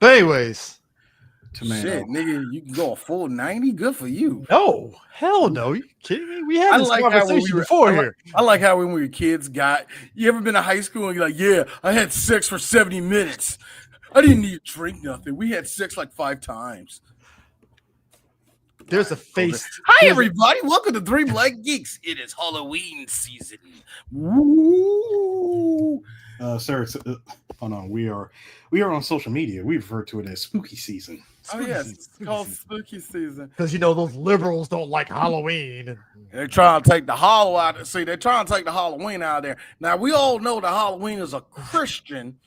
But anyways, Tomato. Shit, nigga, you can go a full 90. Good for you. no, hell no. You kidding me? We had this how when conversation before here. I like how when we were kids you ever been to high school and you're like, yeah, I had sex for 70 minutes. I didn't need to drink nothing. We had sex like 5 times. There's a face. Hi, everybody. Welcome to 3 Black Geeks. It is Halloween season. Woo! Sir, hold on. We are on social media. We refer to it as spooky season. It's called spooky season. Because those liberals don't like Halloween. They're trying to take the Halloween out. See, they're trying to take the Halloween out of there. Now we all know that Halloween is a Christian.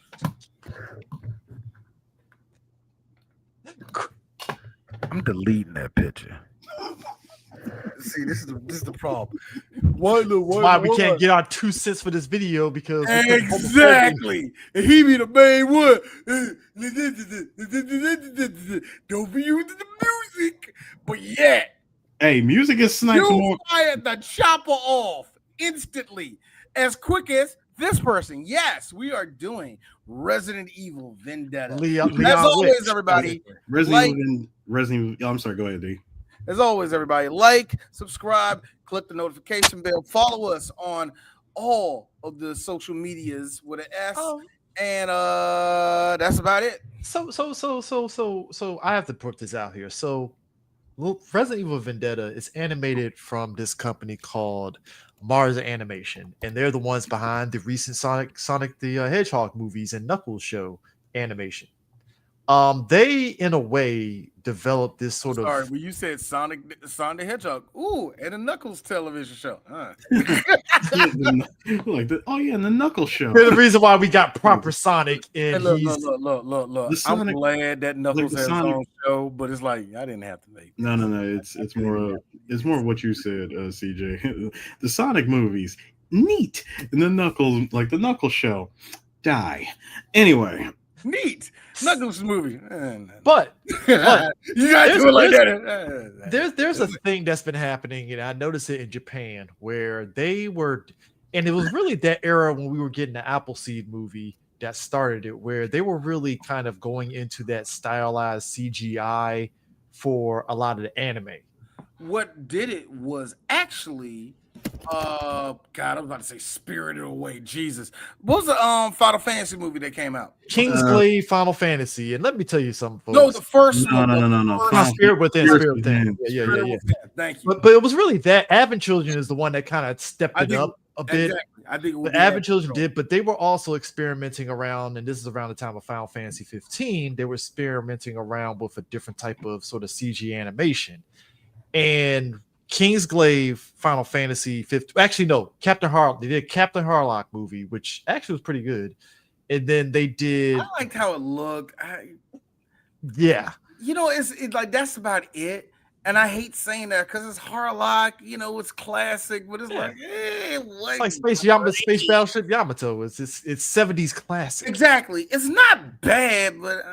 I'm deleting that picture. See, this is the problem. Why we can't get our 2 cents for this video because exactly. And he be the main one. Don't be using the music, but yet, hey, music is sniping. You fired the chopper off instantly, as quick as this person. Yes, we are doing Resident Evil Vendetta. As always, everybody. Resident Evil. I'm sorry. Go ahead, D. As always, everybody, like, subscribe, click the notification bell, follow us on all of the social medias with an S, and that's about it. So I have to put this out here. So Resident Evil Vendetta is animated from this company called Mars Animation, and they're the ones behind the recent Sonic the Hedgehog movies and Knuckles show animation. They in a way developed this sort of. Sorry, when you said Sonic the Hedgehog, and a Knuckles television show. And the Knuckles show. They're the reason why we got proper Sonic. And look. I'm glad that Knuckles has his own show, but it's like I didn't have to make. No. It's more of what you said, CJ. The Sonic movies, neat, and the Knuckles show, die. Anyway. Neat. Knuckles movie. But you gotta do it like that. There's a thing that's been happening, and I noticed it in Japan where they were, and it was really that era when we were getting the Appleseed movie that started it, where they were really kind of going into that stylized CGI for a lot of the anime. What did it was actually God, I was about to say Spirited Away. Jesus. What was the Final Fantasy movie that came out? Kingsglaive Final Fantasy. And let me tell you something, folks. No, the first one. No. Spirit Within. Yeah. Thank you. But it was really that Advent Children is the one that kind of stepped it up a bit. Exactly. I think the Advent Children did, but they were also experimenting around, and this is around the time of Final Fantasy 15. They were experimenting around with a different type of sort of CG animation. And Kingsglaive Final Fantasy 15. Actually, no, they did Captain Harlock movie, which actually was pretty good. And then they did. I liked how it looked. Yeah. It's like that's about it. And I hate saying that because it's Harlock, it's classic, but it's like Space Battleship Yamato. It's 70s classic. Exactly. It's not bad, but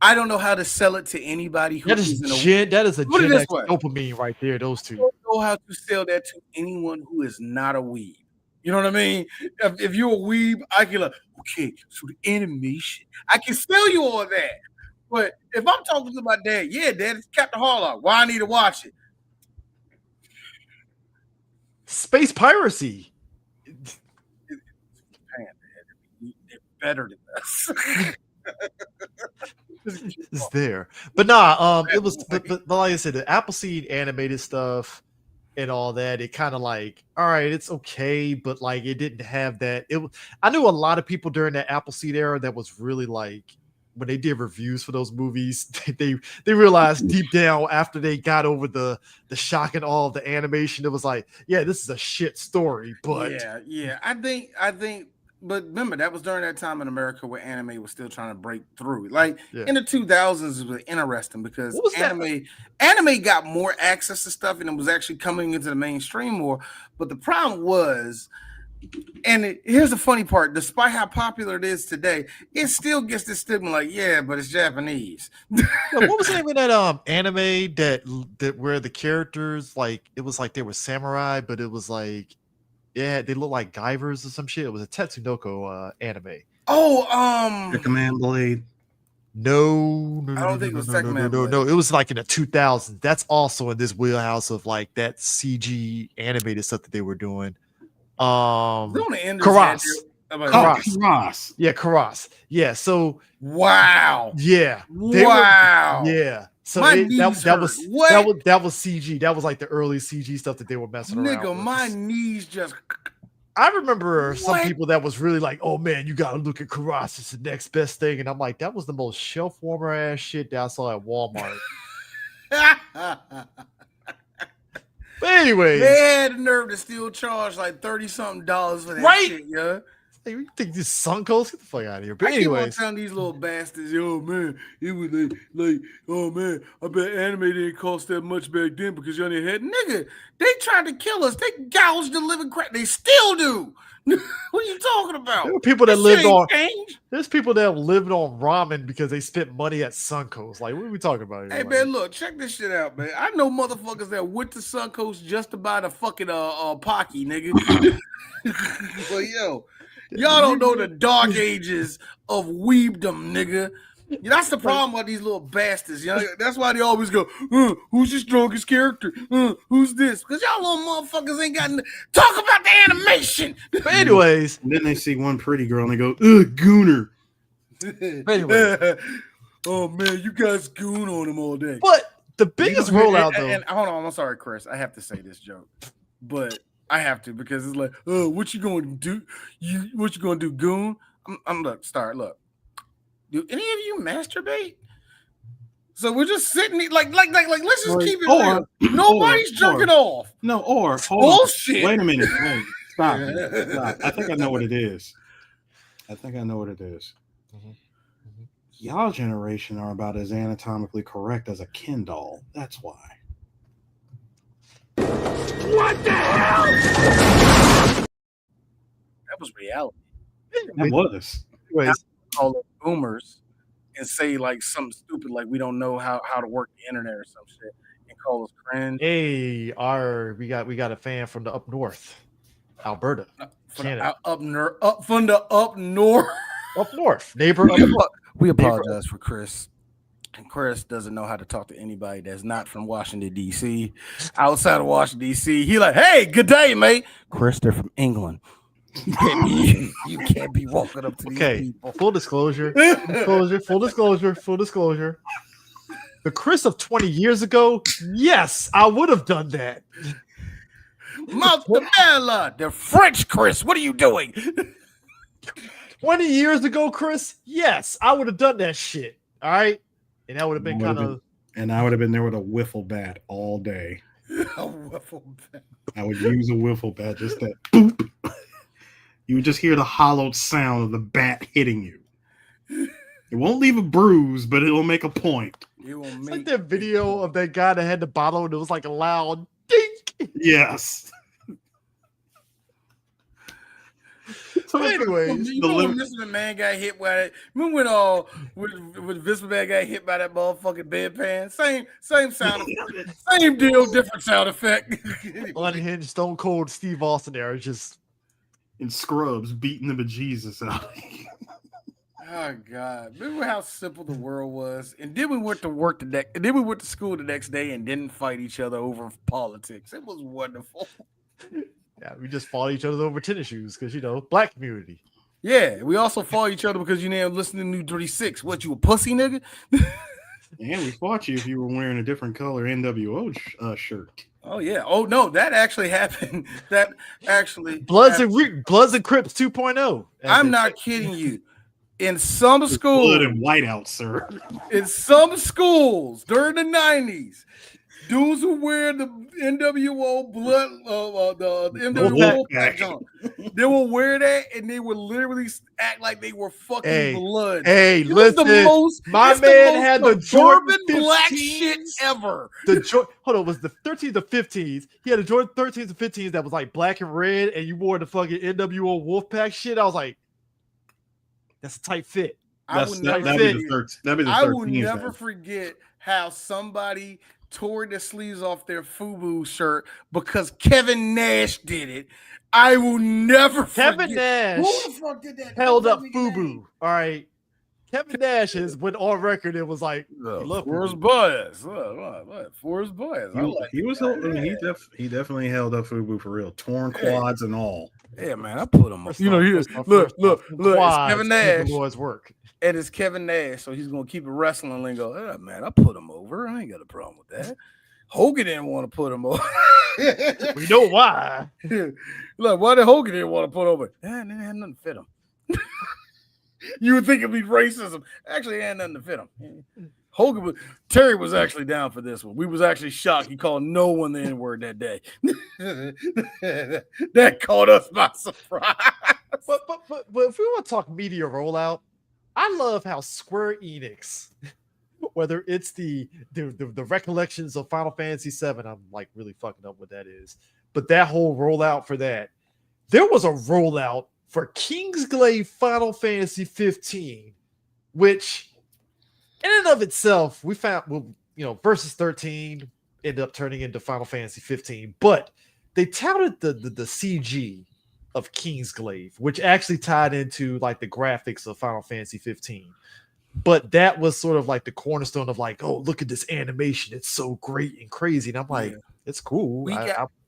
I don't know how to sell it to anybody who that is a Gen X dopamine right there. Those two. I don't know how to sell that to anyone who is not a weeb. You know what I mean? If you're a weeb, I can okay, so the animation, I can sell you all that. But if I'm talking to my dad, Dad, it's Captain Harlock. Why I need to watch it? Space piracy. They're better than us. It's there, but it was. But like I said, the Appleseed animated stuff and all that. It kind of like, all right, it's okay, but like it didn't have that. I knew a lot of people during that Appleseed era that was really like when they did reviews for those movies, they realized deep down after they got over the shock and awe of the animation, it was like, yeah, this is a shit story. But yeah, I think. But remember, that was during that time in America where anime was still trying to break through. Like in the 2000s, it was interesting because anime got more access to stuff and it was actually coming into the mainstream more. But the problem was, here's the funny part: despite how popular it is today, it still gets this stigma, like, but it's Japanese. What was the name of that anime that where the characters it was like they were samurai, but it was like. Yeah, they look like Guyvers or some shit. It was a Tetsunoko anime. Oh, the Command Blade. No. I don't think it was Second Man. No. It was like in the 2000s. That's also in this wheelhouse of like that CG animated stuff that they were doing. Karas. Yeah, Karas. Yeah. So wow. Yeah. Yeah. So that was CG. That was like the early CG stuff that they were messing around with. Nigga, my knees just. I remember some people that was really like, "Oh man, you gotta look at Karas. It's the next best thing." And I'm like, that was the most shelf warmer ass shit that I saw at Walmart. But anyway, they had the nerve to still charge like $30-something for that shit, yeah. Hey, you think this Suncoast? Get the fuck out of here. But anyways, I keep on telling these little bastards, yo man, it was like, oh man, I bet anime didn't cost that much back then because you only had nigga. They tried to kill us. They gouged the living crap. They still do. What are you talking about? There were people that lived on. There's people that lived on ramen because they spent money at Suncoast. Like, what are we talking about here? Hey man, look, check this shit out, man. I know motherfuckers that went to Suncoast just to buy the fucking Pocky, nigga. But yo. Y'all don't know the dark ages of weebdom, nigga. That's the problem with these little bastards. You know? That's why they always go, who's the strongest character? Who's this? Because y'all little motherfuckers ain't got talk about the animation. But anyways. And then they see one pretty girl and they go, Gooner. Anyway. Oh, man, you guys goon on him all day. But the biggest rollout, though. And hold on, I'm sorry, Chris. I have to say this joke. But I have to because it's like, what you gonna do? What you gonna do, goon? I'm look. Do any of you masturbate? So we're just sitting like let's just keep it real. Nobody's jerking off. No, bullshit. Wait a minute. Wait. Stop. I think I know what it is. Mm-hmm. Y'all generation are about as anatomically correct as a Ken doll. That's why. What the hell? That was reality. That was. Anyways, call them boomers and say like something stupid like we don't know how to work the internet or some shit and call us cringe. Hey, we got a fan from the up north, Alberta, Canada. Up north. Up north, neighbor. We apologize for Chris. And Chris doesn't know how to talk to anybody that's not from Washington, D.C. Outside of Washington, D.C., he like, hey, good day, mate. Chris, they're from England. You can't be walking up to these people. Full disclosure. Full disclosure. The Chris of 20 years ago, yes, I would have done that. Mozzarella, the French Chris, what are you doing? 20 years ago, Chris, yes, I would have done that shit. All right. And that would have been kind of. And I would have been there with a wiffle bat all day. A wiffle bat. I would use a wiffle bat, just that boop. You would just hear the hollowed sound of the bat hitting you. It won't leave a bruise, but it will make a point. It's like that video of that guy that had the bottle and it was like a loud dink. Yes. So anyways, you know when Mr. McMahon got hit by that? Remember when Vince McMahon got hit by that motherfucking bedpan? Same sound effect. Same deal, different sound effect. Unhinged Stone Cold Steve Austin era, just in scrubs beating the bejesus out. Oh God! Remember how simple the world was, and then we went to work the next, and then we went to school the next day and didn't fight each other over politics. It was wonderful. Yeah, we just fought each other over tennis shoes because black community. Yeah, we also fought each other because you didn't listen to New 36. What, you a pussy nigga? And we fought you if you were wearing a different color NWO shirt. Oh yeah. Oh no, that actually happened. That actually Bloods and Crips 2.0. I'm not kidding you. In some schools, blood and whiteout, sir. In some schools during the 90s, dudes who wear the NWO blood, the NWO patch on, they will wear that and they would literally act like they were fucking blood. Hey, listen, my man had the Jordan black shit ever. Hold on, was the 13s to 15s? He had a Jordan 13s to 15s that was like black and red, and you wore the fucking NWO Wolfpack shit. I was like, that's a tight fit. That'd be the 13th. I will never forget how somebody tore the sleeves off their FUBU shirt because Kevin Nash did it. I will never forget. Kevin Nash who the fuck did that? held up FUBU. All right. Kevin Nash has went on record. It was like Forrest Boys. What? Forrest Boys. He definitely held up FUBU for real. Torn quads and all. Yeah, man, I put him up. Look, it's Kevin Nash. Boys work. And it's Kevin Nash, so he's gonna keep it wrestling lingo. Oh, man, I put him over. I ain't got a problem with that. Hogan didn't want to put him over. We know why. Look, why did Hogan didn't want to put over? It had nothing to fit him. You would think it'd be racism. Actually, it had nothing to fit him. Terry was actually down for this one. We was actually shocked. He called no one the N-word that day. That caught us by surprise. But if we want to talk media rollout, I love how Square Enix, whether it's the recollections of Final Fantasy VII, I'm like really fucking up what that is, but that whole rollout for that, there was a rollout for Kingsglaive Final Fantasy 15, which in and of itself, we found, Versus 13 ended up turning into Final Fantasy 15, but they touted the CG of Kingsglaive, which actually tied into like the graphics of Final Fantasy 15. But that was sort of like the cornerstone of like, oh, look at this animation. It's so great and crazy. And I'm like, it's cool.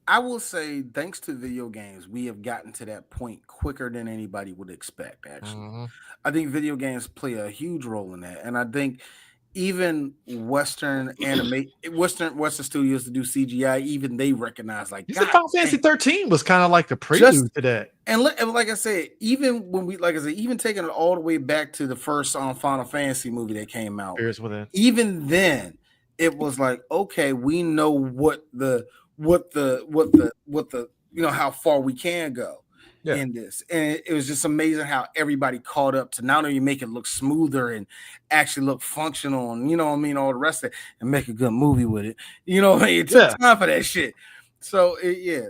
I will say, thanks to video games, we have gotten to that point quicker than anybody would expect, actually. I think video games play a huge role in that. And I think even Western studios to do CGI, even they recognize like Final Fantasy 13 was kind of like the prelude to that. And like I said, even taking it all the way back to the first Final Fantasy movie that came out, even then it was like, okay, we know what the how far we can go in this. And it was just amazing how everybody caught up to not only make it look smoother and actually look functional and all the rest of it, and make a good movie with it. It took time for that shit. So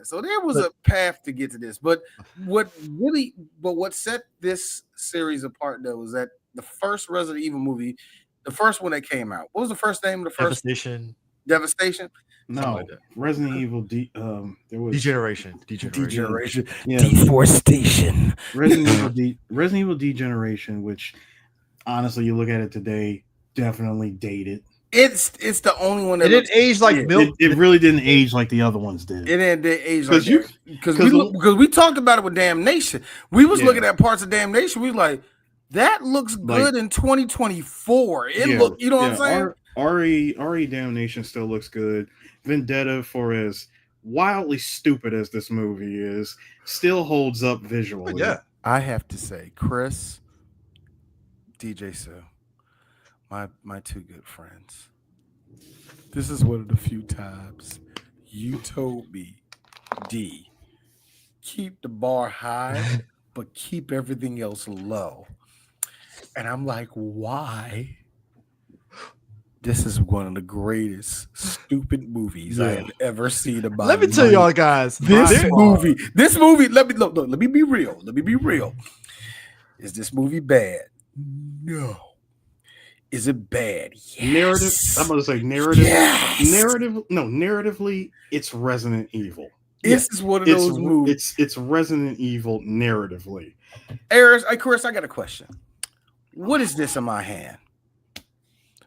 so there was a path to get to this. But what set this series apart though was that the first Resident Evil movie, the first one that came out, what was the first name of the first? Devastation. No, like Resident Evil. There was Degeneration. Yeah. Deforestation. Resident Evil Degeneration, which honestly, you look at it today, definitely dated. It's the only one that didn't age like milk. It really didn't age like the other ones did. It didn't age like because we talked about it with Damnation. We was looking at parts of Damnation. We was like, that looks good in 2024. It look, you know what I'm saying? RE Damnation still looks good. Vendetta, for as wildly stupid as this movie is, still holds up visually. Yeah, I have to say, Chris, DJ Sue, my two good friends. This is one of the few times you told me, D, keep the bar high, but keep everything else low. And I'm like, why? This is one of the greatest stupid movies I have ever seen in my life. Let me tell y'all guys, this movie. Let me be real. Is this movie bad? No. Is it bad? Yes. Narrative. I'm going to say narrative. Yes. Narrative. No, narratively, it's Resident Evil. This is one of those movies. It's Resident Evil narratively. Chris, I got a question. What is this in my hand?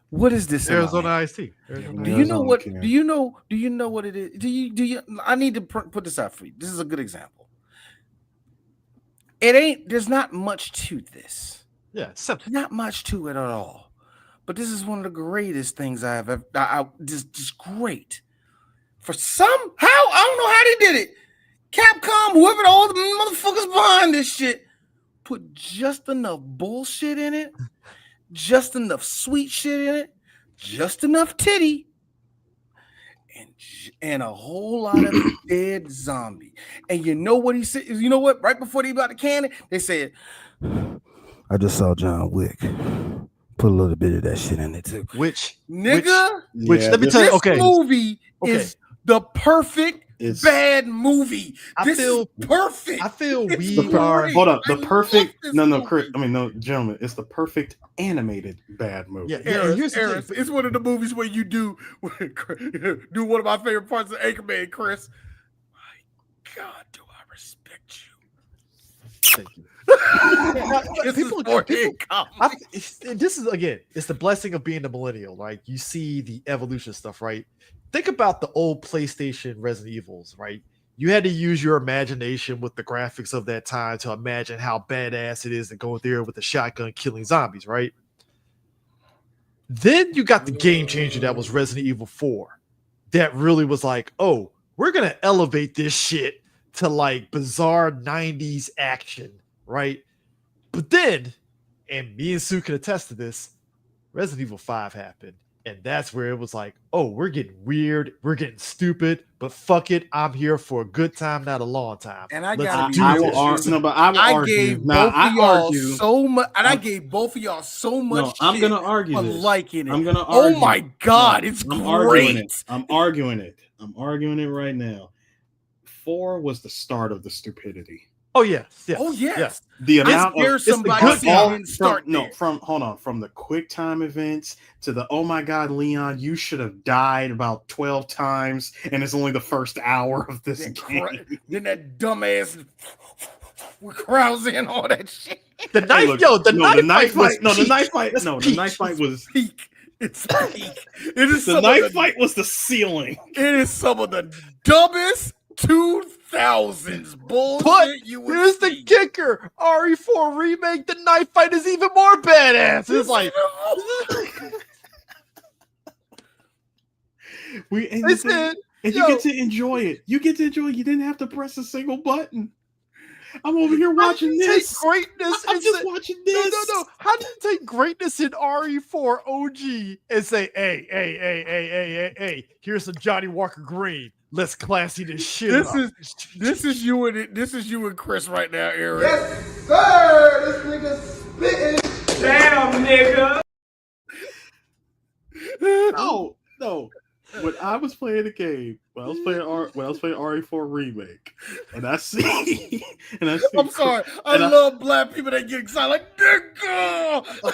What is this? Arizona iced tea. Do you know what? Do you know what it is? Do you? I need to put this out for you. This is a good example. There's not much to this. Yeah, not much to it at all. But this is one of the greatest things I have ever. Just great. For somehow, I don't know how they did it. Capcom, whoever all the motherfuckers behind this shit, put just enough bullshit in it. Just enough sweet shit in it, just enough titty, and a whole lot of dead zombie. And you know what he said? You know what? Right before they about to can it, they said, "I just saw John Wick. Put a little bit of that shit in it too." Which let me tell you, this movie is the perfect bad movie. This is perfect. I feel we are. Hold up, the perfect. No, Chris. Gentlemen, it's the perfect animated bad movie. Yeah, Aaron, it's one of the movies where you do one of my favorite parts of Anchorman, Chris. My God, do I respect you? Thank you. This is 4K comedy. This is again, it's the blessing of being a millennial. Like you see the evolution stuff, right? Think about the old PlayStation Resident Evils, right? You had to use your imagination with the graphics of that time to imagine how badass it is to go there with a shotgun killing zombies, right? Then you got the game changer that was Resident Evil 4. That really was like, oh, we're gonna elevate this shit to like bizarre 90s action, right? But then, and me and Sue can attest to this, Resident Evil 5 happened. And that's where it was like, oh, we're getting weird, we're getting stupid, but fuck it, I'm here for a good time, not a long time. And I Let's gotta do be this. I gave both of y'all so much, and I gave both of y'all so much. No, I'm gonna argue for this. liking it. I'm gonna argue. Oh my god, it's great. I'm arguing it. I'm arguing it right now. 4 was the start of the stupidity. Oh yes. Oh yes. The amount of somebody didn't start from the quick time events to the oh my god, Leon, you should have died about 12 times, and it's only the first hour of this game. Then that dumbass with crowds in all that shit. The knife, the knife fight was peak. It's peak. It is the knife fight was the ceiling. It is some of the dumbest 2000s bullshit but you would here's see. the kicker. RE4 remake, the knife fight is even more badass. It's like you get to enjoy it. You get to enjoy it. You didn't have to press a single button. I'm over here watching this. Greatness. I'm just watching this. No. How do you take greatness in RE4 OG and say, hey, here's some Johnny Walker Green. Let's classy this shit. This is you and Chris right now, Aaron. Yes, sir. This nigga spitting. Damn, nigga. No. When I was playing the game, when I was playing RE4 remake, and I see, I'm sorry, I love black people that get excited like nigga.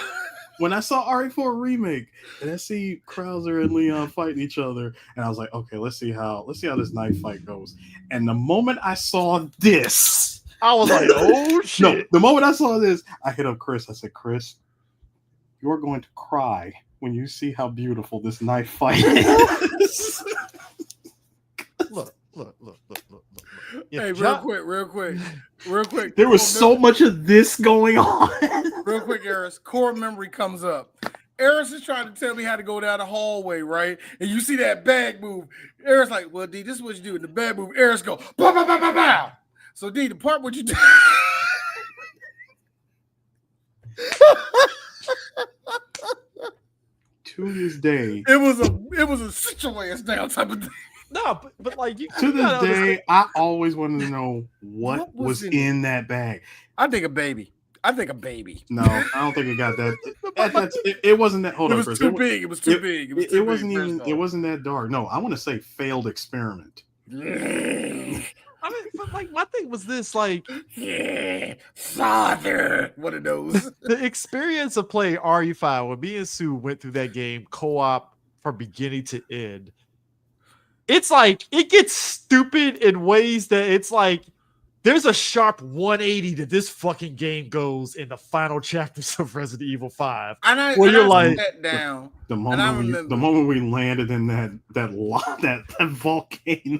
When I saw RE4 remake and I see Krauser and Leon fighting each other, and I was like, okay, let's see how this knife fight goes. And the moment I saw this, I was like, oh shit. No, the moment I saw this, I hit up Chris. I said, Chris, you're going to cry when you see how beautiful this knife fight is. Look. Yeah, hey, real quick. There was so much of this going on. Real quick, Eris, core memory comes up. Eris is trying to tell me how to go down the hallway, right? And you see that bag move. Eris like, well, D, this is what you do. In the bag move, Eris go, pow, pow, pow, pow, pow. So D, the part what you do. To this day, it was a situation down type of thing. No, but like to this day, I always wanted to know what was in that bag. I think a baby. No, I don't think it got that. It wasn't that. Hold on, Chris. It was too big. It wasn't even. It wasn't that dark. No, I want to say failed experiment. I mean, but like my thing was this, like, father, one of those. The experience of playing RE5 when me and Sue went through that game co-op from beginning to end. It's like it gets stupid in ways that it's like there's a sharp 180 that this fucking game goes in the final chapters of Resident Evil 5. Where you're like, down. The moment we landed in that volcano.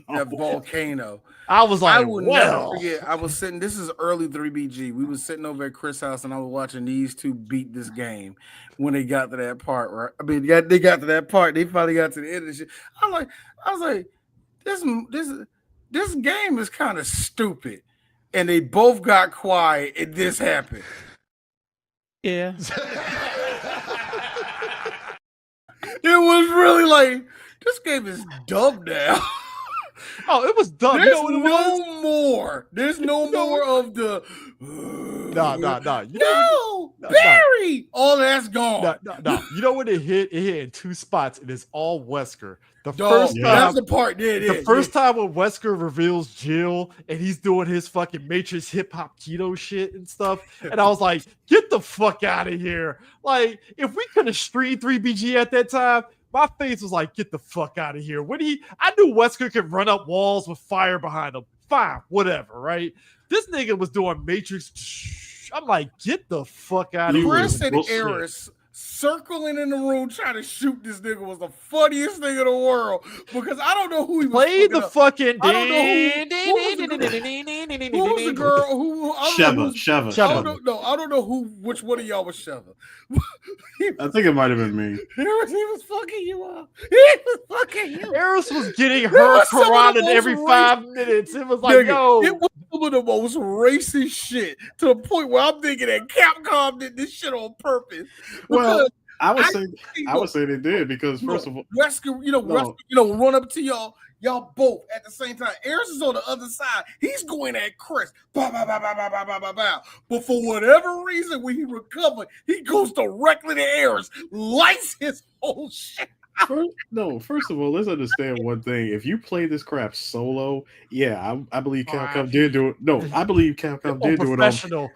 That volcano. I was like, I will never forget. I was sitting. This is early 3BG. We was sitting over at Chris' house, and I was watching these two beat this game when they got to that part. Right? I mean, they got to that part. They finally got to the end of the shit. I was like, this game is kind of stupid. And they both got quiet, and this happened. Yeah. It was really like, this game is dumb now. Oh, it was dumb. There's There's no more of the. No, Barry. All that's gone. No. You know when it hit? It hit in two spots, and it's all Wesker. That's the part. The first time when Wesker reveals Jill, and he's doing his fucking Matrix hip hop keto shit and stuff, and I was like, "Get the fuck out of here!" Like, if we could have streamed 3BG at that time. My face was like, get the fuck out of here. I knew Wesker could run up walls with fire behind him. Fine, whatever, right? This nigga was doing Matrix I'm like, get the fuck out of here. Chris and Eris circling in the room trying to shoot this nigga was the funniest thing in the world because I don't know who he was. Play the fucking. I don't know who was the girl who Sheva. I don't know which one of y'all was Sheva. I think it might have been me. He was fucking you up. He was fucking you. Eris was getting her carotid every 5 minutes. It was like, yo. It was some of the most racist shit to the point where I'm thinking that Capcom did this shit on purpose. Well, I would say they did because first of all, Wesker, run up to y'all both at the same time. Eris is on the other side. He's going at Chris. Bow, bow, bow, bow, bow, bow, bow, bow, bow. But for whatever reason, when he recovered, he goes directly to Eris, lights his whole shit. First of all, let's understand one thing. If you play this crap solo, I believe Capcom did do it. No, I believe Capcom did do it on.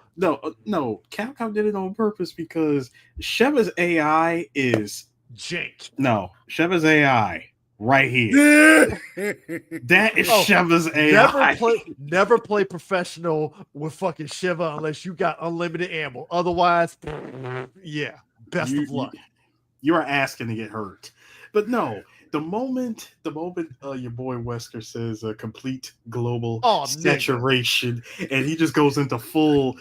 No, Capcom did it on purpose because Sheva's AI is jank. No, Sheva's AI right here. That is Sheva's AI. Never play professional with fucking Sheva unless you got unlimited ammo. Otherwise, best of luck. You are asking to get hurt. But no, the moment your boy Wesker says a complete global saturation, and he just goes into full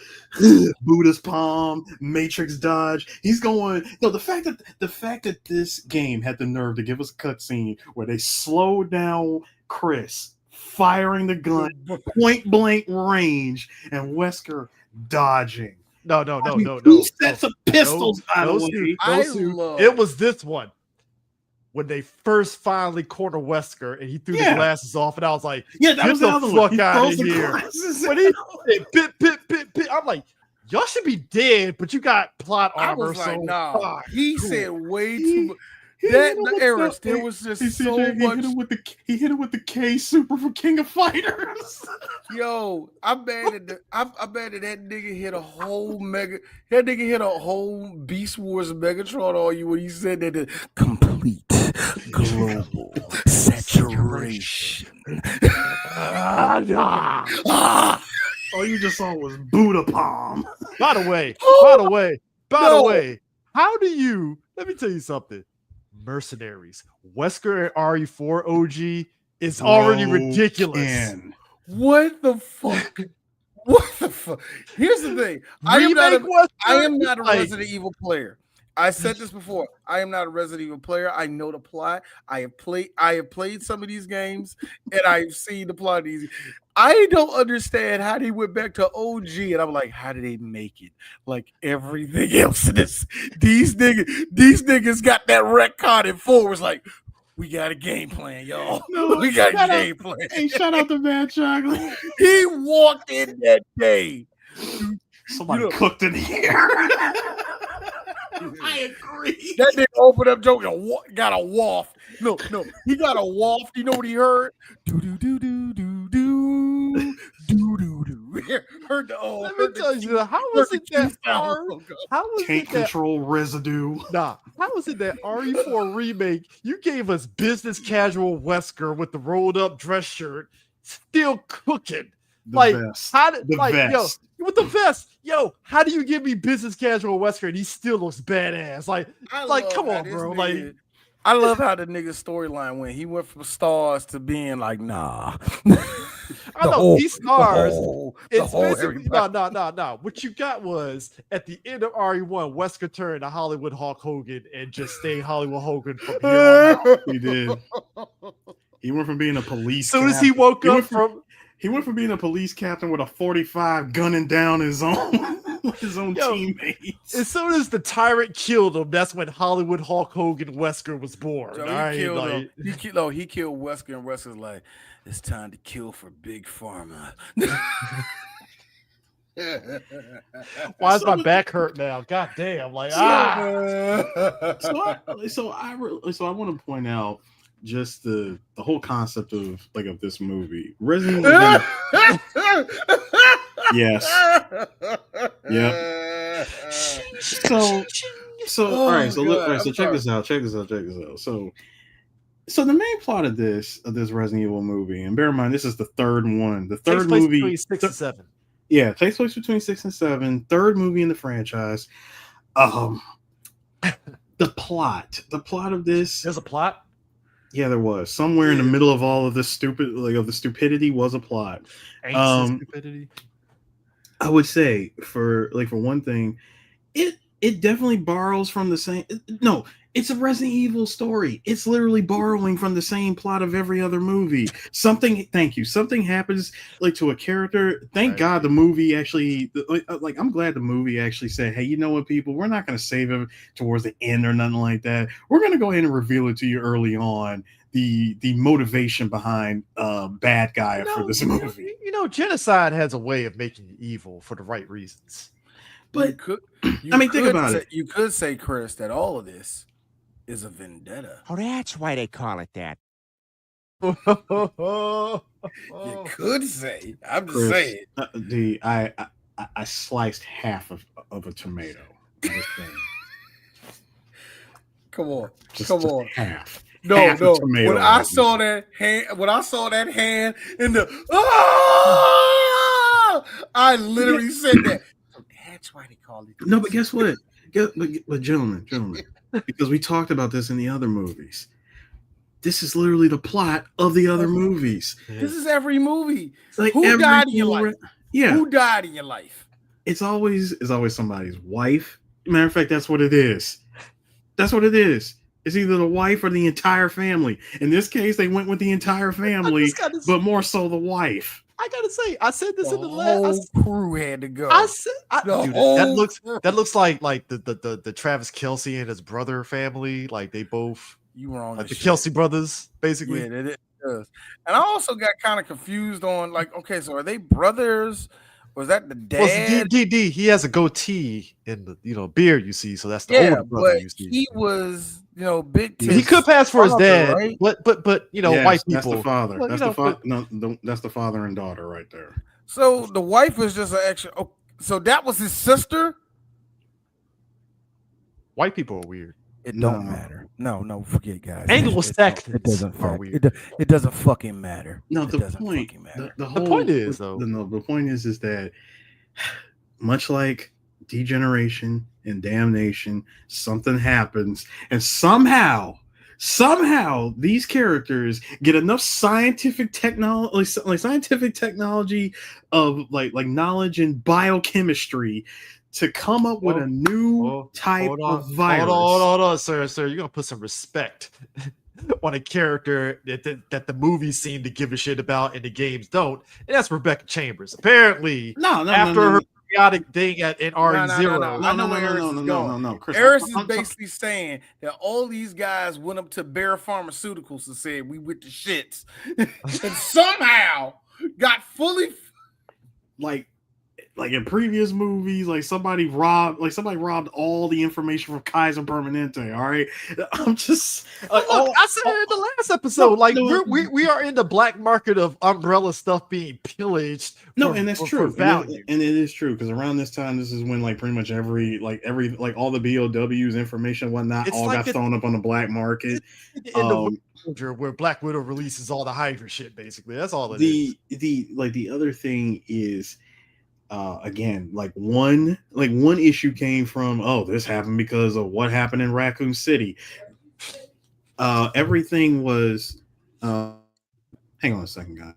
Buddha's palm, Matrix dodge. He's going. No, the fact that this game had the nerve to give us a cutscene where they slow down Chris firing the gun point blank range and Wesker dodging. No. Two sets of pistols, by the way. It was this one. When they first finally corner Wesker and he threw the glasses off, and I was like, that was the other one. Fuck out of here. When he pit, I'm like, y'all should be dead, but you got plot armor. I was like, nah. He said way too much. That in the Eris, there was just so much. He hit it with the K Super for King of Fighters. Yo, I'm mad that nigga hit a whole That nigga hit a whole Beast Wars Megatron on you when he said that the complete global saturation. All you just saw was Buddha palm. By the way, how do you? Let me tell you something. Mercenaries, Wesker and RE4 OG is already ridiculous. What the fuck? Here's the thing. I am not a Resident Evil player. I said this before. I am not a Resident Evil player. I know the plot. I have played some of these games, and I've seen the plot of these. I don't understand how they went back to OG, and I'm like, how did they make it? Like everything else in this, these niggas got that retcon in forward. It's like, we got a game plan, y'all. No, we got a game plan. Hey, shout out to Mad Chocolate. He walked in that day. Somebody cooked in here. I agree. That nigga opened up joke and got a waft. No, he got a waft. You know what he heard? Do do do do do do do do do. Heard the Let me tell you, how was it that can't control residue? Nah, how was it that RE4 remake? You gave us business casual Wesker with the rolled up dress shirt, still cooking. Vest. How did yo with the vest? Yo, how do you give me business casual Wesker and he still looks badass? Come on, bro. I love how the nigga storyline went. He went from stars to being like, nah. I know these stars. It's basically no. What you got was at the end of RE1, Wesker turned to Hollywood Hulk Hogan and just stayed Hollywood Hogan from here on out. He did. He went from being a police. As soon as he woke up he went from being a police captain with a 45 gunning down his own teammates. As soon as the tyrant killed him, that's when Hollywood Hulk Hogan Wesker was born. So he killed Wesker, and Wesker's like, it's time to kill for Big Pharma. Why is my back hurt now? God damn! So I want to point out just the whole concept of this movie. Resident Evil. Yes. Yep. All right. So check this out. So the main plot of this Resident Evil movie, and bear in mind this is the third one. The third movie. 6 and 7. Yeah, it takes place between 6 and 7. Third movie in the franchise. The plot of this. There's a plot. Yeah, there was somewhere in the middle of all of this of the stupidity was a plot. Stupidity. I would say for one thing, it definitely borrows from the same. No, it's a Resident Evil story. It's literally borrowing from the same plot of every other movie. Something happens to a character. Thank God the movie actually I'm glad the movie actually said, hey, you know what, people, we're not going to save it towards the end or nothing like that. We're going to go ahead and reveal it to you early on. The motivation behind bad guy for this movie. Genocide has a way of making you evil for the right reasons. But think about it. You could say, Chris, that all of this is a vendetta. Oh, that's why they call it that. You could say. I'm just saying. I sliced half of a tomato. Come on. Half. No. When I saw that hand in the I literally said that. So that's why they call it. No, but guess what? But gentlemen, because we talked about this in the other movies. This is literally the plot of the other movies. This is every movie. Who died in your life? Yeah. Who died in your life? It's always somebody's wife. Matter of fact, that's what it is. It's either the wife or the entire family. In this case, they went with the entire family, but more so the wife. I gotta say, I said this in the last crew had to go. That looks like the Travis Kelce and his brother family. Like they both you were on the Kelce brothers, basically. Yeah, it does. And I also got kind of confused on okay, so are they brothers? Was that the dad? Well, DD, he has a goatee in the beard you see, so that's the older brother you see. He was big. He could pass for his dad, right? but white people. That's the father. That's the father and daughter right there. So the wife was just an extra. Oh, so that was his sister. White people are weird. It don't matter. No, forget it, guys. Anglo-Saxons it doesn't matter. It doesn't fucking matter. No, the point is that much like degeneration and damnation, something happens, and somehow these characters get enough scientific technology, of like knowledge and biochemistry to come up with a new type of virus. Hold on, sir. You're gonna put some respect on a character that the movies seem to give a shit about and the games don't, and that's Rebecca Chambers. Apparently, after her chaotic thing in RE0. I know where Eris is going. Eris is basically saying that all these guys went up to Bayer Pharmaceuticals and said, "We with the shits," and somehow got fully like in previous movies, somebody robbed all the information from Kaiser Permanente. All right, I'm just I said it in the last episode. We are in the black market of Umbrella stuff being pillaged. And that's true. Value. And it is true because around this time, this is when pretty much every all the BOWs information and whatnot got thrown up on the black market. Where Black Widow releases all the Hydra shit, basically. That's all it is. The other thing is. Again, one issue came from this happened because of what happened in Raccoon City. Everything was hang on a second, guys.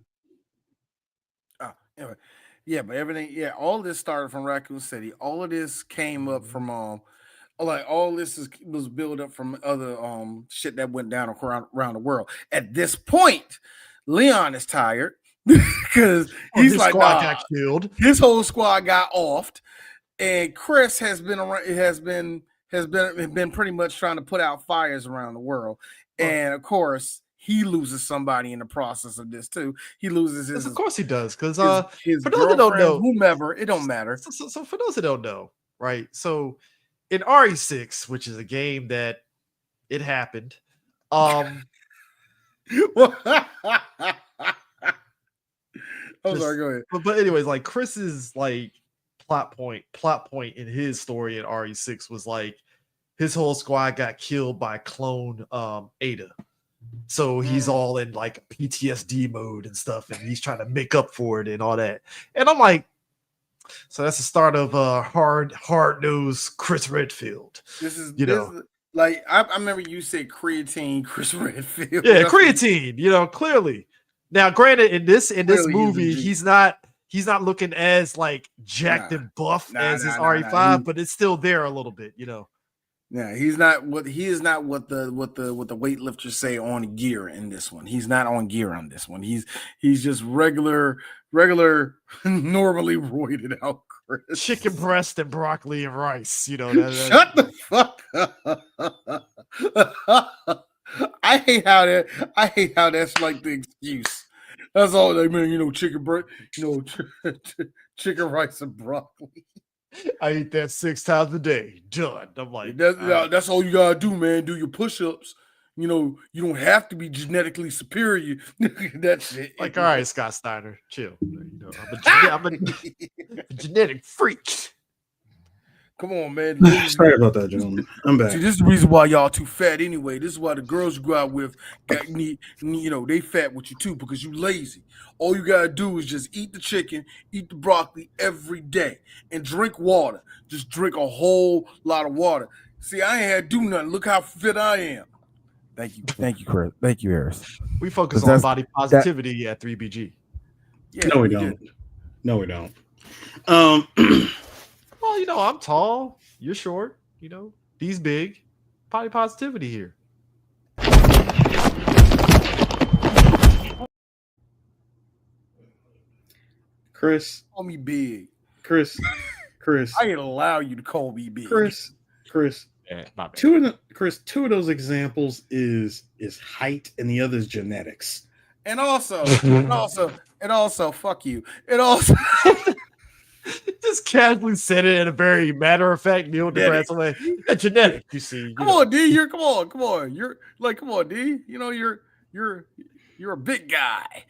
But everything, all this started from Raccoon City. All of this came up from all this was built up from other shit that went down around the world. At this point, Leon is tired. Because he's like, got killed. His whole squad got offed, and Chris has been pretty much trying to put out fires around the world. And of course, he loses somebody in the process of this too. He loses his. Of course, he does. Because his for those that don't know, whomever, it don't matter. So for those that don't know, right? So in RE6, which is a game that it happened. Sorry, go ahead. But anyways, Chris's plot point in his story in RE6 was his whole squad got killed by clone Ada. So he's all in PTSD mode and stuff, and he's trying to make up for it and all that. And I'm like, So that's the start of hard news Chris Redfield. This is like I remember you said creatine, Chris Redfield. Yeah, creatine. Clearly. Now, granted, in this movie, he's not looking as like jacked and buff as his RE5, but it's still there a little bit. Yeah, he is not what the weightlifters say on gear in this one. He's not on gear on this one. He's just regular, normally roided out Chris. Chicken breast and broccoli and rice. Shut the fuck up. I hate how that's like the excuse. That's all they mean, chicken breast, chicken rice and broccoli. I eat that 6 times a day. Done. I'm like, that's all you gotta do, man. Do your push-ups. You don't have to be genetically superior. That's it. Like, all right, Scott Steiner, chill. I'm a genetic freak. Come on, man. Sorry about that, gentlemen. I'm back. See, this is the reason why y'all too fat anyway. This is why the girls you go out with they fat with you too, because you lazy. All you gotta do is just eat the chicken, eat the broccoli every day, and drink water. Just drink a whole lot of water. See, I ain't had to do nothing. Look how fit I am. Thank you, Chris. Thank you, Harris. We focus on body positivity at 3BG. Yeah, no, we don't. No, we don't. Well, I'm tall. You're short. These big. Body positivity here. Chris. Call me big. Chris. I ain't allow you to call me big. Chris. Yeah, my bad. Two of those examples is height, and the other is genetics. And also, fuck you. And also, just casually said it in a very matter of fact, Neil deGrasse way. Genetic, you see. Come on, D. Come on. You're like, come on, D. You're a big guy.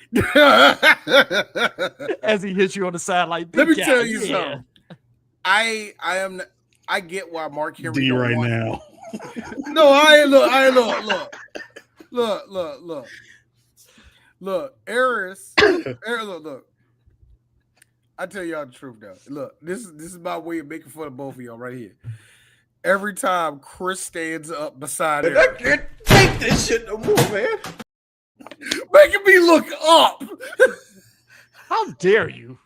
As he hits you on the side, like, let me tell you something. I get why Mark Henry D right now. No, I ain't look. Eris, look. I tell y'all the truth now. Look, this is my way of making fun of both of y'all right here. Every time Chris stands up beside Eris, I can't take this shit no more, man. Making me look up. How dare you?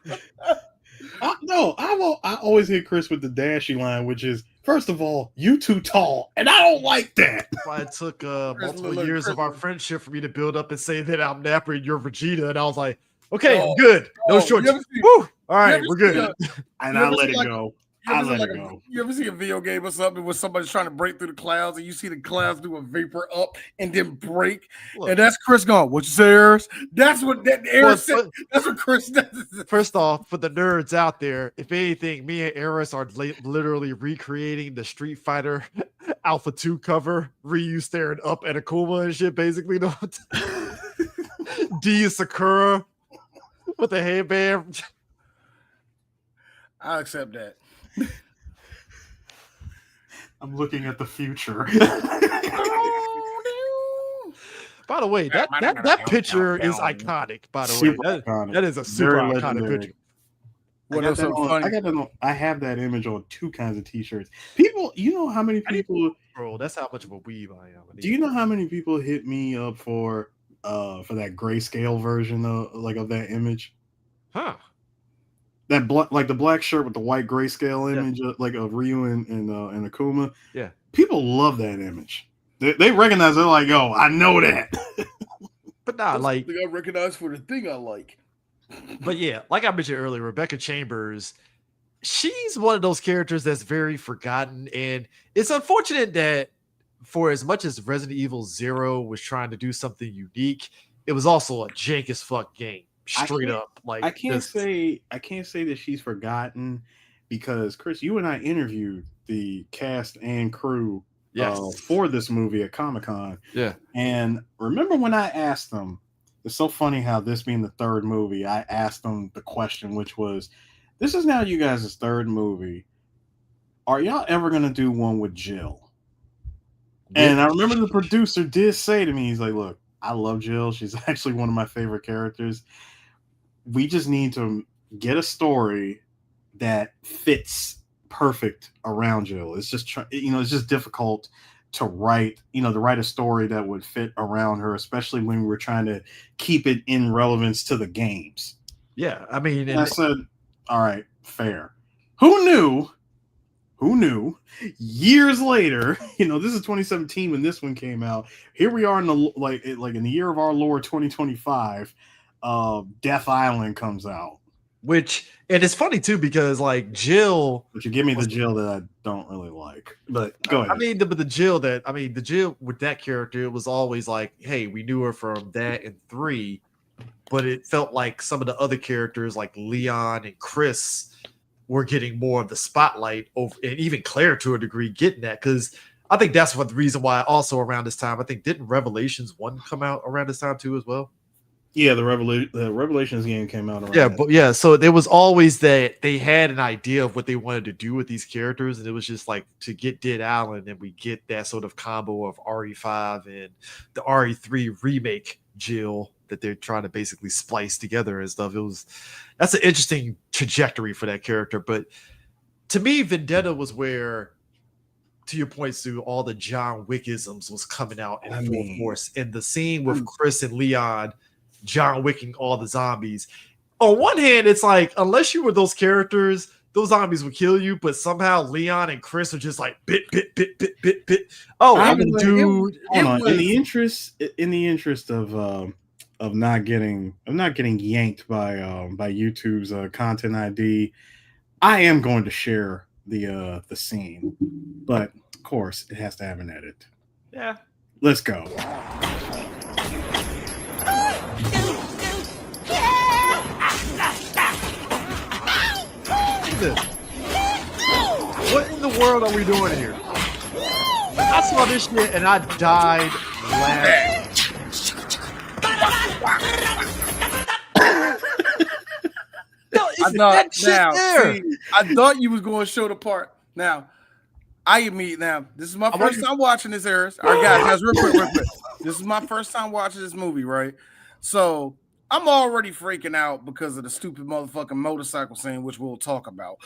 I always hit Chris with the dashy line, which is, first of all, you too tall, and I don't like that. Why it took multiple years of our friendship for me to build up and say that I'm Napper and you're Vegeta, and I was like, okay, I'm good. No shorts. Woo! All right, we're good. And I let it go. You ever see a video game or something where somebody's trying to break through the clouds and you see the clouds do a vapor up and then break? Look, and that's Chris going, what you say, Eris? That's what Eris said. That's what Chris does. First off, for the nerds out there, if anything, me and Eris are literally recreating the Street Fighter Alpha 2 cover, Ryu staring up at Akuma and shit, basically. D is Sakura with a headband. I'll accept that. I'm looking at the future. By the way, that picture is iconic. By the way, that is a super iconic picture. I have that image on two kinds of t-shirts. People, you know how many people? Bro, that's how much of a weeb I am. Do you know how many people hit me up for that grayscale version of that image? Huh. That the black shirt with the white grayscale image, like of Ryu and Akuma. Yeah, people love that image. They recognize it. Like, oh, I know that. But not like I recognize for the thing I like. But yeah, like I mentioned earlier, Rebecca Chambers, she's one of those characters that's very forgotten, and it's unfortunate that for as much as Resident Evil 0 was trying to do something unique, it was also a jank as fuck game. Straight up, like I can't say that she's forgotten, because Chris, you and I interviewed the cast and crew for this movie at Comic-Con. Yeah, and remember when I asked them? It's so funny how this being the third movie, I asked them the question, which was, "This is now you guys' third movie. Are y'all ever gonna do one with Jill?" And I remember the producer did say to me, he's like, "Look, I love Jill. She's actually one of my favorite characters. We just need to get a story that fits perfect around Jill. It's just it's just difficult to write, to write a story that would fit around her, especially when we're trying to keep it in relevance to the games. Yeah, I mean, and I said, all right, fair. Who knew? Years later, this is 2017 when this one came out. Here we are in the like in the year of our Lord 2025. Death Island comes out. And it's funny too because like Jill, but you give me the Jill that I don't really like. But go ahead. I mean, the Jill with that character, it was always like, hey, we knew her from that and 3, but it felt like some of the other characters like Leon and Chris were getting more of the spotlight over, and even Claire to a degree getting that, because I think that's the reason why also around this time, I think didn't Revelations 1 come out around this time too as well? Yeah, the Revelations game came out around so there was always that they had an idea of what they wanted to do with these characters, and it was just like to get Dead Island, and we get that sort of combo of RE5 and the RE3 remake Jill that they're trying to basically splice together and stuff. That's an interesting trajectory for that character. But to me, Vendetta was where, to your point, Sue, all the John Wickisms was coming out in full force. And the scene with Chris and Leon, John Wicking all the zombies. On one hand, it's like, unless you were those characters, those zombies would kill you, but somehow Leon and Chris are just like bit. Oh, I'm a dude. In the interest of not getting yanked by YouTube's content ID, I am going to share the scene, but of course it has to have an edit. Yeah, let's go. What in the world are we doing here? I saw this shit and I died laughing. I thought you was going to show the part. Now, this is my first time watching this, Harris. All right, guys, real quick. This is my first time watching this movie, right? So I'm already freaking out because of the stupid motherfucking motorcycle scene, which we'll talk about.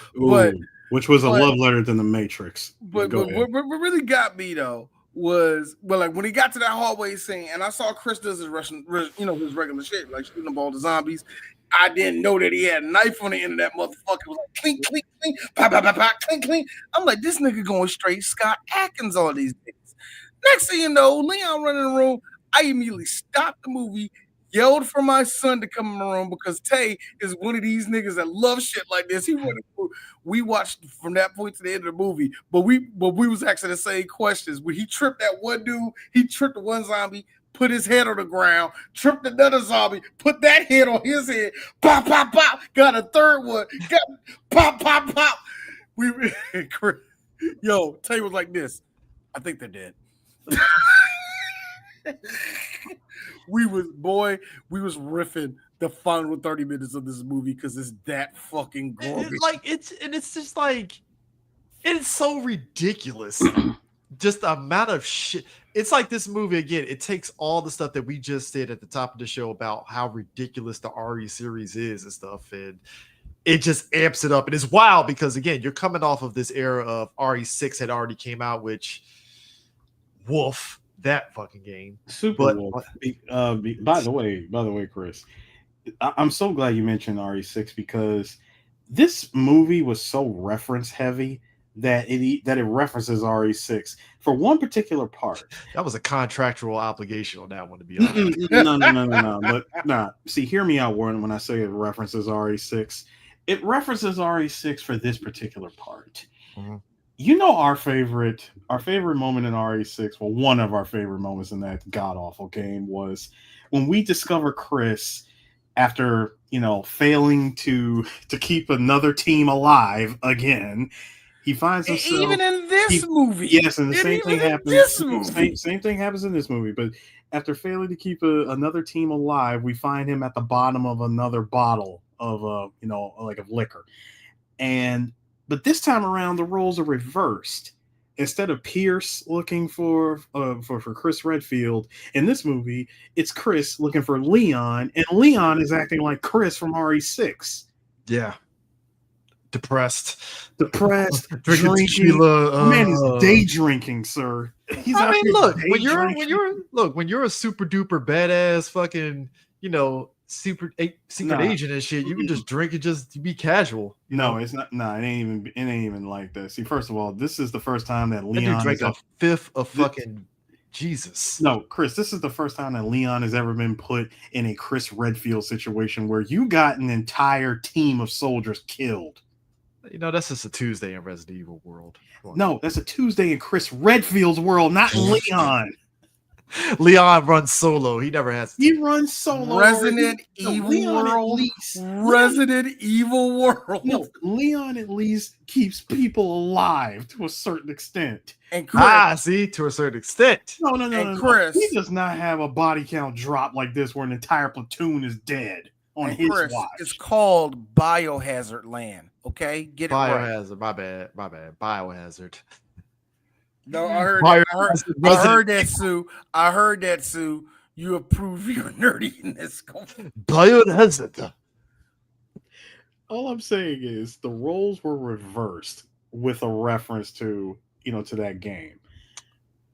Which was a love letter to the Matrix. But what really got me though was when he got to that hallway scene, and I saw Chris does his his regular shit, like shooting up all the zombies. I didn't know that he had a knife on the end of that motherfucker. It was like clink, clink, clink, pop, pop, pop, pop, clink, clink. I'm like, this nigga going straight Scott Atkins all these days. Next thing you know, Leon running in the room. I immediately stopped the movie, yelled for my son to come in the room because Tay is one of these niggas that love shit like this. We watched from that point to the end of the movie, but we was asking the same questions. When he tripped that one dude, he tripped the one zombie, put his head on the ground, tripped another zombie, put that head on his head, pop, pop, pop, got a third one, got pop, pop, pop. Tay was like this. I think they're dead. We was riffing the final 30 minutes of this movie because it's that fucking gory. It's so ridiculous. Just the amount of shit. It's like this movie again. It takes all the stuff that we just said at the top of the show about how ridiculous the RE series is and stuff, and it just amps it up. And it's wild because again, you're coming off of this era of RE6 had already came out, which woof. That fucking game. Super. By the way, Chris, I'm so glad you mentioned RE6 because this movie was so reference heavy that it references RE6 for one particular part. That was a contractual obligation on that one, to be honest. No. But see, hear me out, Warren. When I say it references RE6, it references RE6 for this particular part. Mm-hmm. Our favorite moment in RE6, well, one of our favorite moments in that god-awful game was when we discover Chris after, failing to keep another team alive again. He finds himself... Even in this movie. Yes, and the same thing happens. Same thing happens in this movie, but after failing to keep another team alive, we find him at the bottom of another bottle of, of liquor. But this time around, the roles are reversed. Instead of Pierce looking for Chris Redfield in this movie, it's Chris looking for Leon, and Leon is acting like Chris from RE6. Yeah, depressed, drinking tequila. Man is day drinking, sir. He's I mean, look, when you're a super duper badass fucking, secret agent and shit, you can just drink and just be casual. It's not. No, it ain't even like that. See, first of all, this is the first time that Leon drank a fifth of fucking Jesus. No, Chris, this is the first time that Leon has ever been put in a Chris Redfield situation where you got an entire team of soldiers killed. That's just a Tuesday in Resident Evil world. No, that's a Tuesday in Chris Redfield's world, not Leon. Leon runs solo. He never has. He runs solo. Resident Evil world. Resident Evil world. No, Leon at least keeps people alive to a certain extent. And Chris, see, to a certain extent. No. Chris, he does not have a body count drop like this where an entire platoon is dead on his watch. It's called Biohazard Land. Okay, get it right. Biohazard. My bad. Biohazard. No, I heard that, Sue. I heard that, Sue. You approve your nerdiness. Biohazard. All I'm saying is the roles were reversed with a reference to to that game.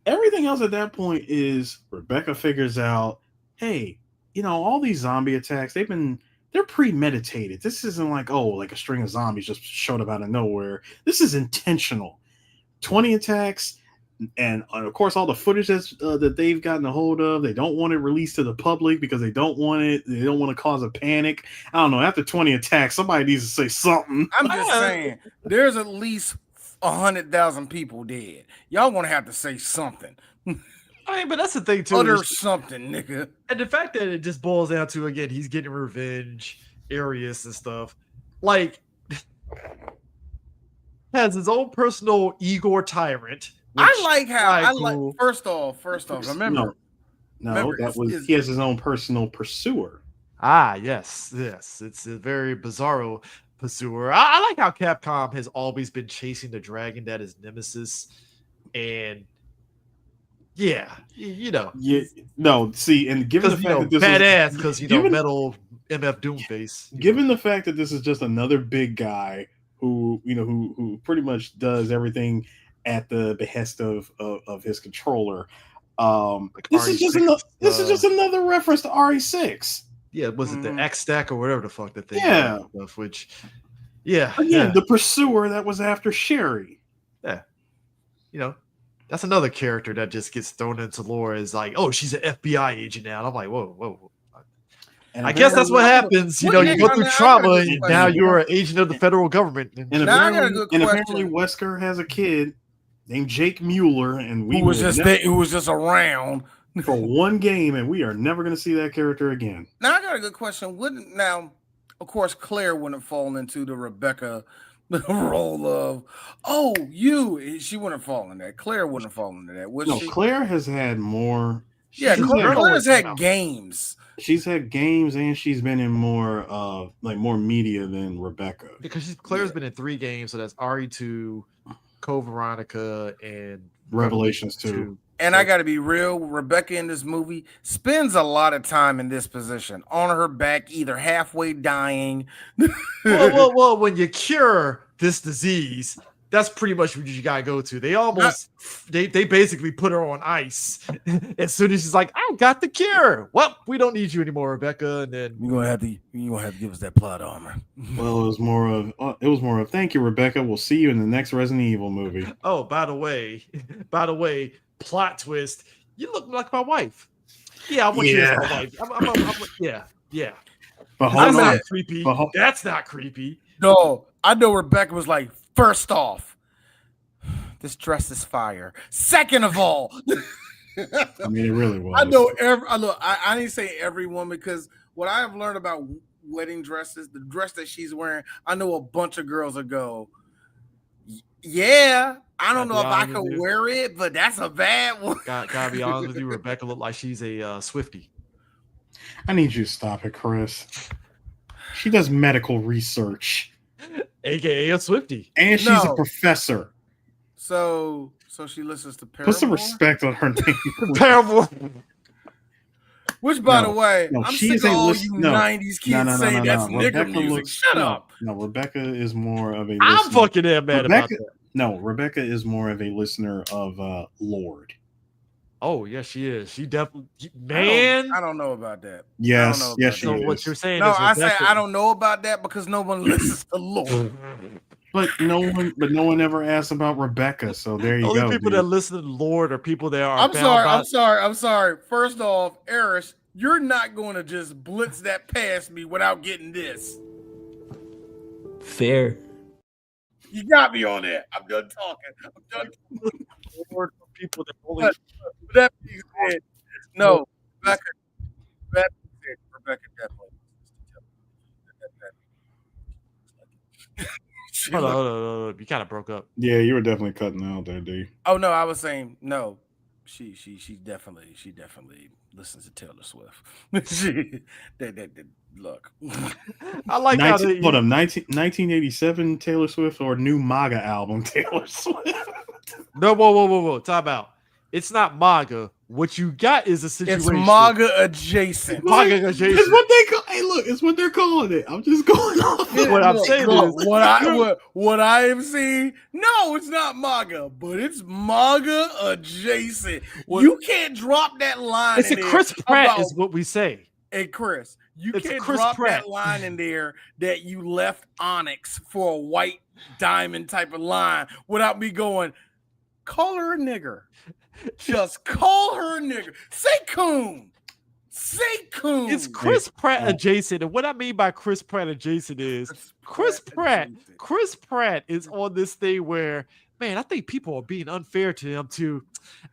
Everything else at that point is Rebecca figures out, hey, all these zombie attacks, they're premeditated. This isn't like a string of zombies just showed up out of nowhere. This is intentional. 20 attacks, and of course all the footage that they've gotten a hold of, they don't want it released to the public because they don't want to cause a panic. I don't know, after 20 attacks somebody needs to say something. I'm just saying there's at least 100,000 people dead. Y'all gonna have to say something. But that's the thing too. Utter something, nigga. And the fact that it just boils down to, again, he's getting revenge, Arius and stuff. Like, has his own personal Igor tyrant. I like how first off. Remember, he has his own personal pursuer. Yes, it's a very bizarro pursuer. I like how Capcom has always been chasing the dragon that is Nemesis, and see, and given the fact that this badass, because metal MF Doomface. Given the fact that this is just another big guy who pretty much does everything at the behest of his controller. This is just another reference to RE6. Yeah, was it the X Stack or whatever the fuck that thing? Yeah, stuff, which, the pursuer that was after Sherry. Yeah, that's another character that just gets thrown into lore as like, oh, she's an FBI agent now. And I'm like, whoa. And I guess that's what happens. You go through trauma, and now you're an agent of the federal government. And apparently Wesker has a kid named Jake Mueller, and who was just around for one game, and we are never going to see that character again. Now I got a good question. Of course, Claire wouldn't fall into the Rebecca role of she wouldn't fall in that. Claire wouldn't fall into that. She? Claire has had more. Yeah, Claire's had games. She's had games, and she's been in more more media than Rebecca. Because Claire's been in 3 games, so that's RE2, Code Veronica, and Revelations 2. And I got to be real, Rebecca in this movie spends a lot of time in this position, on her back, either halfway dying. well, when you cure this disease, that's pretty much what you gotta go to. They almost they basically put her on ice as soon as she's like, I got the cure. Well, we don't need you anymore, Rebecca. And then you're gonna have to give us that plot armor. Well, it was more of thank you, Rebecca. We'll see you in the next Resident Evil movie. Oh, by the way, plot twist. You look like my wife. Yeah, I want you as my wife. I'm yeah. But that's not creepy. That's not creepy. No, I know Rebecca was like, first off, this dress is fire. Second of all, I mean, it really was. I know I didn't say every woman, because what I have learned about wedding dresses, the dress that she's wearing, I know a bunch of girls will go, yeah, I don't know if I could wear it, but that's a bad one. Gotta be honest with you, Rebecca looked like she's a Swiftie. I need you to stop it, Chris. She does medical research. AKA a Swiftie. And she's a professor. So she listens to Paramore? Put some respect on her name. Paramore. Which, by the way, I'm sick of all you no, 90s kids saying that's nigger music. Shut up. No, Rebecca is more of a listener. I'm fucking mad about that. No, Rebecca is more of a listener of Lord. Oh, yes, she is. She definitely, man. I don't know about that. Yes, so what you're saying no, is I say I don't know about that because no one listens to Lord. But no one ever asked about Rebecca. So there you go. The only people that listen to Lord are people that are. I'm sorry. First off, Eris, you're not going to just blitz that past me without getting this. Fair. You got me on that. I'm done talking. Lord for people that only. That being said, no, Rebecca definitely. Hold on. You kind of broke up. Yeah, you were definitely cutting out there, dude. Oh no, I was saying no. She definitely listens to Taylor Swift. Look. I like how they 1987 Taylor Swift or new MAGA album Taylor Swift. No, whoa. Time out. It's not MAGA. What you got is a situation. It's MAGA adjacent. MAGA adjacent. It's what they call. Hey, look, it's what they're calling it. I'm just going off. What I'm saying is what I am seeing. No, it's not MAGA, but it's MAGA adjacent. You can't drop that line. It's a Chris Pratt, is what we say. Hey, Chris, can't drop that line in there that you left Onyx for a white diamond type of line without me going, call her a nigger. Just call her a nigger. Say coon. It's Chris Pratt adjacent. And what I mean by Chris Pratt adjacent is Chris Pratt is on this thing where, man, I think people are being unfair to him too.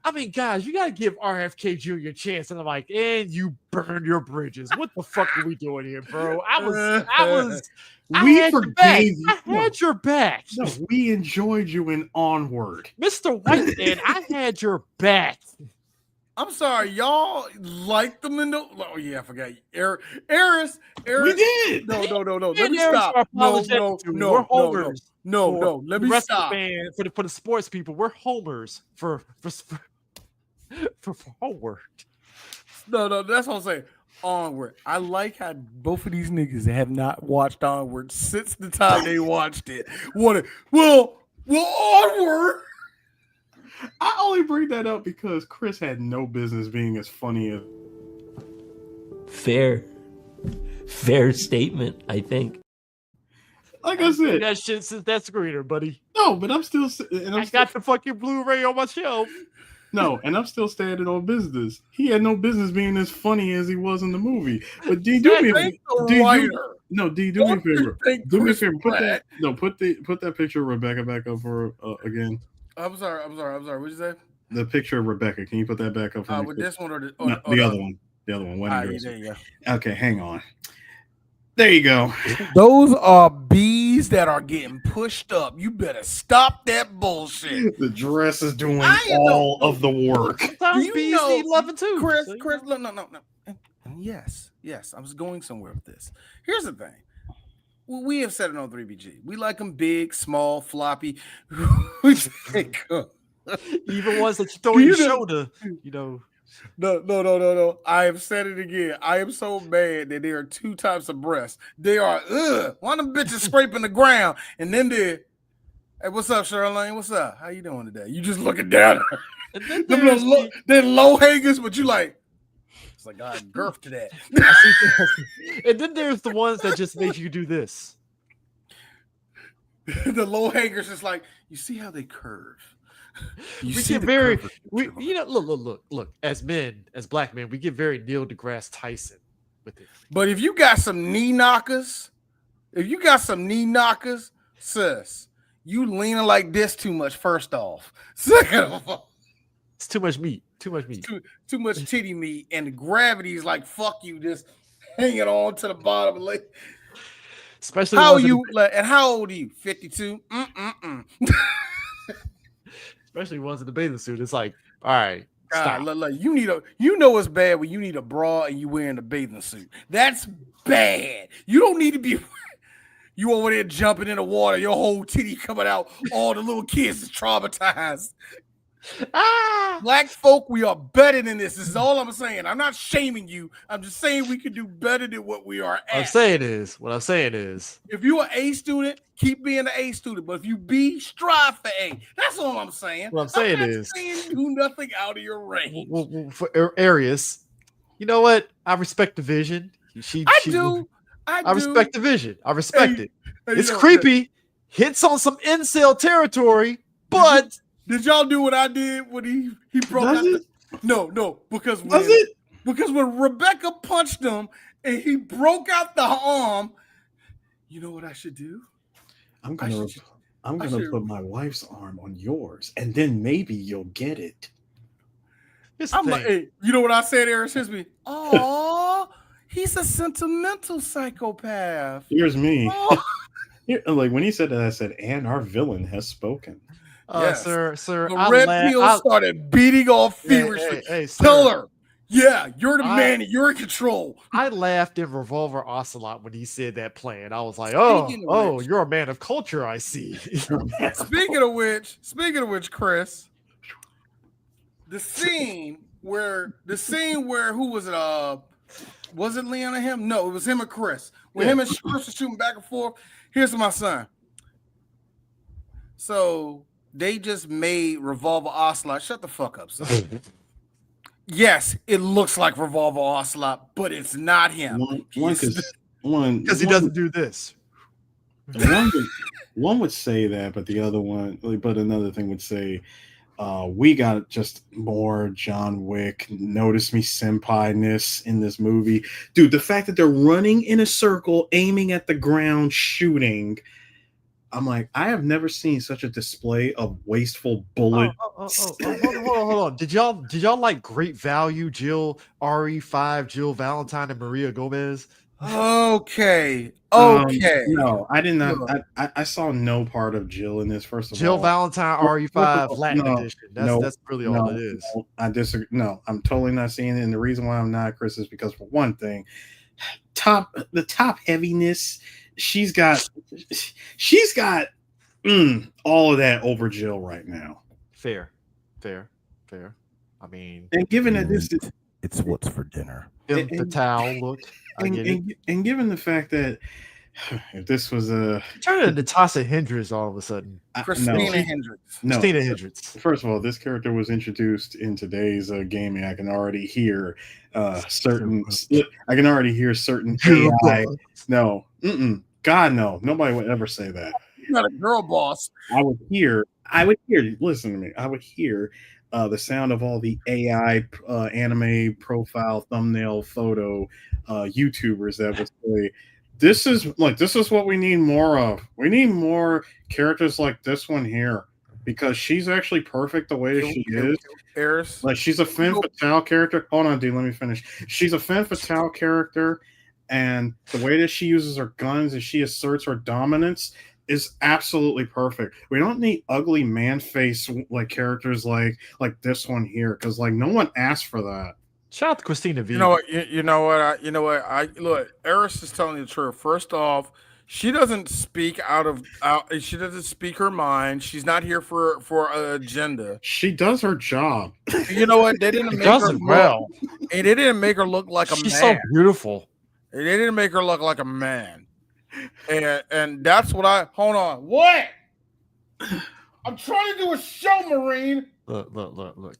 I mean, guys, you gotta give RFK Jr. a chance. And I'm like, and you burn your bridges. What the fuck are we doing here, bro? I had your back. No, we enjoyed you in Onward. Mr. White Man, I had your back. I'm sorry, y'all liked them in the. Oh yeah, I forgot. Eris. We did. No. Let me stop. No. We're homers. No. Let me stop. For the sports people, we're homers for Onward. No. That's what I'm saying. Onward. I like how both of these niggas have not watched Onward since the time they watched it. Well, Onward. I only bring that up because Chris had no business being as funny as. Fair statement, I think. Like I said, that shit since that screener, buddy. No, but I'm still. I got the fucking Blu-ray on my shelf. No, and I'm still standing on business. He had no business being as funny as he was in the movie. But D, do me a favor. Do me a favor. Do me a favor. Put that picture of Rebecca back up for again. I'm sorry. What'd you say? The picture of Rebecca. Can you put that back up for me? With this one or the other one? The other one. There you go. Okay, hang on. There you go. Those are bees that are getting pushed up. You better stop that bullshit. The dress is doing all of the work. Sometimes bees need loving too. Chris, no. Yes. I was going somewhere with this. Here's the thing. We have said it on 3BG. We like them big, small, floppy. Even ones that you throw in your shoulder, No. I have said it again. I am so mad that there are two types of breasts. They are, one of them bitches scraping the ground, and then they're, hey, what's up, Charlene? What's up? How you doing today? You just looking down at her. They're low hangers, but you like, it's like, God, girth to that. And then there's the ones that just make you do this. The low hangers is like, you see how they curve. Look. As men, as black men, we get very Neil deGrasse Tyson with it. But if you got some knee knockers, sis, you leaning like this too much. First off, second of all, it's too much meat. Too much titty meat, and the gravity is like fuck you, just hanging on to the bottom. Like, especially how old are you? 52. Especially ones in the bathing suit. It's like, all right, stop. Look, you know it's bad when you need a bra and you wearing a bathing suit. That's bad. You don't need to be. You over there jumping in the water, your whole titty coming out. All the little kids is traumatized. Black folk, we are better than this. This is all I'm saying. I'm not shaming you. I'm just saying we can do better than what we are at. What I'm saying is, if you're an A student, keep being an A student. But if you B, strive for A. That's all I'm saying. What I'm saying not is, saying do nothing out of your range. For Arius, you know what? I respect the vision. I do. I respect the vision. I respect it. It's creepy. Hits on some incel territory, but did y'all do what I did when he broke out? No, because when Rebecca punched him and he broke out the arm, you know what I should do? I'm gonna put my wife's arm on yours, and then maybe you'll get it. I'm like, hey, you know what I said, Eric Sisby? Oh, he's a sentimental psychopath. Here's me. Oh. Like when he said that, I said, "And our villain has spoken." Yes. Sir. The red pill started beating off feverishly. Hey, tell her, yeah, you're the man. You're in control. I laughed in Revolver Ocelot when he said that plan. I was like, oh, you're a man of culture. I see. Speaking of which, Chris, the scene where who was it? Was it Leon and him? No, it was him and Chris. When him and Chris were shooting back and forth. Here's my son. So they just made Revolver Ocelot. Shut the fuck up, son. Yes, it looks like Revolver Ocelot, but it's not him. Because he doesn't do this. One would say that, but another thing would say, we got just more John Wick, notice me senpai-ness in this movie. Dude, the fact that they're running in a circle, aiming at the ground, shooting. I'm like, I have never seen such a display of wasteful bullet. Hold on. Did y'all like Great Value, Jill, RE5, Jill Valentine, and Maria Gomez? Okay. No, I did not. I saw no part of Jill in this. First of all, Jill Valentine RE5 Latin edition. That's really all it is. No, I disagree. No, I'm totally not seeing it. And the reason why I'm not, Chris, is because for one thing, the top heaviness. She's got all of that over Jill right now. Fair. I mean, and given that this is it's what's for dinner. The towel look. And given the fact that if this was turn into Natasha Hendricks all of a sudden. Christina Hendricks. First of all, this character was introduced in today's gaming. I can already hear certain AI. No, God, no. Nobody would ever say that. You're not a girl boss. I would hear. Listen to me. I would hear the sound of all the AI anime profile thumbnail photo YouTubers that would say, this is what we need more of. We need more characters like this one here, because she's actually perfect the way that she is. Eris. Like, she's a femme fatale character. Hold on, dude, let me finish. She's a femme fatale character, and the way that she uses her guns and she asserts her dominance is absolutely perfect. We don't need ugly man face like characters like this one here, because like no one asked for that. Shout out to Christina V. You know what? Look, Eris is telling you the truth. First off, she doesn't speak she doesn't speak her mind. She's not here for an agenda. She does her job. You know what? They didn't make her well. And they didn't make her look like a man. She's so beautiful. They didn't make her look like a man. And that's what hold on. What? I'm trying to do a show, Marine. Look. Why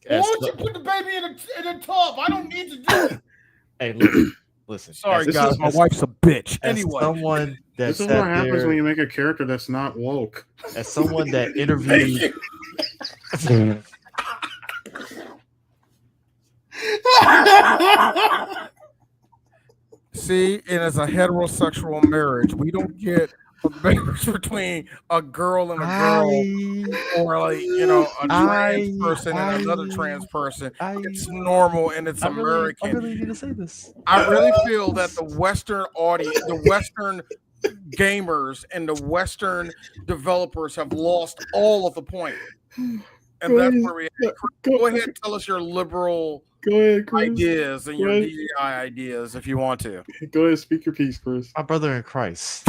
don't you put the baby in the tub? I don't need to do it. Hey, listen. Sorry, guys. My wife's a bitch. Anyway. Someone this is what happens when you make a character that's not woke. As someone that interviewed. See, and it's a heterosexual marriage. We don't get a marriage between a girl and a girl, or like a trans person and another trans person. It's normal and it's American. I really need to say this. I really feel that the Western audience, the Western gamers, and the Western developers have lost all of the point, and that's where we. Go ahead, and tell us your liberal. Go ahead, Chris. Ideas and your DEI ideas if you want to. Go ahead, speak your piece, Chris. My brother in Christ.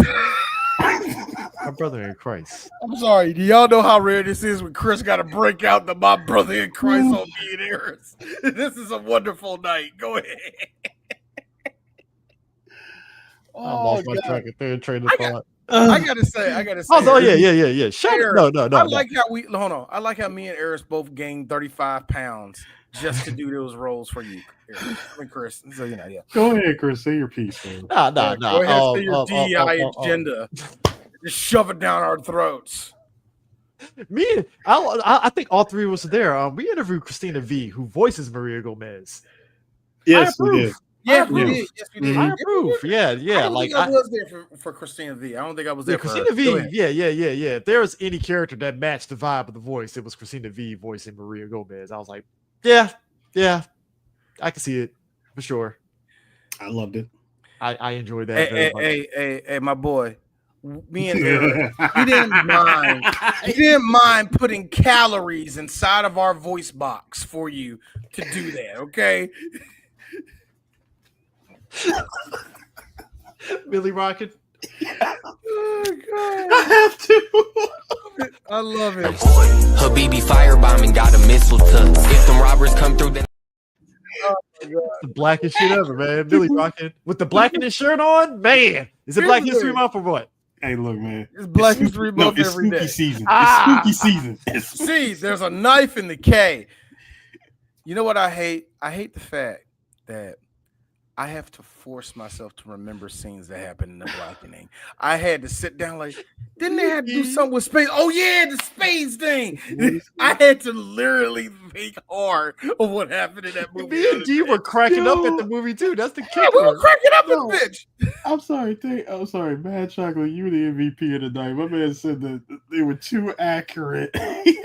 My brother in Christ. I'm sorry. Do y'all know how rare this is when Chris got to break out the my brother in Christ on me and Eris? This is a wonderful night. Go ahead. I lost my track of third train of thought. I gotta say. Oh yeah. Shut up. No. I like how hold on. I like how me and Eris both gained 35 pounds just to do those roles for you, Eris. And Chris. So yeah. Go ahead, Chris. Say your piece, man. Nah. Go ahead, say your DEI agenda. Just shove it down our throats. I think all three of us are there. We interviewed Christina V, who voices Maria Gomez. Yes, we did. Yes, we did. I approve. Yeah. I was there for Christina V. I don't think I was there for Christina her. V. Yeah. If there was any character that matched the vibe of the voice, it was Christina V voicing Maria Gomez. I was like, yeah, I can see it for sure. I loved it. I enjoyed that very much. Hey, my boy. Me and Eric, he didn't mind putting calories inside of our voice box for you to do that, okay? Billy Rocket. Oh God. I have to. I love it. Habibi firebombing got a missile to. If some robbers come through, then The blackest shit ever, man. Billy Rocket with the black in his shirt on, man. Is it Black History Month or what? Hey, look, man. It's Black History Month every day. Season. It's spooky season. See, there's a knife in the K. You know what I hate? I hate the fact that I have to force myself to remember scenes that happen in The Blackening. I had to sit down like, didn't they have to do something with space? Oh yeah, the space thing. I had to literally think hard of what happened in that movie. Me and D were cracking up at the movie too. That's the kicker. We were cracking up at the bitch. I'm sorry, Mad Chocolate. You were the MVP of the night. My man said that they were too accurate. He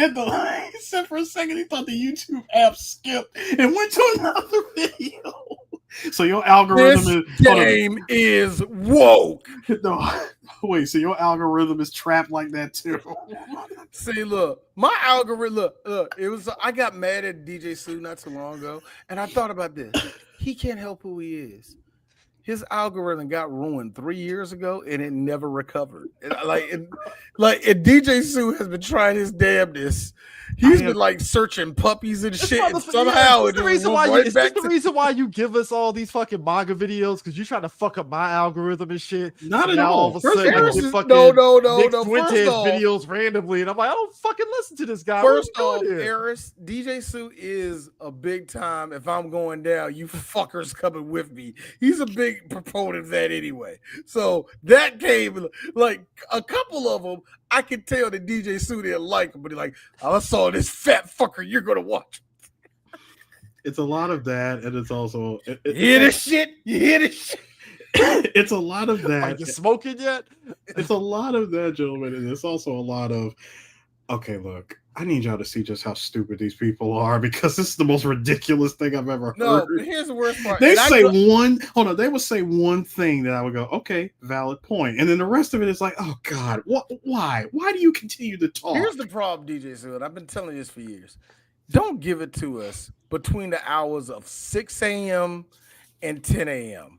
said for a second he thought the YouTube app skipped and went to another video. So your algorithm is woke. No, wait. So your algorithm is trapped like that too. See, look, my algorithm. Look, it was. I got mad at DJ Sue not too long ago, and I thought about this. He can't help who he is. His algorithm got ruined 3 years ago, and it never recovered. And DJ Sue has been trying his damnedest. He's been like searching puppies and shit, and somehow it's the reason why you give us all these fucking manga videos, because you trying to fuck up my algorithm and shit. Not at all. All of a sudden, no. Videos randomly, and I'm like, I don't fucking listen to this guy. First off, Eris, DJ Sue is a big time. If I'm going down, you fuckers coming with me. He's a big proponent of that anyway. So that came like a couple of them. I could tell that DJ Sue didn't like him, but he's like, I saw this fat fucker. You're gonna watch. It's a lot of that, and it's also you hear this shit. It's a lot of that. Are you smoking yet? It's a lot of that, gentlemen, and it's also a lot of. Okay, look. I need y'all to see just how stupid these people are, because this is the most ridiculous thing I've ever heard. No, but here's the worst part. They would say one thing that I would go, okay, valid point. And then the rest of it is like, oh God, why? Why do you continue to talk? Here's the problem, DJ Sue, and I've been telling you this for years. Don't give it to us between the hours of 6 a.m. and 10 a.m.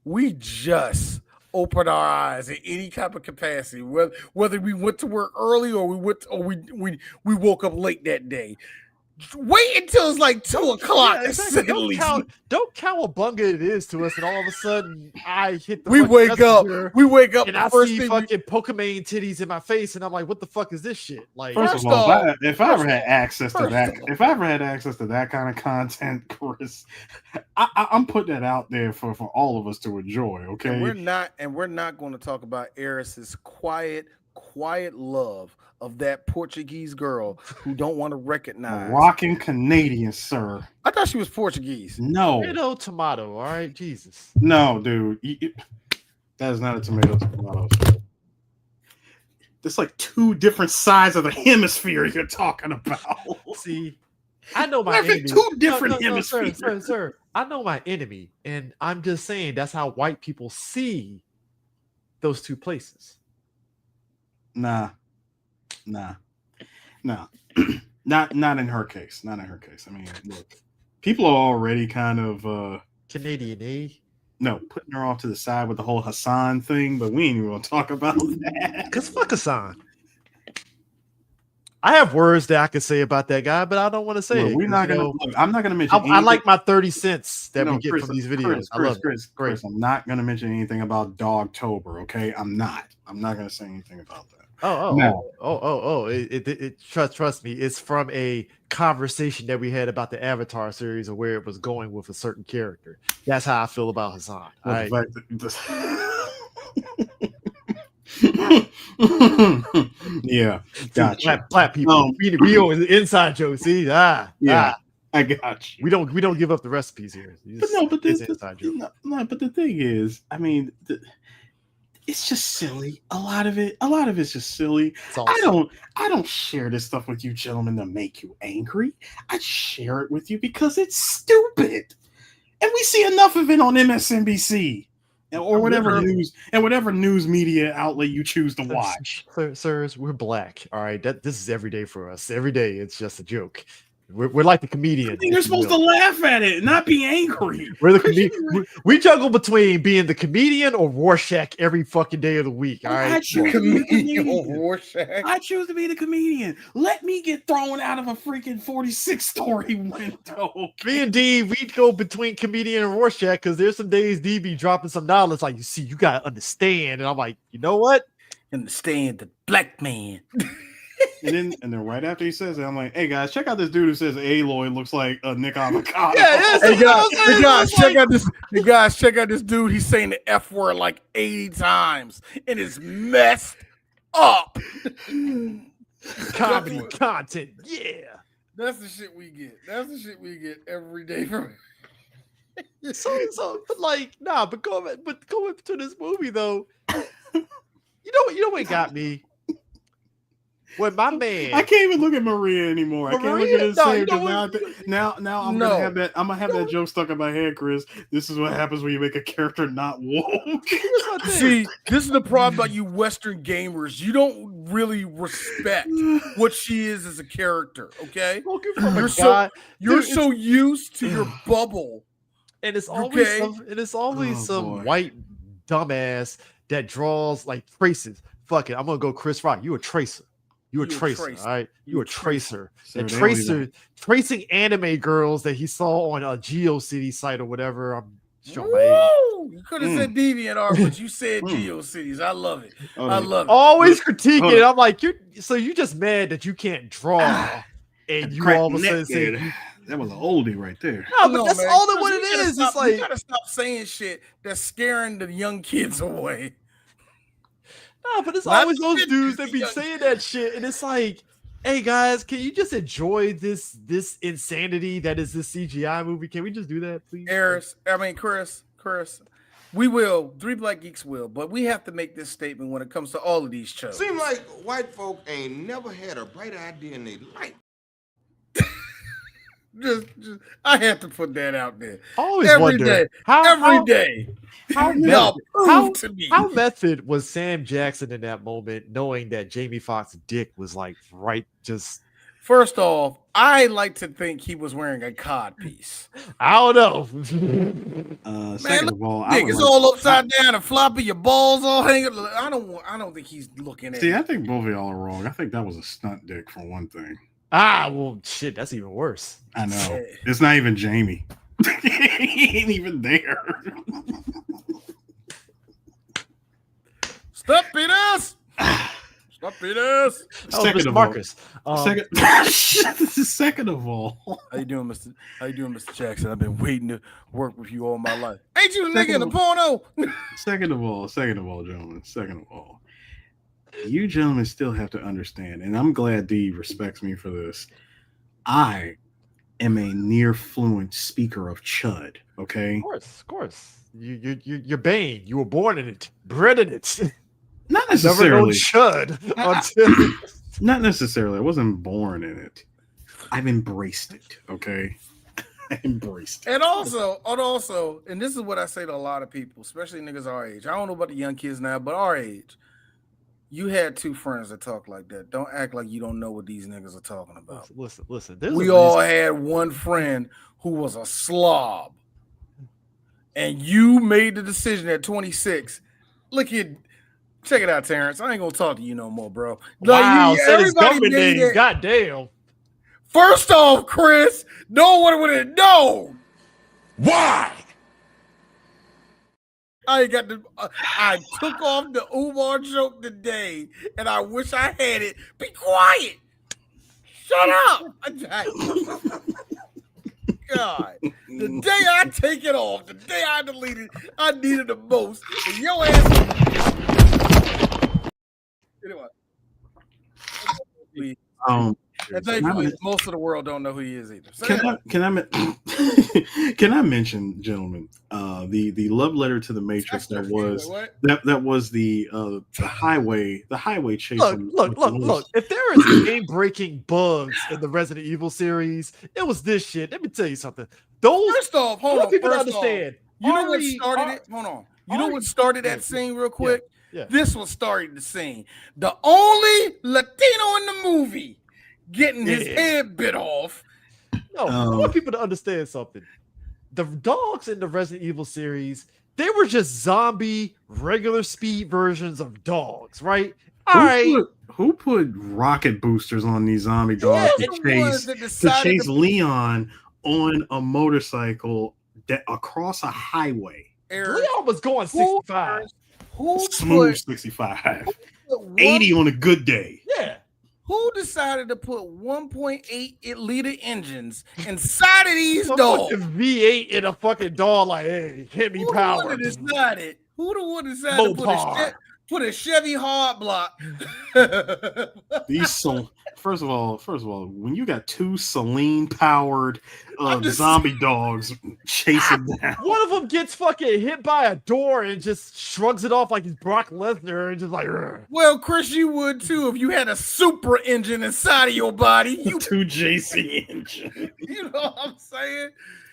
We just opened our eyes in any type of capacity, whether we went to work early or we woke up late that day. Wait until it's like 2 o'clock. Yeah, exactly. Don't cowabunga it is to us, and all of a sudden I hit the. We wake up, and I see fucking Pokemon titties in my face, and I'm like, "What the fuck is this shit?" Like, first of all, if I ever had access to that kind of content, Chris, I'm putting that out there for all of us to enjoy. Okay, and we're not going to talk about Eris's quiet love of that Portuguese girl who don't want to recognize. Rocking Canadian, sir. I thought she was Portuguese. No. Tomato. All right, Jesus. No, dude. That is not a tomato. There's like 2 different sides of the hemisphere you're talking about. See, I know my enemy. 2 different hemispheres. Sir. I know my enemy, and I'm just saying that's how white people see those 2 places. Nah. Not in her case. I mean, look, people are already kind of Canadian, eh? No, putting her off to the side with the whole Hassan thing, but we ain't even gonna talk about that. Because fuck Hassan. I have words that I could say about that guy, but I don't want to say it. We're not gonna. I'm not gonna mention. I like my 30 cents that we get Chris, from these videos. I love it. Chris, I'm not gonna mention anything about Dogtober. Okay, I'm not gonna say anything about that. Trust me, it's from a conversation that we had about the Avatar series or where it was going with a certain character. That's how I feel about Hassan. Right? Yeah, gotcha. Black people, we always inside jokes. See, I got you. We don't give up the recipes here. But the thing is, I mean, it's just silly. A lot of it's just silly. I don't share this stuff with you gentlemen to make you angry. I share it with you because it's stupid, and we see enough of it on MSNBC. Or whatever news media outlet you choose to watch. Sirs, we're black. All right, this is every day for us. Every day, it's just a joke. We're like the comedian. You're supposed to laugh at it, not be angry. We're the comedian. We juggle between being the comedian or Rorschach every fucking day of the week. All right, I choose to be the comedian. Let me get thrown out of a freaking 46-story window. Me and D, we go between comedian and Rorschach because there's some days D be dropping some knowledge like, you see, you gotta understand, and I'm like, you know what? Understand the black man. And then right after he says it, I'm like, hey guys, check out this dude who says Aloy looks like a Nick Avocado. Hey guys, check out this dude. He's saying the F word like 80 times and it's messed up. Comedy content, yeah. That's the shit we get. Every day from but going to this movie though, you know what got me? When my man, I can't even look at Maria anymore. I can't look at his now I'm gonna have that joke stuck in my head, Chris. This is what happens when you make a character not woke. See, this is the problem about you Western gamers. You don't really respect what she is as a character. Okay, you're so used to your bubble, and it's always some white dumbass that draws like traces. Fuck it, I'm gonna go Chris Rock. You a tracer. You're a tracer, all right? You're a tracer. And tracing anime girls that he saw on a GeoCity site or whatever. I'm showing my age. You could have said DeviantArt, but you said GeoCities. I love it. Always critiquing it. I'm like, you're just mad that you can't draw, and you all of a sudden say that was an oldie right there. No, but that's all that what it is. It's like you gotta stop saying shit that's scaring the young kids away. No, but it's always those dudes that be saying that shit, and it's like, hey guys, can you just enjoy this insanity that is this CGI movie? Can we just do that, please? Chris, we will. 3 Black Geeks will, but we have to make this statement when it comes to all of these shows. Seems like white folk ain't never had a bright idea in their life. Just, I have to put that out there. Always wonder every day. How method was Sam Jackson in that moment, knowing that Jamie Foxx's dick was like right just. First off, I like to think he was wearing a cod piece. I don't know. Second of all, it's all upside down and floppy. Your balls all hanging. I don't think he's looking at. See, I think both of y'all are wrong. I think that was a stunt dick for one thing. Well, shit, that's even worse. I know. It's not even Jamie. He ain't even there. Stop, Peters! Stop, Peters! Second of Marcus. Second of all. How you doing, Mr. Jackson? I've been waiting to work with you all my life. Ain't you the nigga in the porno? Second of all, gentlemen. Second of all. You gentlemen still have to understand, and I'm glad Dee respects me for this. I am a near fluent speaker of Chud. Okay, of course. You're Bane. You were born in it, bred in it. Not necessarily. Chud. Not necessarily. I wasn't born in it. I've embraced it. Okay, I embraced it. And also, and this is what I say to a lot of people, especially niggas our age. I don't know about the young kids now, but our age. You had two friends that talk like that. Don't act like you don't know what these niggas are talking about. Listen. We all had one friend who was a slob. and you made the decision at 26. Look at, check it out, Terrence. I ain't gonna talk to you no more, bro. Wow, like, said his government name. God damn. First off, Chris, no one would have known. Why? I ain't got the. I took off the Umar joke today, and I wish I had it. Be quiet. Shut up. God, the day I take it off, the day I delete it, I need it the most. And your ass. Anyway. Thankfully, most of the world don't know who he is either. So can I mention, gentlemen, the love letter to the Matrix that was the highway chase. Look. If there is game-breaking bugs in the Resident Evil series, it was this shit. Let me tell you something. First off, hold on. People understand. You know what started it? Hold on. You know what started that scene real quick? Yeah. This was starting the scene. The only Latino in the movie getting his head bit off. No, I want people to understand something. The dogs in the Resident Evil series, they were just zombie, regular speed versions of dogs, right? Who put rocket boosters on these zombie dogs to chase Leon on a motorcycle across a highway? Leon was going 65. Smooth 65. 80 on a good day. Yeah. Who decided to put 1.8 liter engines inside of these dogs? V8 in a fucking dog, like, hey, hit me power. Who the one decided to put a Chevy hard block? First of all, when you got two Celine powered zombie dogs chasing down, one of them gets fucking hit by a door and just shrugs it off like he's Brock Lesnar and just like, rrr. Well, Chris, you would too if you had a super engine inside of your body. Two JC engine. You know what I'm saying?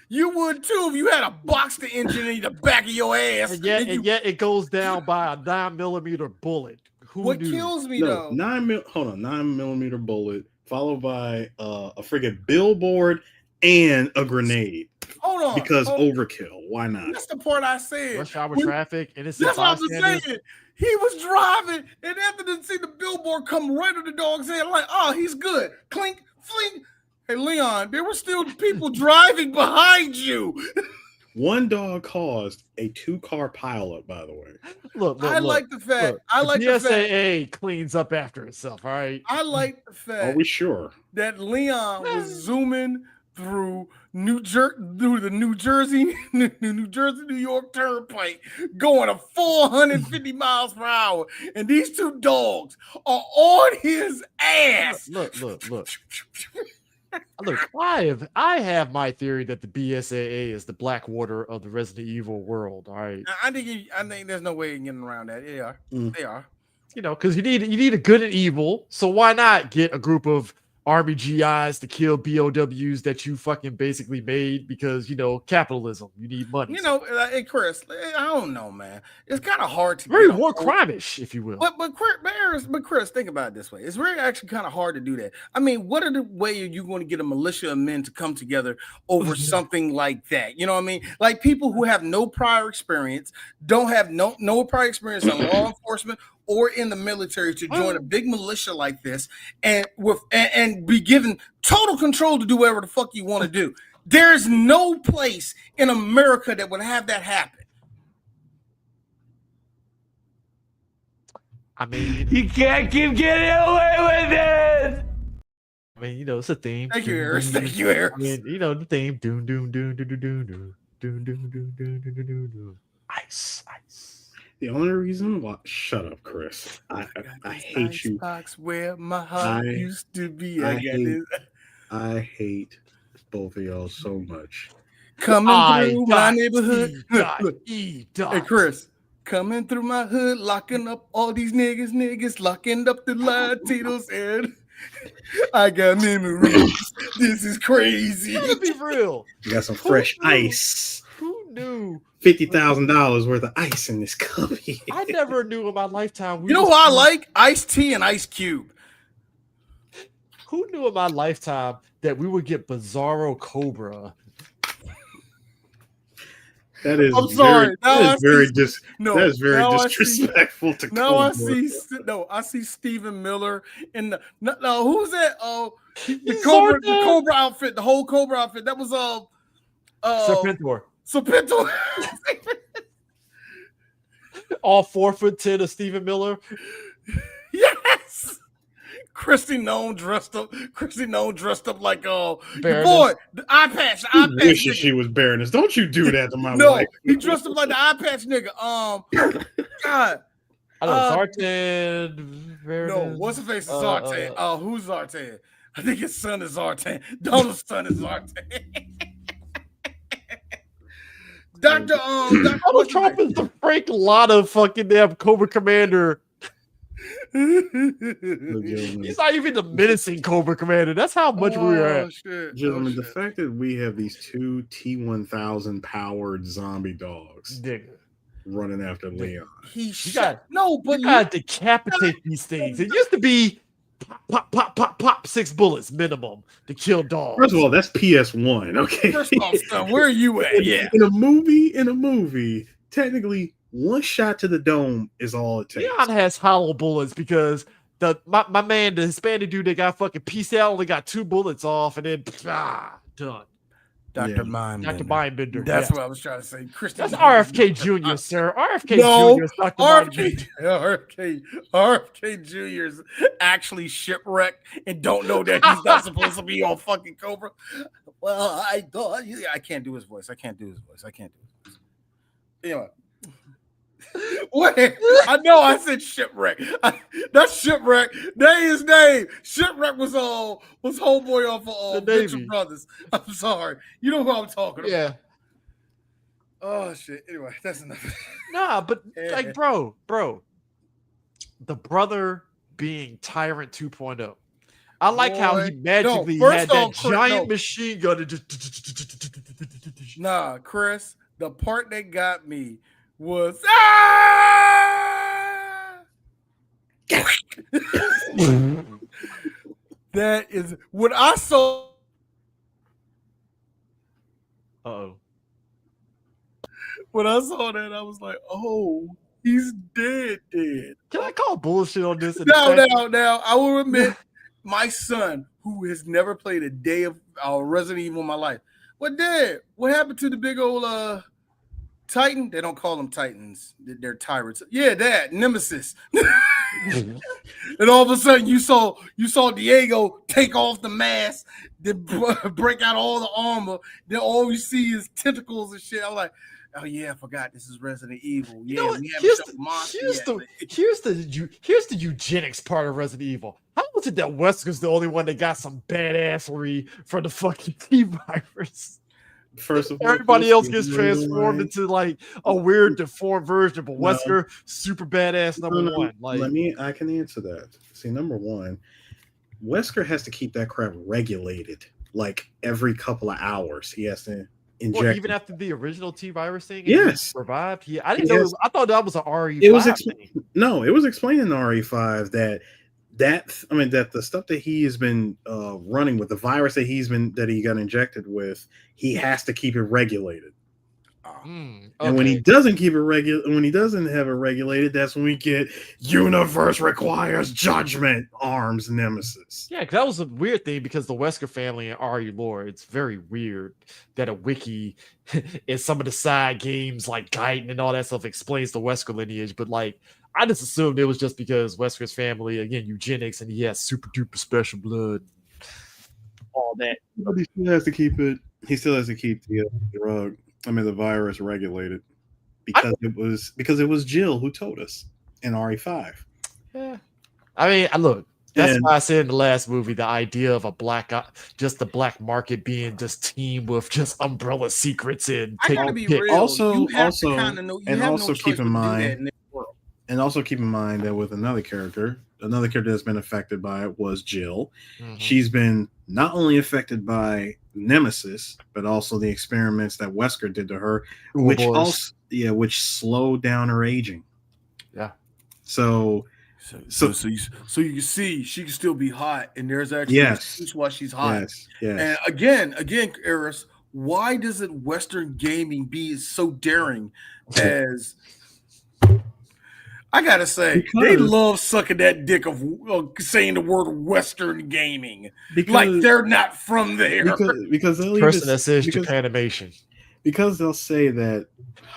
You would too if you had a Boxster engine in the back of your ass. And yet it goes down by a 9mm bullet. What kills me though? 9mm bullet followed by a friggin' billboard and a grenade. Hold on, because overkill. Why not? That's the part I said. Rush hour traffic. That's what I was saying. He was driving, and after they see the billboard come right on the dog's head, I'm like, oh, he's good. Clink, flink. Hey, Leon, there were still people driving behind you. One dog caused a 2-car pileup, by the way. Look, I like the fact. The SAA cleans up after itself. All right. I like the fact. Are we sure that Leon was zooming through the New Jersey, New York Turnpike, going at 450 miles per hour, and these two dogs are on his ass. Look. Look, I have my theory that the BSAA is the Blackwater of the Resident Evil world. All right. I think there's no way of getting around that. They are. They are. You know, because you need a good and evil. So why not get a group of army GIs to kill BOWs that you fucking basically made because, you know, capitalism. You need money. You know, hey, Chris, I don't know, man. It's kind of hard to very war crime-ish, if you will. But Chris, think about it this way. It's really actually kind of hard to do that. I mean, what are the way are you going to get a militia of men to come together over something like that? You know what I mean? Like people who have no prior experience, don't have no prior experience in law enforcement or in the military to join a big militia like this and be given total control to do whatever the fuck you want to do. There's no place in America that would have that happen. I mean, you can't keep getting away with it. I mean, you know, it's a theme. Thank you, Harris. Thank you, Harris. I mean, you know, the theme. Doom, doom, doom, doom, doom, doom, doom, doom, doom, doom, doom, doom, doom. Ice. The only reason why, shut up, Chris. I hate you. Box where my heart used to be. I hate both of y'all so much. Coming through my neighborhood. Hey, Chris. Coming through my hood, locking up all these niggas, locking up the Latinos, and I got memories. This is crazy. Let's be real. You got some fresh ice. Who knew? $50,000 worth of ice in this cup here. I never knew in my lifetime. You know who I like? Ice-T and Ice Cube. Who knew in my lifetime that we would get Bizarro Cobra? That is. I'm sorry. That is very disrespectful to Cobra. I see Stephen Miller in the no. Who's that? Oh, the Cobra outfit, the whole Cobra outfit. That was Serpentor. All 4'10" of Stephen Miller. Yes. Christy Nome dressed up like your Baroness. boy, the eye patch. I wish she was Baroness. Don't you do that to my wife. He dressed up like the eye patch nigga. God. I know Zartan. No, what's the face of Zartan? Who's Zartan? I think his son is Zartan. Donald's son is Zartan. Dr. Donald Trump is the Frank Lotta fucking damn Cobra Commander. He's not even the menacing Cobra Commander. That's how much we're at. Gentlemen, the fact that we have these two T-1000 powered zombie dogs running after Leon. You gotta decapitate these things. It used to be pop, 6 bullets minimum to kill dogs. First of all, that's PS1. Okay. First off, son, where are you at? In a movie, technically, one shot to the dome is all it takes. Leon has hollow bullets because my man, the Hispanic dude that got fucking pieced out, only got 2 bullets off, and then done. Dr. Mindbender. That's what I was trying to say. That's RFK Jr., sir. RFK Jr. is Dr. Mindbender. RFK Jr. is actually shipwrecked and don't know that he's not supposed to be on fucking Cobra. Well, I can't do his voice. Anyway. Wait, I know I said shipwreck. That's shipwreck. That ain't his name. Shipwreck was homeboy off of Venture Brothers. I'm sorry. You know who I'm talking about. Yeah. Oh shit. Anyway, that's enough. Nah, but like, bro, the brother being Tyrant 2.0. I like how he magically had that giant machine gun and just. Nah, Chris. The part that got me was that is when I saw. When I saw that, I was like, "Oh, he's dead." Can I call bullshit on this? Now, I will admit, my son, who has never played a day of Resident Evil in my life, what happened to the big old Titan? They don't call them Titans. They're tyrants. Yeah, that Nemesis. And all of a sudden, you saw Diego take off the mask, then break out all the armor. Then all you see is tentacles and shit. I'm like, oh yeah, I forgot this is Resident Evil. Yeah, here's the eugenics part of Resident Evil. How was it that Wesker's the only one that got some badassery from the fucking T-virus? First of all, everybody else gets transformed into like a weird deformed version, but Wesker super badass number one. Like, I can answer that. See, number one, Wesker has to keep that crap regulated. Like every couple of hours, he has to inject. Well, even after the original T-virus thing, yes, revived. I didn't know. I thought that was an RE5. It was it was explained in the RE5 that the stuff that he has been running with, the virus that he got injected with, he has to keep it regulated. Okay. And when he doesn't keep it when he doesn't have it regulated, that's when we get universe requires judgment arms Nemesis. Yeah, that was a weird thing because the Wesker family and RE lore, it's very weird that a wiki and some of the side games like Gaiden and all that stuff explains the Wesker lineage, but like I just assumed it was just because Wesker's family, again, eugenics, and he has super duper special blood. All that. But he still has to keep it. He still has to keep the the virus regulated because it was Jill who told us in RE5. Yeah. I mean, look, that's why I said in the last movie the idea of the black market being just teamed with just Umbrella Secrets and I gotta be real. Also keep in mind. And also keep in mind that with another character that's been affected by it was Jill. Mm-hmm. She's been not only affected by Nemesis, but also the experiments that Wesker did to her, which slowed down her aging. Yeah. So you can see she can still be hot, and there's actually why she's hot. Yes. And again, Eris, why doesn't Western gaming be so daring as I gotta say, they love sucking that dick of saying the word Western gaming like they're not from there. Because they'll person that says Japanimation. Because they'll say that,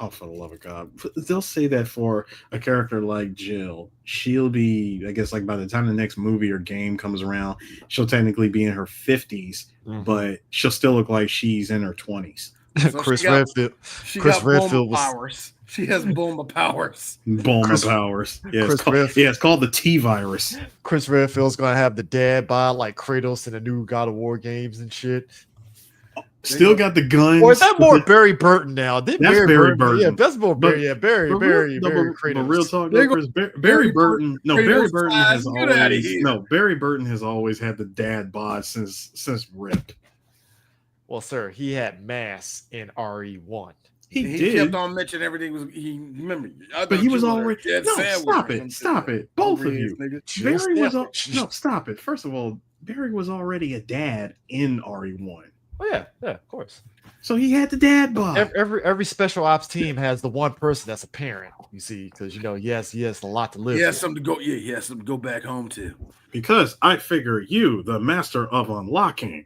oh, for the love of God, they'll say that for a character like Jill, she'll be, I guess, like by the time the next movie or game comes around, she'll technically be in her 50s, but she'll still look like she's in her 20s. So Chris Redfield. Chris Redfield powers. She has Bulma powers. Bulma powers. Yeah, it's called the T virus. Chris Redfield's gonna have the dad bod like Kratos in the new God of War games and shit. Still got the guns. Or is that more Barry Burton now? That's Barry Burton. Yeah, that's more Barry. Yeah, Barry Kratos. But real talk, Barry Burton. No, Barry Burton has always. No, Barry Burton has always had the dad bod since Rip. Well, sir, he had mass in RE1. He kept on mentioning everything was remember. But he was already stop it. Both of you. Barry was stop it. First of all, Barry was already a dad in RE1. Oh yeah, of course. So he had the dad bod. Every special ops team has the one person that's a parent. You see, because he has a lot to live. He has something to go. Yeah, he has something to go back home to. Because I figure you, the master of unlocking.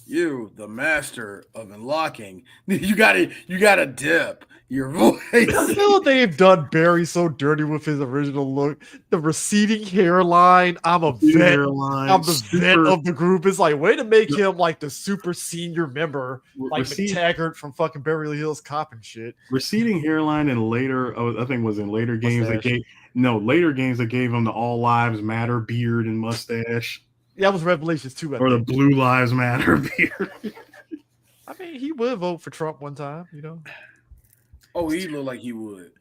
You, the master of unlocking. You gotta dip your voice. I feel they've done Barry so dirty with his original look. The receding hairline. I'm a vet. I'm the vet of the group. It's like way to make him like the super senior member, like McTaggart from fucking Beverly Hills Cop and shit. Receding hairline and later, I think it was in later games that gave him the All Lives Matter beard and mustache. Yeah, that was Revelations 2. Or the Blue Lives Matter beard. I mean, he would vote for Trump one time, you know. Oh, he looked like he would.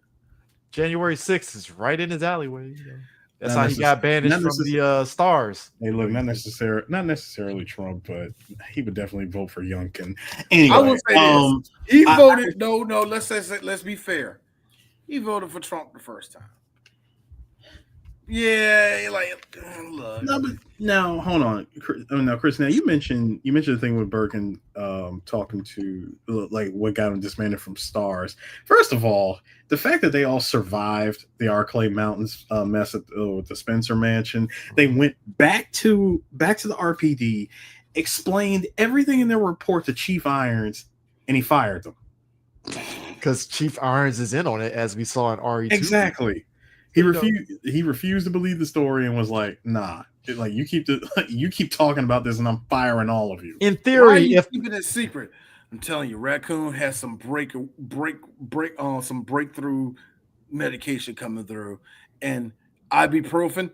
January 6th is right in his alleyway. You know? That's how he got banished from the stars. Hey, look, not necessarily Trump, but he would definitely vote for Youngkin. Anyway, I would say this. He voted. No. Let's be fair. He voted for Trump the first time. Yeah, like look. No, hold on. Now, Chris. Now you mentioned the thing with Birkin talking to like what got him disbanded from Stars. First of all, the fact that they all survived the Arclay Mountains mess at the Spencer Mansion, they went back to the RPD, explained everything in their report to Chief Irons, and he fired them because Chief Irons is in on it, as we saw in RE2. Exactly. He refused to believe the story and was like, "Nah, like you keep talking about this, and I'm firing all of you." In theory, if keeping it secret, I'm telling you, Raccoon has some some breakthrough medication coming through, and ibuprofen.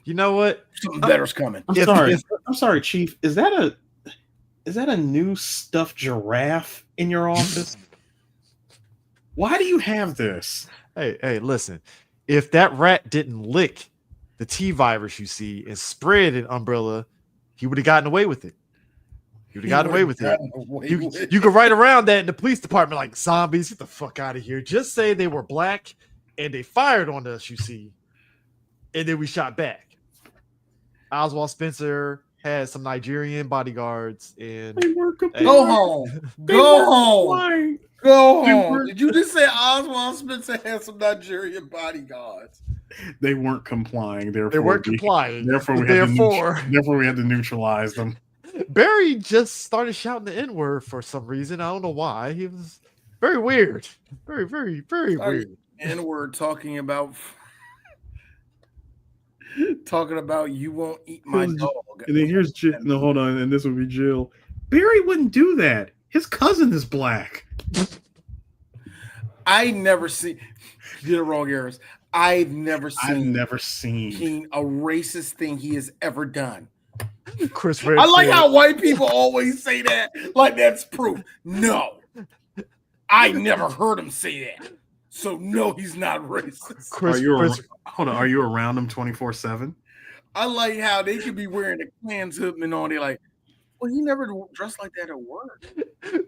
You know what? Something better's coming. I'm sorry, Chief. Is that a new stuffed giraffe in your office? Why do you have this? Hey, listen. If that rat didn't lick the T virus you see and spread an umbrella, he would have gotten away with it. You could write around that in the police department like zombies. Get the fuck out of here. Just say they were black and they fired on us, you see, and then we shot back. Oswald Spencer had some Nigerian bodyguards and go home. Go home. Did you just say Oswald Spencer had some Nigerian bodyguards? They weren't complying. Therefore, we had to neutralize them. Barry just started shouting the N-word for some reason. I don't know why. He was very weird. Very, very, very weird. N-word talking about you won't eat my dog. And then here's Jill. No, hold on. And this would be Jill. Barry wouldn't do that. His cousin is black. I never seen did it wrong, Harris. I've never seen a racist thing he has ever done. Chris Redfield. I like how white people always say that, like that's proof. No, I never heard him say that. So no, he's not racist. Are you around him 24/7? I like how they could be wearing a Klan's hood and all. They're like, well, he never dressed like that at work.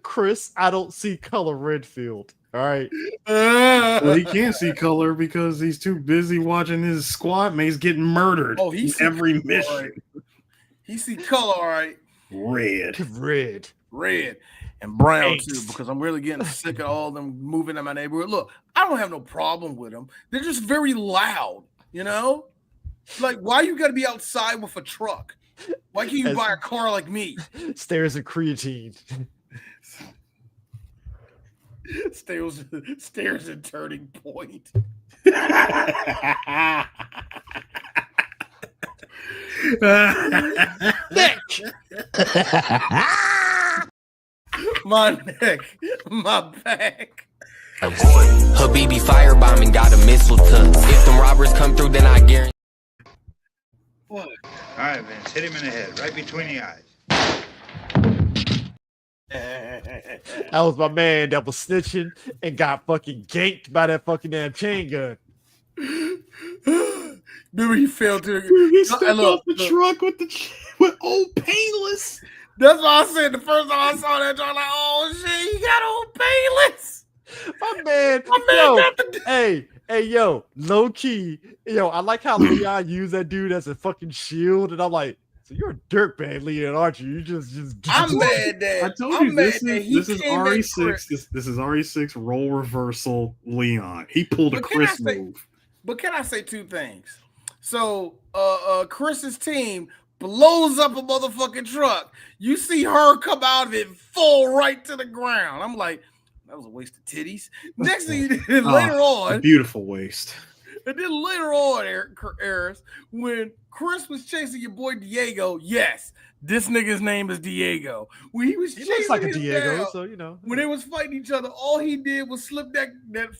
Chris, I don't see color Redfield. All right. Well, he can't see color because he's too busy watching his squad mates getting murdered. Oh, he's every mission. Right. He see color, all right. Red. red, and brown too, because I'm really getting sick of all them moving in my neighborhood. Look, I don't have no problem with them. They're just very loud, you know? Like, why you got to be outside with a truck? Why can't you buy a car like me? Stairs and creatine. Stairs and turning point. Nick! My neck, my back. Habibi firebombing got a missile to. If them robbers come through, then I guarantee. What? All right, Vince, hit him in the head, right between the eyes. That was my man that was snitching and got fucking ganked by that fucking damn chain gun. Remember he fell to he stepped off the truck with old Painless. That's what I said the first time I saw that. I was like, oh shit, he got old Painless. My man yo, low key, yo, I like how Leon used that dude as a fucking shield, and I'm like, so you're a dirtbag, Leon, aren't you? You just I'm mad that I told you this is RE6. This is RE6 role reversal Leon. He pulled a Chris move. But can I say two things? So Chris's team blows up a motherfucking truck. You see her come out of it, fall right to the ground. I'm like, that was a waste of titties. Next thing you did later on, beautiful waste. And then later on, Eris, when Chris was chasing your boy Diego, yes, this nigga's name is Diego. When he was chasing looks like a Diego, down, so you know. When they was fighting each other, all he did was slip that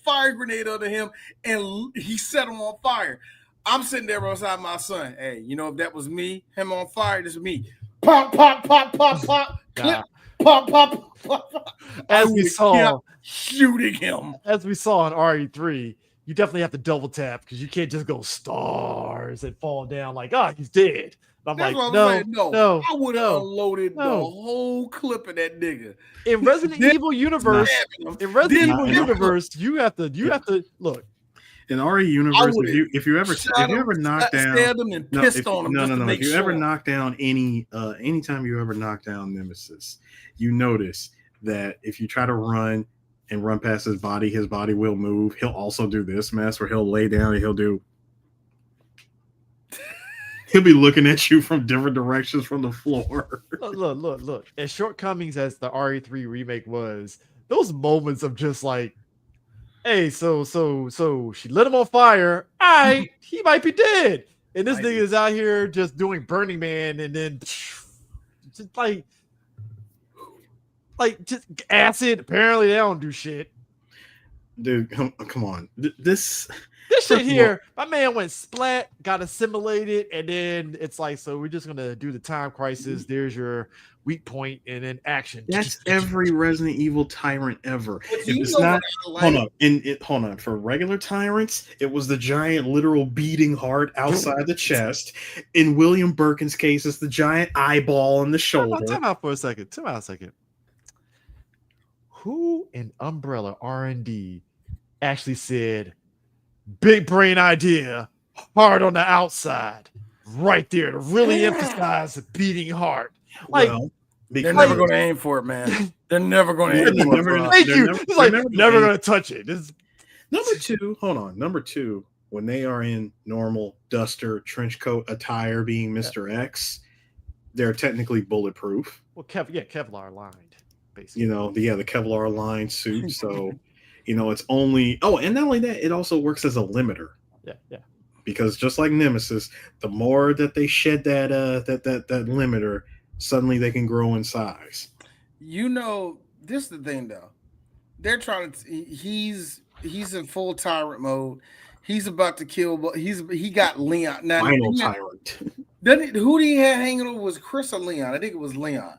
fire grenade under him, and he set him on fire. I'm sitting there beside my son. Hey, you know, if that was me, him on fire, this is me. Pop, pop, pop, pop, pop, clip, pop, pop, pop, pop. As we saw, shooting him. As we saw in RE3, you definitely have to double tap because you can't just go stars and fall down like, he's dead. I'm That's like, no. I would have unloaded the whole clip of that nigga. In Resident Evil universe, you have to look. In RE universe, if you ever knock down, if you ever knock down anytime you ever knock down Nemesis, you notice that if you try to run past his body will move. He'll also do this mess where he'll lay down and he'll be looking at you from different directions from the floor. Look. As shortcomings as the RE3 remake was, those moments of just like, hey, so she lit him on fire. He might be dead. And this nigga is out here just doing Burning Man and then just like just acid. Apparently they don't do shit. Dude, come on. This shit here, my man went splat, got assimilated, and then it's like, so we're just gonna do the time crisis. There's your weak point, and then action. That's every Resident Evil tyrant ever. If it's not, hold on. For regular tyrants, it was the giant literal beating heart outside the chest. In William Birkin's case, it's the giant eyeball on the shoulder. Time out a second. Who in Umbrella R&D actually said, big brain idea, hard on the outside, right there to really emphasize the beating heart? Like, they're never going to aim for it, man. They're never going to aim for it. Thank you. It's like never going to touch it. Number two, hold on. Number two, when they are in normal duster trench coat attire, being Mr. X, they're technically bulletproof. Well, Kevlar lined. Basically. You know, the Kevlar line suit. So, it's only and not only that, it also works as a limiter. Yeah. Because just like Nemesis, the more that they shed that limiter, suddenly they can grow in size. This is the thing though. They're trying to he's in full tyrant mode. He's about to kill, but he got Leon. Now, final tyrant. Who did he have hanging over? Was Chris or Leon? I think it was Leon.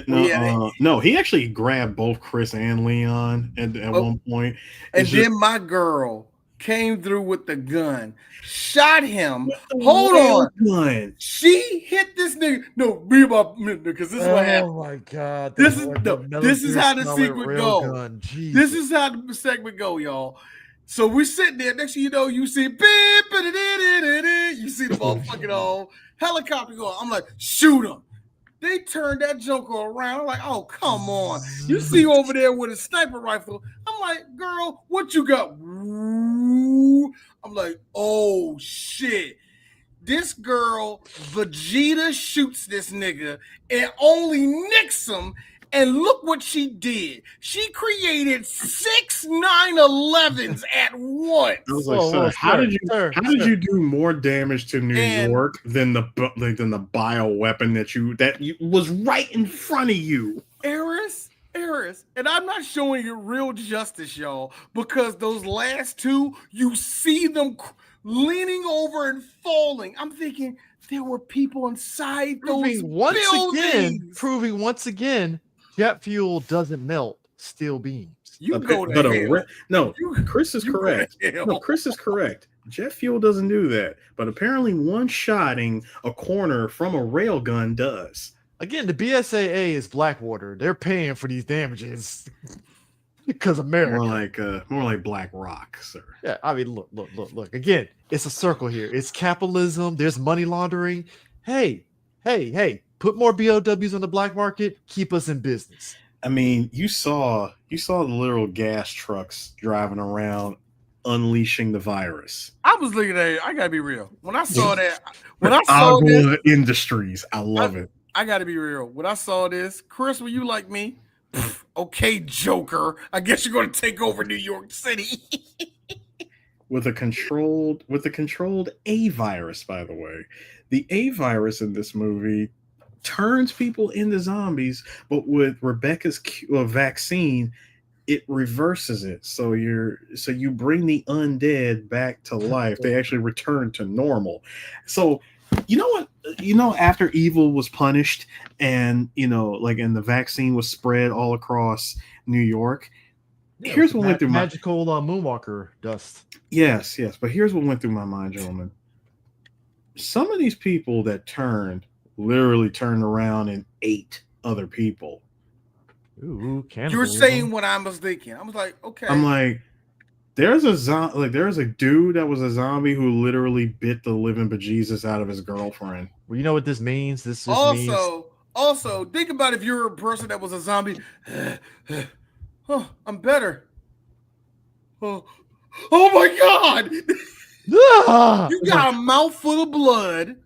No, he actually grabbed both Chris and Leon at one point. And then my girl came through with the gun, shot him. Hold on. Gun. She hit this nigga. No, be about because this is what happened. Oh my God. This is how the segment go. This is how the segment go, y'all. So we're sitting there. Next thing you know, you see you see the motherfucking helicopter going. I'm like, shoot him. They turned that Joker around. I'm like, oh, come on. You see over there with a sniper rifle. I'm like, girl, what you got? I'm like, oh, shit. This girl, Vegeta, shoots this nigga and only nicks him. And look what she did. She created 6 9/11s at once. I was like, sir, how did you do more damage to New York than the bioweapon that was right in front of you? Eris, and I'm not showing you real justice, y'all, because those last two, you see them leaning over and falling. I'm thinking there were people inside those buildings. Proving once again, jet fuel doesn't melt steel beams. Chris is correct. No, Chris is correct. Jet fuel doesn't do that, but apparently one-shotting a corner from a railgun does. Again, the BSAA is Blackwater. They're paying for these damages because America. More like Black Rock, sir. Yeah, I mean, look. Again, it's a circle here. It's capitalism. There's money laundering. Hey, put more BOWs on the black market. Keep us in business. I mean, you saw the literal gas trucks driving around, unleashing the virus. I was looking at it. I gotta be real. When I saw that, Industries, I love it. I gotta be real. When I saw this, Chris, were you like me? Okay, Joker. I guess you're gonna take over New York City. with a controlled A virus, by the way. The A virus in this movie turns people into zombies, but with Rebecca's vaccine, it reverses it. So you bring the undead back to life. They actually return to normal. So you know what? After evil was punished and and the vaccine was spread all across New York. Yeah, here's what went through magical moonwalker dust. Yes, but here's what went through my mind, gentlemen. Some of these people that literally turned around and ate other people. Ooh, you're saying what I was thinking. I was like, okay. I'm like, there's a dude that was a zombie who literally bit the living bejesus out of his girlfriend. Well, you know what this means? This means also think about if you're a person that was a zombie. Oh, I'm better. Oh my God! You got a mouthful of blood,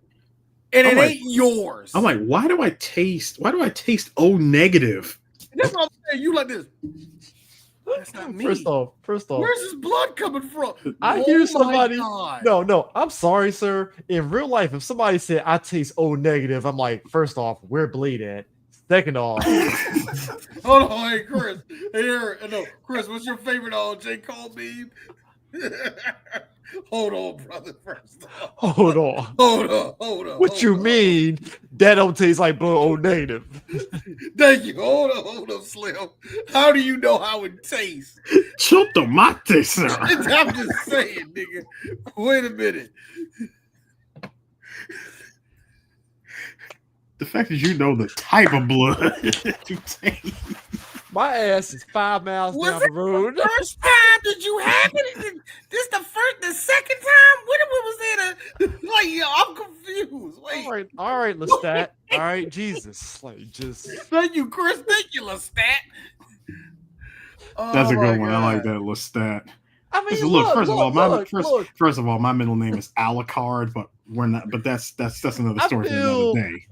and it ain't yours. I'm like, why do I taste O negative? That's what I'm saying. You like this. That's not me. First off, where's his blood coming from? I hear somebody. No, I'm sorry, sir. In real life, if somebody said I taste O negative, I'm like, first off, where bleed at? Second off, hold on, hey Chris. Chris, what's your favorite J. Cole meme? Hold on, brother. First off. Hold on. What you mean? That don't taste like blood O negative. Thank you. Hold on, Slim. How do you know how it tastes? Chotomate, sir. I'm just saying, nigga. Wait a minute. The fact that you know the type of blood that you take. My ass is 5 miles down the road. The first time did you have it? This the second time? When was it? I'm confused. Wait. All right, Lestat. All right, Jesus. Thank you, Chris. Thank you, Lestat. That's a good one. I like that, Lestat. I mean, first of all, my middle name is Alucard, but we're not. But that's another story for another day.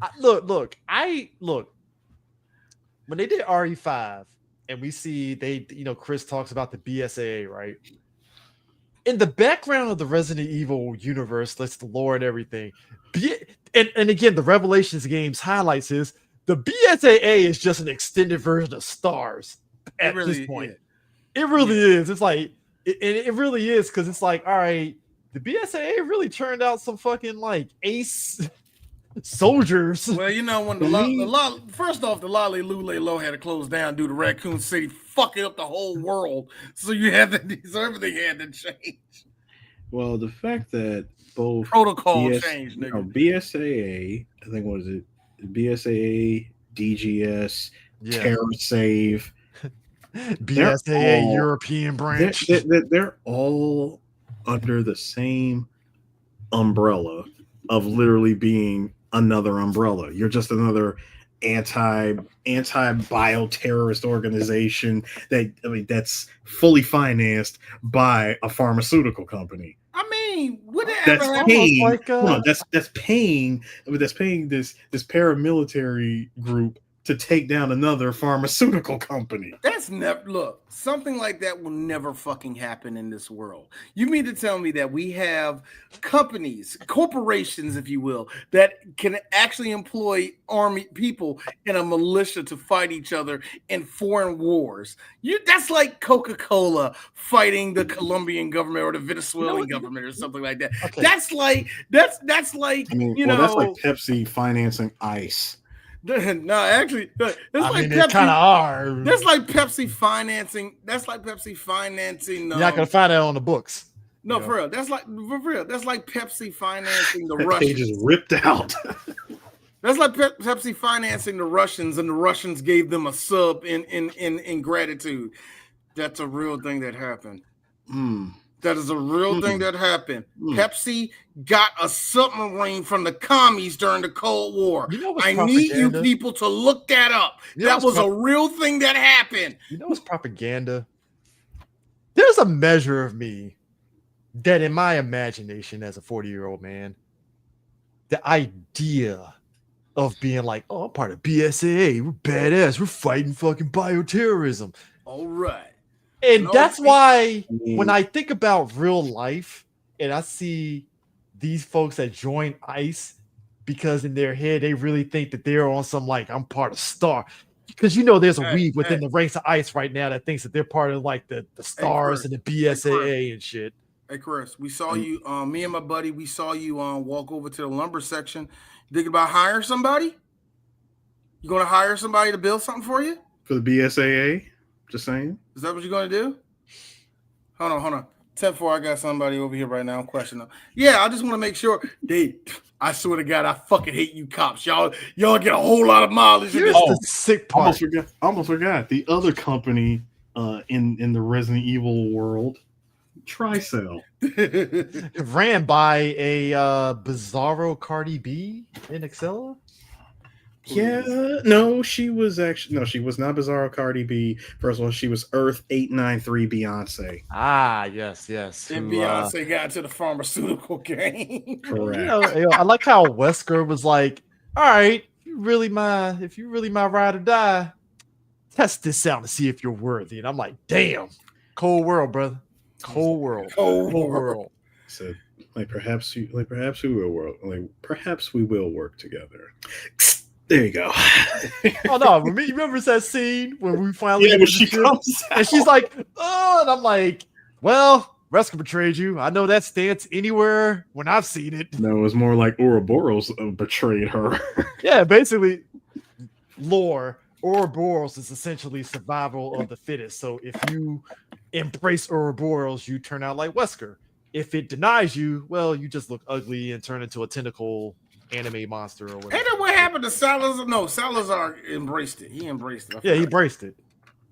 Look. When they did RE5, and we see Chris talks about the BSAA, right? In the background of the Resident Evil universe, that's the lore and everything. And again, the Revelations games highlights is the BSAA is just an extended version of STARS at this point. It really is. It's like. It really is, because it's like, all right, the BSAA really turned out some fucking ace soldiers. Well, when first off, the Lolly Lule Low had to close down due to Raccoon City fucking up the whole world. So everything had to change. Well, the fact that both protocol changed, nigga. BSAA, I think what is it? BSAA, DGS, Terror Save. BSAA European branch. They're all under the same umbrella of literally being another umbrella. You're just another anti-bioterrorist organization that's fully financed by a pharmaceutical company. I mean, would it That's ever paying. like, that's paying this paramilitary group to take down another pharmaceutical company. That's never look. Something like that will never fucking happen in this world. You mean to tell me that we have companies, corporations, if you will, that can actually employ army people in a militia to fight each other in foreign wars? That's like Coca-Cola fighting the Colombian government or the Venezuelan government or something like that. Okay. That's like that's like Pepsi financing ICE. No, actually, it's like Pepsi. Kind of are. That's like Pepsi financing. That's like Pepsi financing. You're not gonna find that on the books. No, for real. That's like Pepsi financing the Russians. They just ripped out. That's like Pepsi financing the Russians, and the Russians gave them a sub in gratitude. That's a real thing that happened. That is a real thing that happened. Pepsi got a submarine from the commies during the Cold War. I need you people to look that up. That was a real thing that happened. You know what's propaganda? There's a measure of me that in my imagination as a 40-year-old man, the idea of being like, oh, I'm part of BSAA. We're badass. We're fighting fucking bioterrorism. All right. And that's why when I think about real life and I see these folks that join ICE because in their head they really think that they're on some like I'm part of STAR. Because there's a weed within the ranks of ICE right now that thinks that they're part of like the STARs and the BSAA and shit. Hey Chris, we saw you, me and my buddy, we saw you walk over to the lumber section. Thinking about hiring somebody? You gonna hire somebody to build something for you? For the BSAA? Just saying. Is that what you're going to do? Hold on. 10-4, I got somebody over here right now. I'm questioning them. Yeah, I just want to make sure. I swear to God, I fucking hate you cops. Y'all get a whole lot of mileage. Here's the sick part. Almost forgot. The other company in the Resident Evil world, Tricell. Ran by a Bizarro Cardi B in Excella. Yeah, she was not Bizarro Cardi B. First of all, she was Earth 893 Beyonce. Ah, yes. And Beyonce got into the pharmaceutical game. Correct. I like how Wesker was like, all right, if you really my ride or die, test this out and see if you're worthy. And I'm like, damn, cold world, brother. Cold world. So perhaps we will work together. There you go. Oh no! Remember that scene when we finally when she comes out. And she's like, "Oh," and I'm like, "Well, Wesker betrayed you. I know that stance anywhere when I've seen it." No, it was more like Ouroboros betrayed her. Yeah, basically, lore. Ouroboros is essentially survival of the fittest. So if you embrace Ouroboros, you turn out like Wesker. If it denies you, well, you just look ugly and turn into a tentacle anime monster or whatever. Ain't that what happened to Salazar? No, Salazar embraced it. He embraced it. Yeah, he embraced it.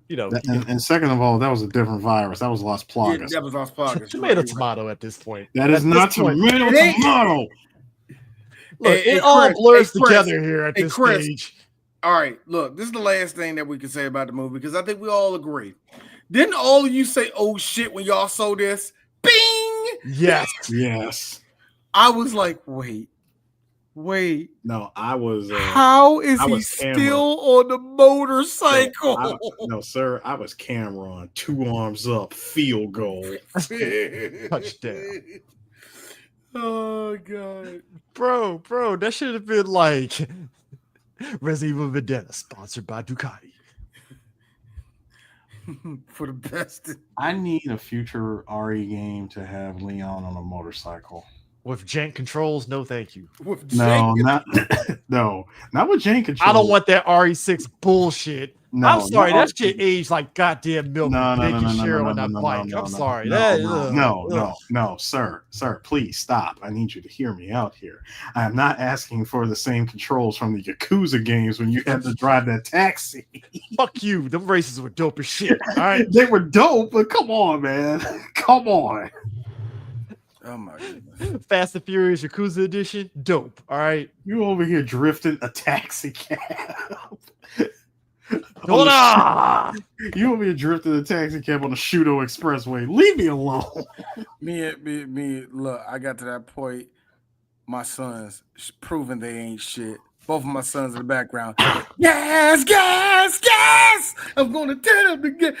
And second of all, that was a different virus. That was Las Plagas. Yeah, that was Las Plagas. Tomato at this point. That is not tomato. Look, it all blurs together here at this stage. All right, look, this is the last thing that we can say about the movie because I think we all agree. Didn't all of you say, oh shit, when y'all saw this? Bing! Yes. I was like, wait. No, I was. How is he still on the motorcycle? No, sir. I was Cameron. 2 arms up. Field goal. Touchdown. Oh, God. Bro, that should have been like Resident Evil Vendetta, sponsored by Ducati. For the best. I need a future RE game to have Leon on a motorcycle. With jank controls, no thank you. Not with jank controls. I don't want that RE6 bullshit. No, I'm sorry, that shit aged like goddamn milk. No, on that bike. I'm sorry. No, sir, please stop. I need you to hear me out here. I am not asking for the same controls from the Yakuza games when you had to drive that taxi. Fuck you. Them races were dope as shit. All right, they were dope, but come on, man, come on. Oh my goodness. Fast and Furious Yakuza edition, dope. All right. You over here drifting a taxi cab. Hold on. You over here drifting a taxi cab on the Shudo Expressway. Leave me alone. Me. Look, I got to that point. My sons proving they ain't shit. Both of my sons in the background. Gas, gas, gas! I'm gonna tell them to get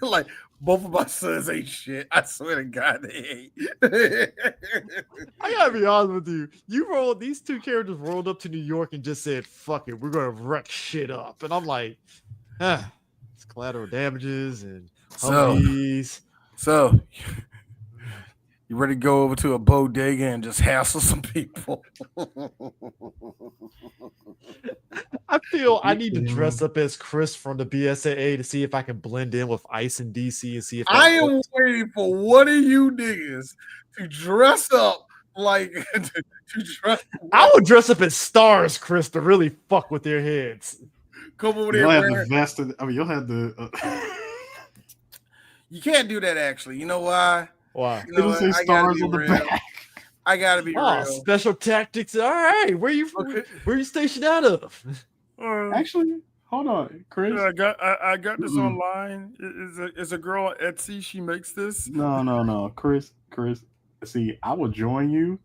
like both of my sons ain't shit. I swear to God, they ain't. I gotta be honest with you. These two characters rolled up to New York and just said, "Fuck it, we're gonna wreck shit up." And I'm like, it's collateral damages and Humvees. So you ready to go over to a bodega and just hassle some people? I feel I need to dress up as Chris from the BSAA to see if I can blend in with ICE in DC and see if I am waiting for one of you niggas to dress up like to dress. I would dress up as stars, Chris, to really fuck with their heads. Come over there. You'll have the vest. You'll have the. You can't do that. Actually, you know why? Why? You know, say stars on the back. I gotta be real. Special tactics. All right, where you stationed out of? Actually, hold on, Chris. I got this online. Is a girl on Etsy. She makes this. No, Chris. See, I would join you,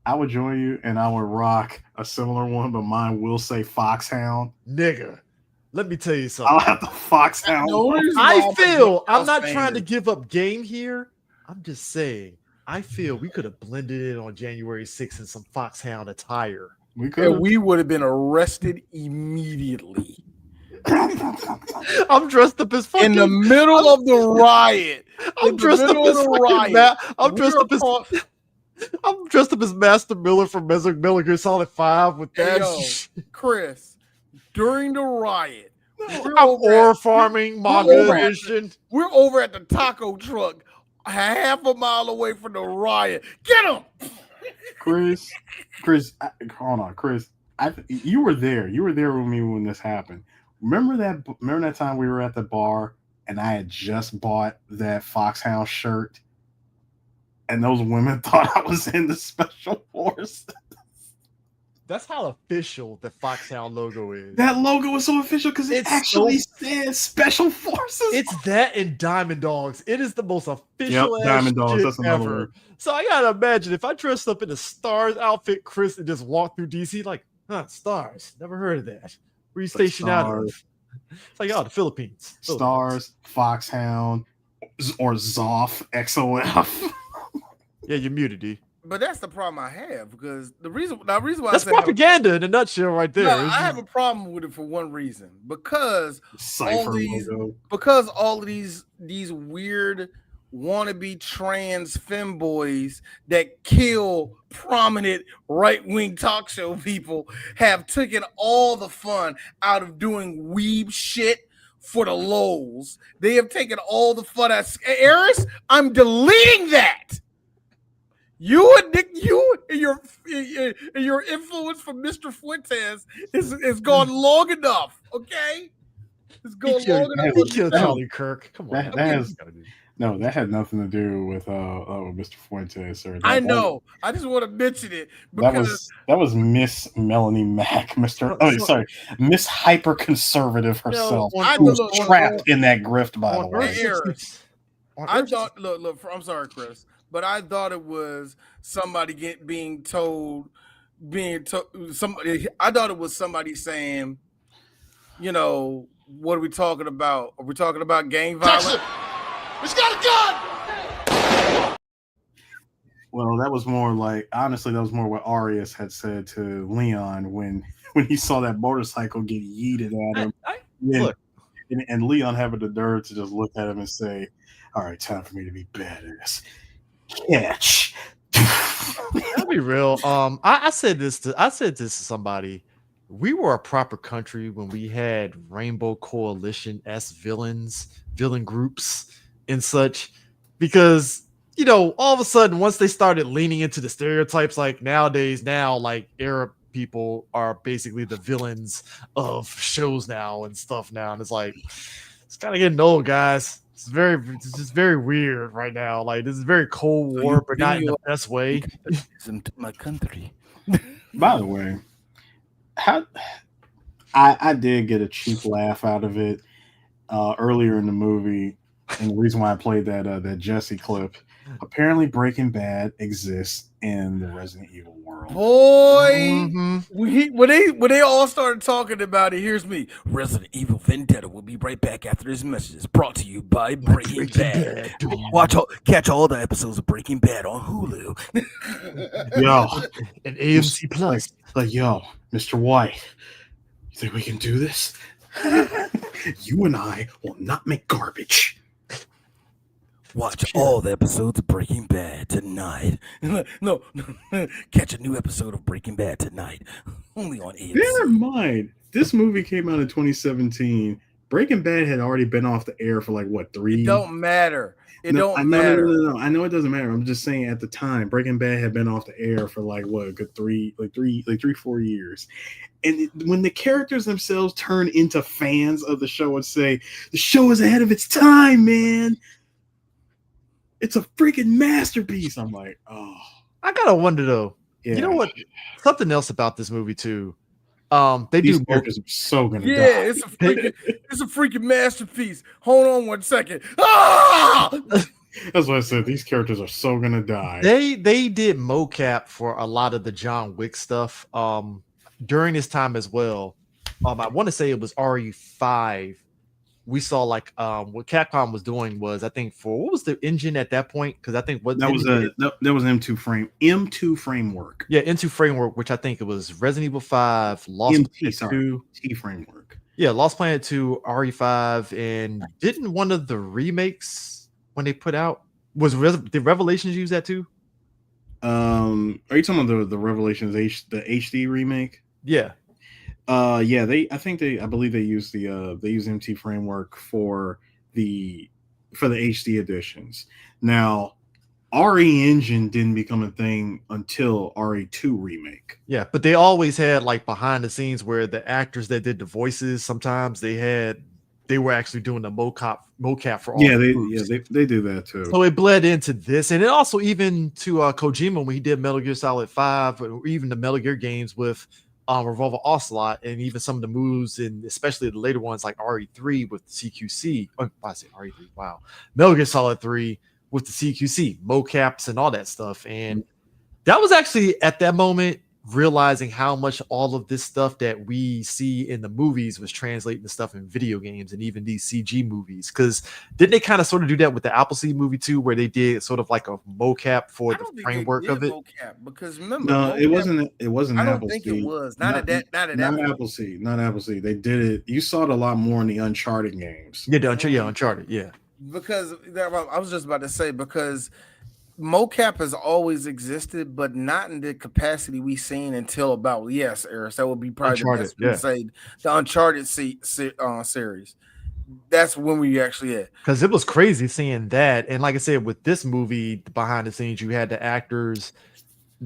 and I would rock a similar one, but mine will say Foxhound. Nigga, let me tell you something. I'll have the Foxhound. I'm not trying to give up game here. I'm just saying. I feel we could have blended in on January 6th in some Foxhound attire. We could. And we would have been arrested immediately. I'm dressed up as fucking in the middle of the riot. I'm dressed up as Master Miller from Metal Gear Solid 5 with that. Chris, during the riot, I'm ore farming manga edition. We're over at the taco truck, half a mile away from the riot. Get him, Chris. Hold on, Chris. You were there. You were there with me when this happened. Remember that time we were at the bar and I had just bought that Foxhound shirt, and those women thought I was in the Special Forces. That's how official the Foxhound logo is. That logo is so official because it actually says Special Forces. It's that and Diamond Dogs. It is the most official Diamond Dogs. That's another ever. one. So I gotta imagine if I dressed up in a Stars outfit, Chris, and just walked through DC like, Stars. Never heard of that. Where you stationed out of? It's like, the Philippines. Stars, Foxhound, or Zoff, XOF. Yeah, you're muted, D. But that's the problem I have, because the reason why that's propaganda in a nutshell, right there. No, I have a problem with it for one reason, because all of these weird wannabe trans femboys that kill prominent right-wing talk show people have taken all the fun out of doing weeb shit for the lols. They have taken all the fun out. Eris, I'm deleting that. You and your influence from Mr. Fuentes is gone long enough, okay? It's gone long enough. He killed Charlie Kirk. Come on. That had nothing to do with Mr. Fuentes. I know. I just want to mention it because that was Miss Melanie Mack, Miss Hyper Conservative herself, who was trapped in that grift. By the way, I thought. Look. I'm sorry, Chris. But I thought it was somebody being told. I thought it was somebody saying, what are we talking about? Are we talking about gang violence? He's got a gun. Well, that was more like, honestly, that was more what Arias had said to Leon when he saw that motorcycle get yeeted at him. And Leon having the nerve to just look at him and say, "All right, time for me to be badass." Catch. I'll be real. I said this to somebody. We were a proper country when we had Rainbow Coalition villain groups and such, because all of a sudden once they started leaning into the stereotypes, like nowadays, like Arab people are basically the villains of shows now and stuff now, and it's like, it's kind of getting old, guys. It's just very weird right now. Like this is very Cold War, but not in the best way. To my country. By the way, how I did get a cheap laugh out of it earlier in the movie, and the reason why I played that Jesse clip. Apparently, Breaking Bad exists in the Resident Evil world. Boy, when they all started talking about it, here's me. Resident Evil Vendetta will be right back after this message. It's brought to you by Breaking Bad. Catch all the episodes of Breaking Bad on Hulu. Yo, and AMC Plus. Like, yo, Mr. White, you think we can do this? You and I will not make garbage. Watch all the episodes of Breaking Bad tonight. No, catch a new episode of Breaking Bad tonight. Only on AMC. Bear in mind, this movie came out in 2017. Breaking Bad had already been off the air for like what 3? It don't matter. No. I know it doesn't matter. I'm just saying at the time, Breaking Bad had been off the air for like what a good 4 years. And when the characters themselves turn into fans of the show and say the show is ahead of its time, man. It's a freaking masterpiece. I'm like, oh. I gotta wonder though. Yeah. You know what? Something else about this movie too. These characters are so gonna die. It's a freaking masterpiece. Hold on 1 second. Ah! That's what I said. These characters are so gonna die. They did mocap for a lot of the John Wick stuff during this time as well. I want to say it was RE5. We saw like what Capcom was doing was I think for what was the engine at that point? Because I think what that was M2 framework. Yeah, M2 framework, which I think it was Resident Evil 5, Lost Planet 2, T framework. Yeah, Lost Planet 2, RE5, and didn't one of the remakes when they put out did Revelations use that too? Are you talking about the Revelations the HD remake? Yeah. I believe they use MT framework for the HD editions. Now, RE Engine didn't become a thing until RE2 remake. Yeah, but they always had like behind the scenes where the actors that did the voices, sometimes they were actually doing the mocap for all. They do that too. So it bled into this, and it also even to Kojima when he did Metal Gear Solid 5, or even the Metal Gear games with Revolver Ocelot, and even some of the moves, and especially the later ones like RE3 with CQC. Oh, I say RE3. Wow, Metal Gear Solid 3 with the CQC mocaps and all that stuff, and that was actually at that moment realizing how much all of this stuff that we see in the movies was translating to stuff in video games and even these CG movies. Because didn't they kind of sort of do that with the Appleseed movie too, where they did sort of like a mocap for the framework of it? Because remember, no, it wasn't. I don't think it was. Not Appleseed. Not Appleseed. They did it. You saw it a lot more in the Uncharted games. Yeah, Uncharted. Yeah. Because I was just about to say because mocap has always existed, but not in the capacity we've seen until about Eris. That would be probably Uncharted, the best to say the Uncharted series. That's when we actually had, because it was crazy seeing that. And like I said, with this movie, behind the scenes, you had the actors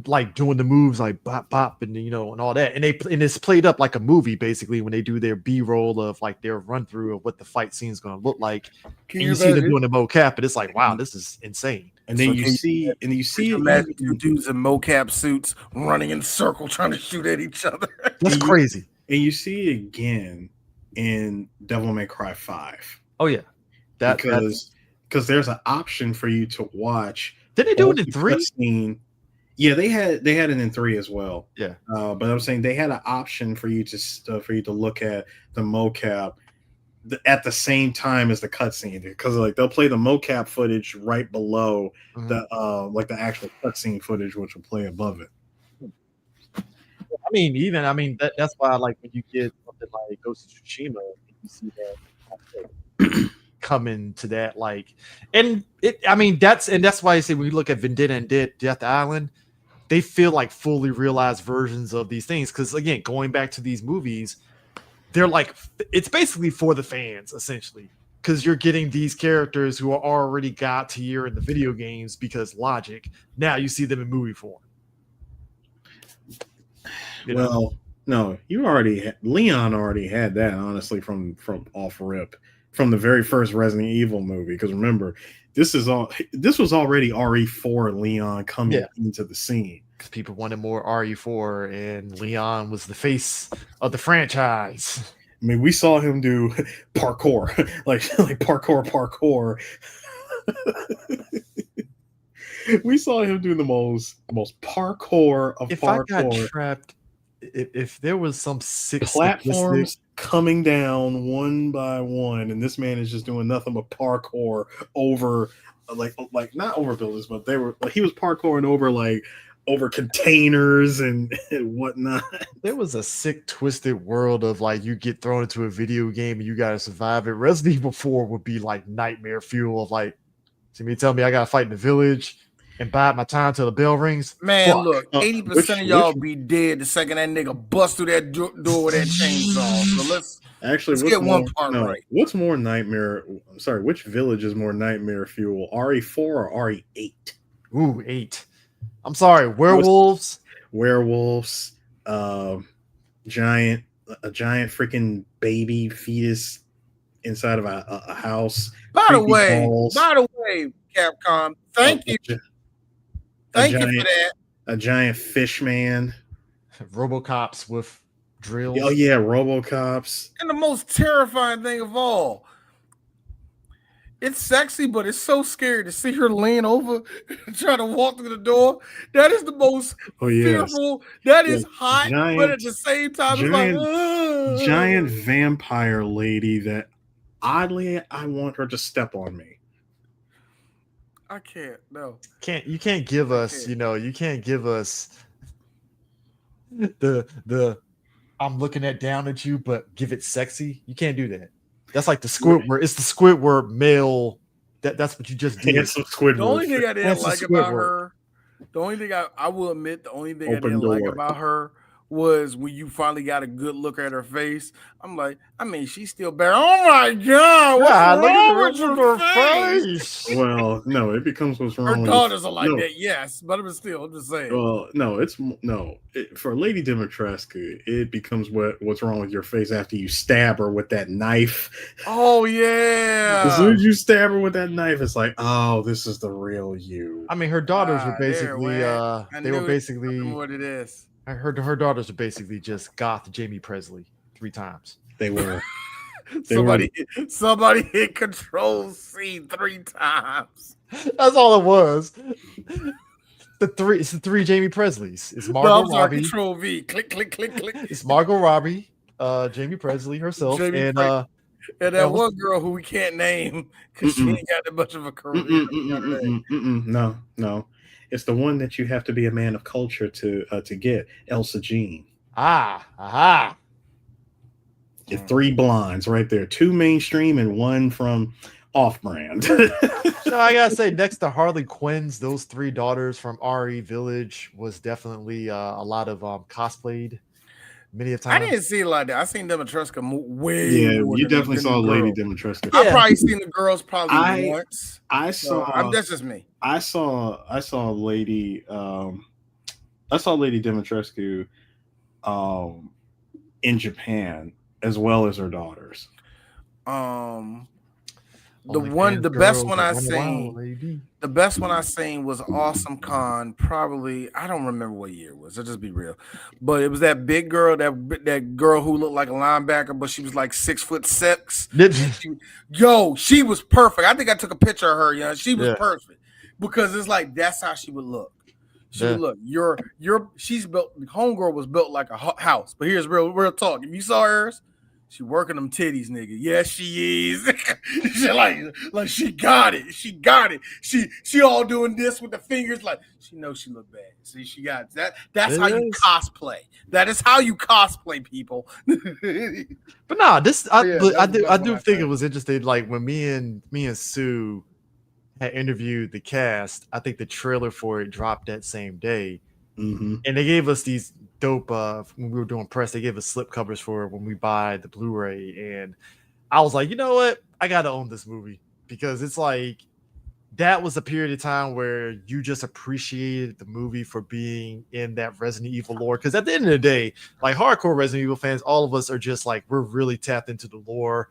like doing the moves like bop bop and and all that, and it's played up like a movie basically when they do their B-roll of like their run through of what the fight scene is going to look like. And you see them doing the mocap, and it's like, wow, this is insane. And then you see imagine two dudes in mocap suits running in a circle trying to shoot at each other. That's crazy. And you see it again in Devil May Cry 5. Oh yeah, because there's an option for you to watch. Did they do it in 3? Yeah, they had it in 3 as well. Yeah, but I'm saying they had an option for you to look at the mocap at the same time as the cutscene, because like they'll play the mocap footage right below the actual cutscene footage, which will play above it. That's why like when you get something like Ghost of Tsushima, you see that coming to that that's why I say when you look at Vendetta and Death Island, they feel like fully realized versions of these things. Because again, going back to these movies, they're like, it's basically for the fans essentially, because you're getting these characters who are already got tier in the video games because logic. Now you see them in movie form. No, Leon already had that honestly from off rip. from the very first Resident Evil movie. Because remember, this was already RE4 Leon coming into the scene. Because people wanted more RE4, and Leon was the face of the franchise. I mean, we saw him do parkour, like parkour. We saw him do the most parkour of if parkour. I got trapped, if there was some six platforms coming down one by one, and this man is just doing nothing but parkour over, like not over buildings, but he was parkouring over containers and whatnot. There was a sick, twisted world of like you get thrown into a video game and you gotta survive it. Resident Evil 4 would be like nightmare fuel of like, tell me I gotta fight in the village and bide my time till the bell rings. Man, fuck. Look, 80% of y'all be dead the second that nigga bust through that door with that chainsaw. So let's get one part right. What's more nightmare? I'm sorry, which village is more nightmare fuel, RE4 or RE8? Ooh, 8. I'm sorry, werewolves, giant freaking baby fetus inside of a house. By the way, Capcom, thank you for that. A giant fish man. RoboCops with drills. Oh yeah, RoboCops. And the most terrifying thing of all, it's sexy, but it's so scary to see her lean over and try to walk through the door. That is the most fearful. That is hot, but at the same time, it's like giant vampire lady that oddly I want her to step on me. I can't. No. You can't give us, you can't give us the I'm looking down at you, but give it sexy. You can't do that. That's like the Squidward. It's the Squidward male. That's what you just did. It's Squidward. The only thing I didn't like about her, the only thing I will admit, the only thing I didn't like about her was when you finally got a good look at her face. I'm like, I mean, she's still bad. Oh my god, what's wrong with your face? Well, no, it becomes what's wrong. Her daughters are like that, yes, but I'm just saying. Well, no, for Lady Dimitrescu, it becomes what's wrong with your face after you stab her with that knife. Oh yeah. As soon as you stab her with that knife, it's like, oh, this is the real you. I mean, her daughters were basically they were basically what it is. I heard her daughters are basically just goth Jamie Presley 3 times. They were. Somebody hit Control C 3 times. That's all it was. It's the 3 Jamie Presleys. It's Margot Robbie. Control V. Click, click, click, click. It's Margot Robbie, Jamie Presley herself, and that one girl who we can't name because she ain't got that much of a career. No. It's the one that you have to be a man of culture to get, Elsa Jean. Aha. Your 3 blondes right there. 2 mainstream and 1 from off-brand. So I gotta say, next to Harley Quinn's, those 3 daughters from RE Village was definitely a lot of cosplayed. Many a time. I didn't see it like that. I seen Dimitrescu way. Yeah, you definitely saw Lady Dimitrescu. I probably seen the girls once. That's just me. I saw Lady Dimitrescu in Japan as well as her daughters. The best one I seen was Awesome Con. Probably, I don't remember what year it was. I'll just be real, but it was that big girl, that girl who looked like a linebacker, but she was like 6'6". She was perfect. I think I took a picture of her. She was perfect because it's like that's how she would look. She would look. She's built. Homegirl was built like a house. But here's real talk. If you saw hers, she working them titties, nigga. Yes, she is. She like she got it. She got it. She all doing this with the fingers, like she knows she look bad. See, she got that. That's how you cosplay. That is how you cosplay, people. But nah, I do think it was interesting. Like when me and Sue had interviewed the cast, I think the trailer for it dropped that same day. Mm-hmm. And they gave us these dope when we were doing press, they gave us slip covers for when we buy the Blu-ray, and I was like, you know what, I gotta own this movie because it's like that was a period of time where you just appreciated the movie for being in that Resident Evil lore. Because at the end of the day, like hardcore Resident Evil fans, all of us are just like, we're really tapped into the lore.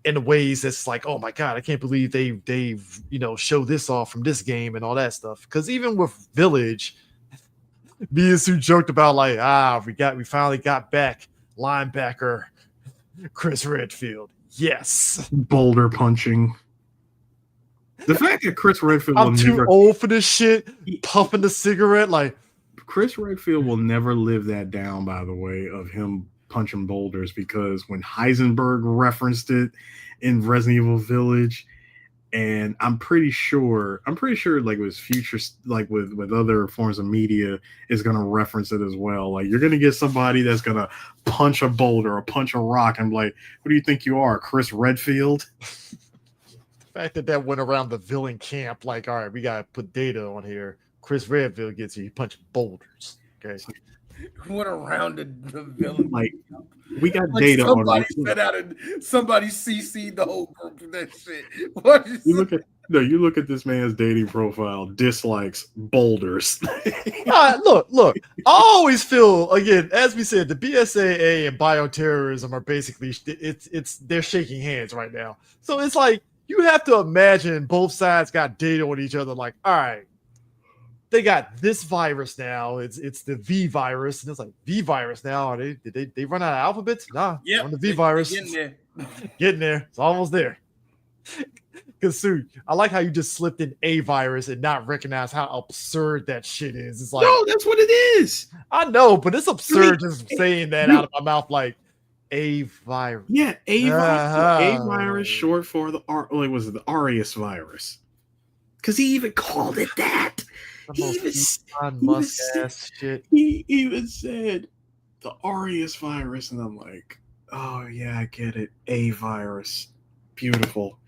in ways that's like, oh my god, I can't believe they've show this off from this game and all that stuff. Because even with Village, me and Sue joked about like, we finally got back linebacker Chris Redfield. Yes, boulder punching. The fact that Chris Redfield I'm too old for this shit. Puffing the cigarette, like Chris Redfield will never live that down. By the way, of him punching boulders, because when Heisenberg referenced it in Resident Evil Village, and I'm pretty sure like with future, like with other forms of media, is going to reference it as well. Like you're going to get somebody that's going to punch a boulder or punch a rock and be like, who do you think you are, Chris Redfield? The fact that went around the villain camp, like, all right, we got to put data on here. Chris Redfield gets you punching boulders. Okay. Went around the villain. Like, we got data on it. Somebody CC'd the whole group of that shit. What is you look at this man's dating profile, dislikes boulders. Look, I always feel, again, as we said, the BSAA and bioterrorism are basically they're shaking hands right now. So it's like you have to imagine both sides got data on each other, like, all right, they got this virus now. It's the V virus, and it's like V virus now. Did they run out of alphabets? Nah, yeah, on the V virus. Getting there. It's almost there. Because Sue, I like how you just slipped in a virus and not recognize how absurd that shit is. It's like, no, that's what it is. I know, but it's absurd just saying that out of my mouth, like a virus. Yeah, a virus, short for the was it the Arius virus? Because he even called it that. He even said the Arius virus, and I'm like, oh yeah, I get it. A virus, beautiful.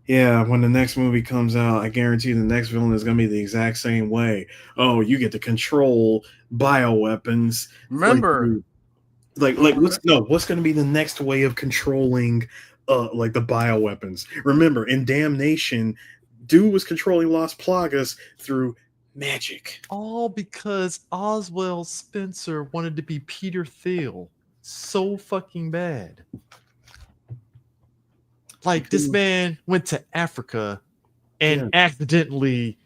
Yeah, when the next movie comes out, I guarantee the next villain is going to be the exact same way. Oh, you get to control bioweapons. Remember, what's going to be the next way of controlling, like the bioweapons? Remember, in Damnation, dude was controlling Las Plagas through magic. All because Oswald Spencer wanted to be Peter Thiel so fucking bad. Like, this man went to Africa and accidentally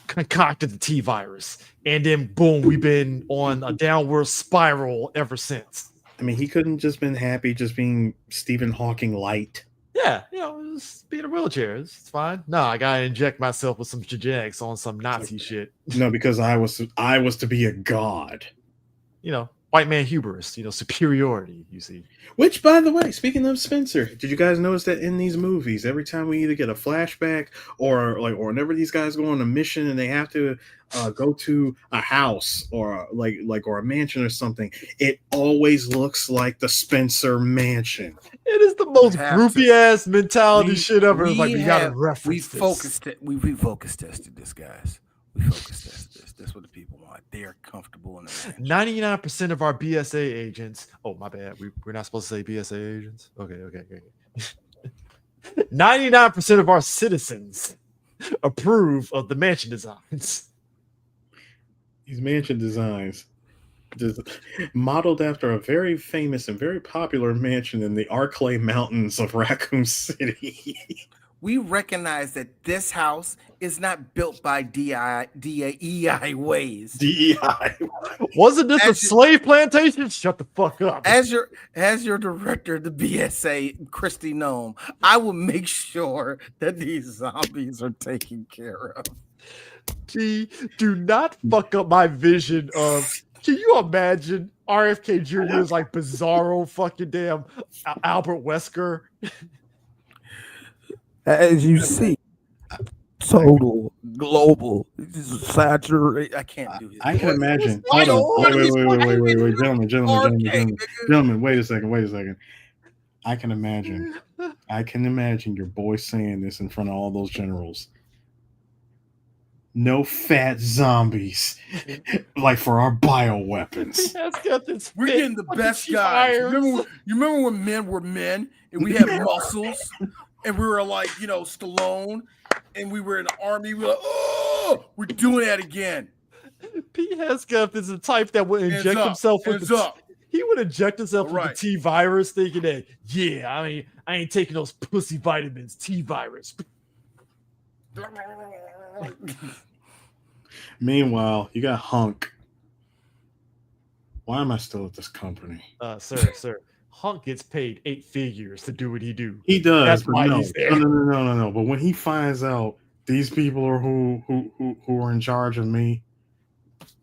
concocted the T virus, and then boom, we've been on a downward spiral ever since. I mean, he couldn't just been happy just being Stephen Hawking light. Yeah, just be in a wheelchair. It's fine. No, I gotta inject myself with some genetics on some Nazi shit. No, because I was to be a god. White man hubris, superiority, you see. Which, by the way, speaking of Spencer, did you guys notice that in these movies, every time we either get a flashback or whenever these guys go on a mission and they have to go to a house or or a mansion or something, it always looks like the Spencer mansion. It is the most groupie ass mentality shit ever. It's like we gotta reference we focus tested this, guys. We focus tested this. That's what the people want. They're comfortable in the 99% of our BSA agents. Oh, my bad. We're not supposed to say BSA agents. Okay. 99% of our citizens approve of the mansion designs. These mansion designs, modeled after a very famous and very popular mansion in the Arklay Mountains of Raccoon City. We recognize that this house is not built by DEI ways. DEI. Wasn't this a slave plantation? Shut the fuck up. As your director of the BSA, Christy Nome, I will make sure that these zombies are taken care of. Gee, do not fuck up my vision of. Can you imagine RFK Jr. is like bizarro fucking damn Albert Wesker? As you see, total global saturated. I can't do it. I can imagine. Hold on. Wait, gentlemen. Wait a second. I can imagine your boy saying this in front of all those generals. No fat zombies, like for our bioweapons. We're getting the best guys. You remember when men were men and we had muscles? And we were like, Stallone, and we were in the army. We were like, oh, we're doing that again. Pete Hesketh is the type that would inject himself with He would inject himself with the T virus, thinking that, yeah, I ain't taking those pussy vitamins. T virus. Meanwhile, you got Hunk. Why am I still at this company? Sir. Hunk gets paid 8 figures to do what he do. He does, That's but why no. he's there. No. But when he finds out these people are who are in charge of me,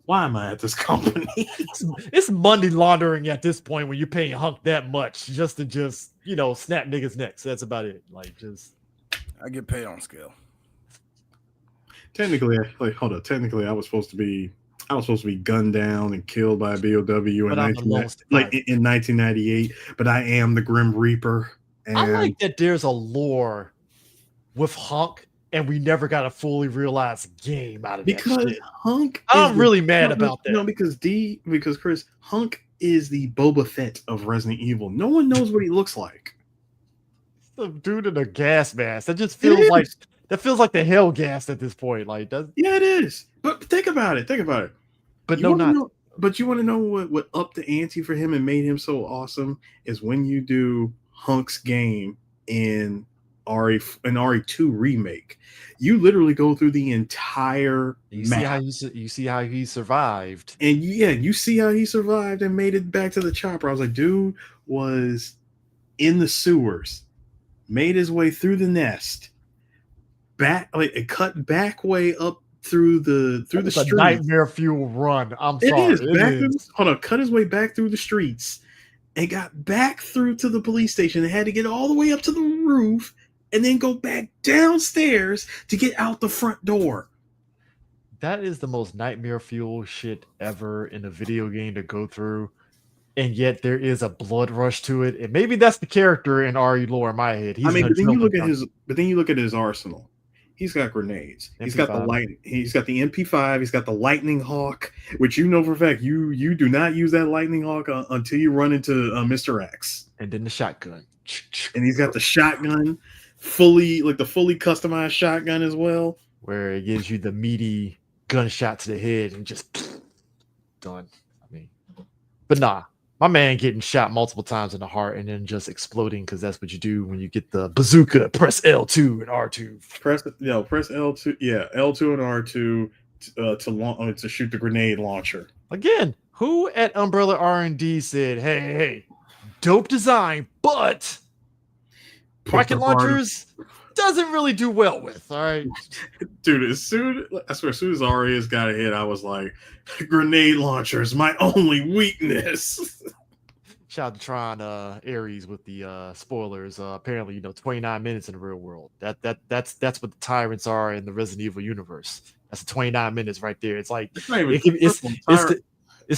why am I at this company? It's money laundering at this point when you're paying Hunk that much just to snap niggas' necks. That's about it. Like, just I get paid on scale. Technically, I was supposed to be gunned down and killed by a BOW in 1998, but I am the Grim Reaper. And I like that there's a lore with Hunk, and we never got a fully realized game out of that shit. Hunk, I'm really mad about that. No, because Chris, Hunk is the Boba Fett of Resident Evil. No one knows what he looks like. Some dude in a gas mask. That just feels like the hell gas at this point. Like, yeah, it is. But think about it. But you want to know what upped the ante for him and made him so awesome is when you do Hunk's game in RE2 remake. You literally go through the entire map. You see how he survived. And you see how he survived and made it back to the chopper. I was like, dude was in the sewers, made his way through the nest, cut back way up through the streets. Nightmare fuel run. I'm sorry. Cut his way back through the streets and got back through to the police station and had to get all the way up to the roof and then go back downstairs to get out the front door. That is the most nightmare fuel shit ever in a video game to go through. And yet there is a blood rush to it. And maybe that's the character in RE lore in my head. But then you look at his arsenal. He's got grenades. MP5. He's got the lightning. He's got the MP5. He's got the Lightning Hawk, which you know for a fact you do not use that Lightning Hawk until you run into Mr. X. And then the shotgun. And he's got the shotgun, fully customized shotgun as well, where it gives you the meaty gunshot to the head and just done. But nah. My man getting shot multiple times in the heart and then just exploding because that's what you do when you get the bazooka. Press L2 and R2. Press L2. Yeah, L2 and R2 to shoot the grenade launcher. Again, who at Umbrella R&D said, "Hey, dope design, but rocket launchers doesn't really do well with." All right, dude. As soon as Arias got a hit, I was like, "Grenade launchers, my only weakness." Shout out to Tron Ares with the spoilers. Apparently, 29 minutes in the real world. That's what the tyrants are in the Resident Evil universe. That's the 29 minutes right there. It's like it's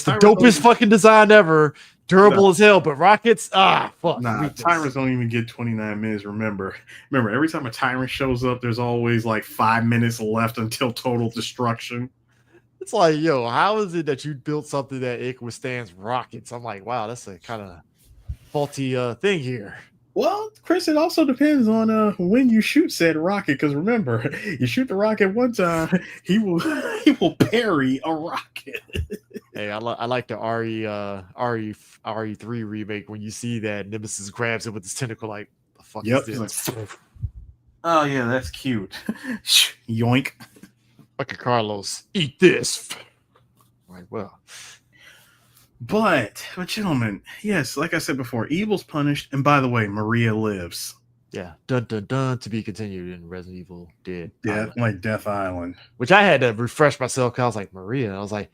the dopest fucking design ever. Durable as hell, but rockets, fuck. Nah, tyrants don't even get 29 minutes. Remember, every time a tyrant shows up, there's always like 5 minutes left until total destruction. It's like, yo, how is it that you built something that it withstands rockets? I'm like, wow, that's a kind of faulty thing here. Well, Chris, it also depends on when you shoot said rocket. Because remember, you shoot the rocket one time, he will parry a rocket. Hey, I like the RE3 remake when you see that Nemesis grabs it with his tentacle, like, the fuck is this? Oh yeah, that's cute. Yoink. Fucking Carlos, eat this. Like, well. But gentlemen, yes, like I said before, evil's punished, and by the way, Maria lives. Yeah, dun dun dun, to be continued in Resident Evil Death Island. Which I had to refresh myself because I was like, Maria. I was like,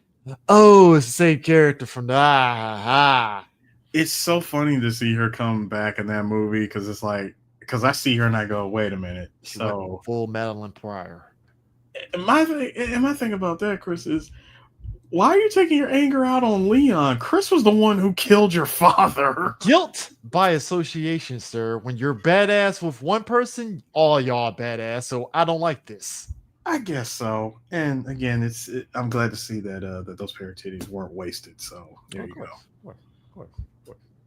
oh, it's the same character from the It's so funny to see her come back in that movie because it's like, because I see her and I go, wait a minute. So full Madeline Pryor. My thing about that, Chris, is why are you taking your anger out on Leon? Chris was the one who killed your father. Guilt by association, sir. When you're badass with one person, all y'all badass. So I don't like this. I guess so. And again, I'm glad to see that that those pair of titties weren't wasted. So there you go. Of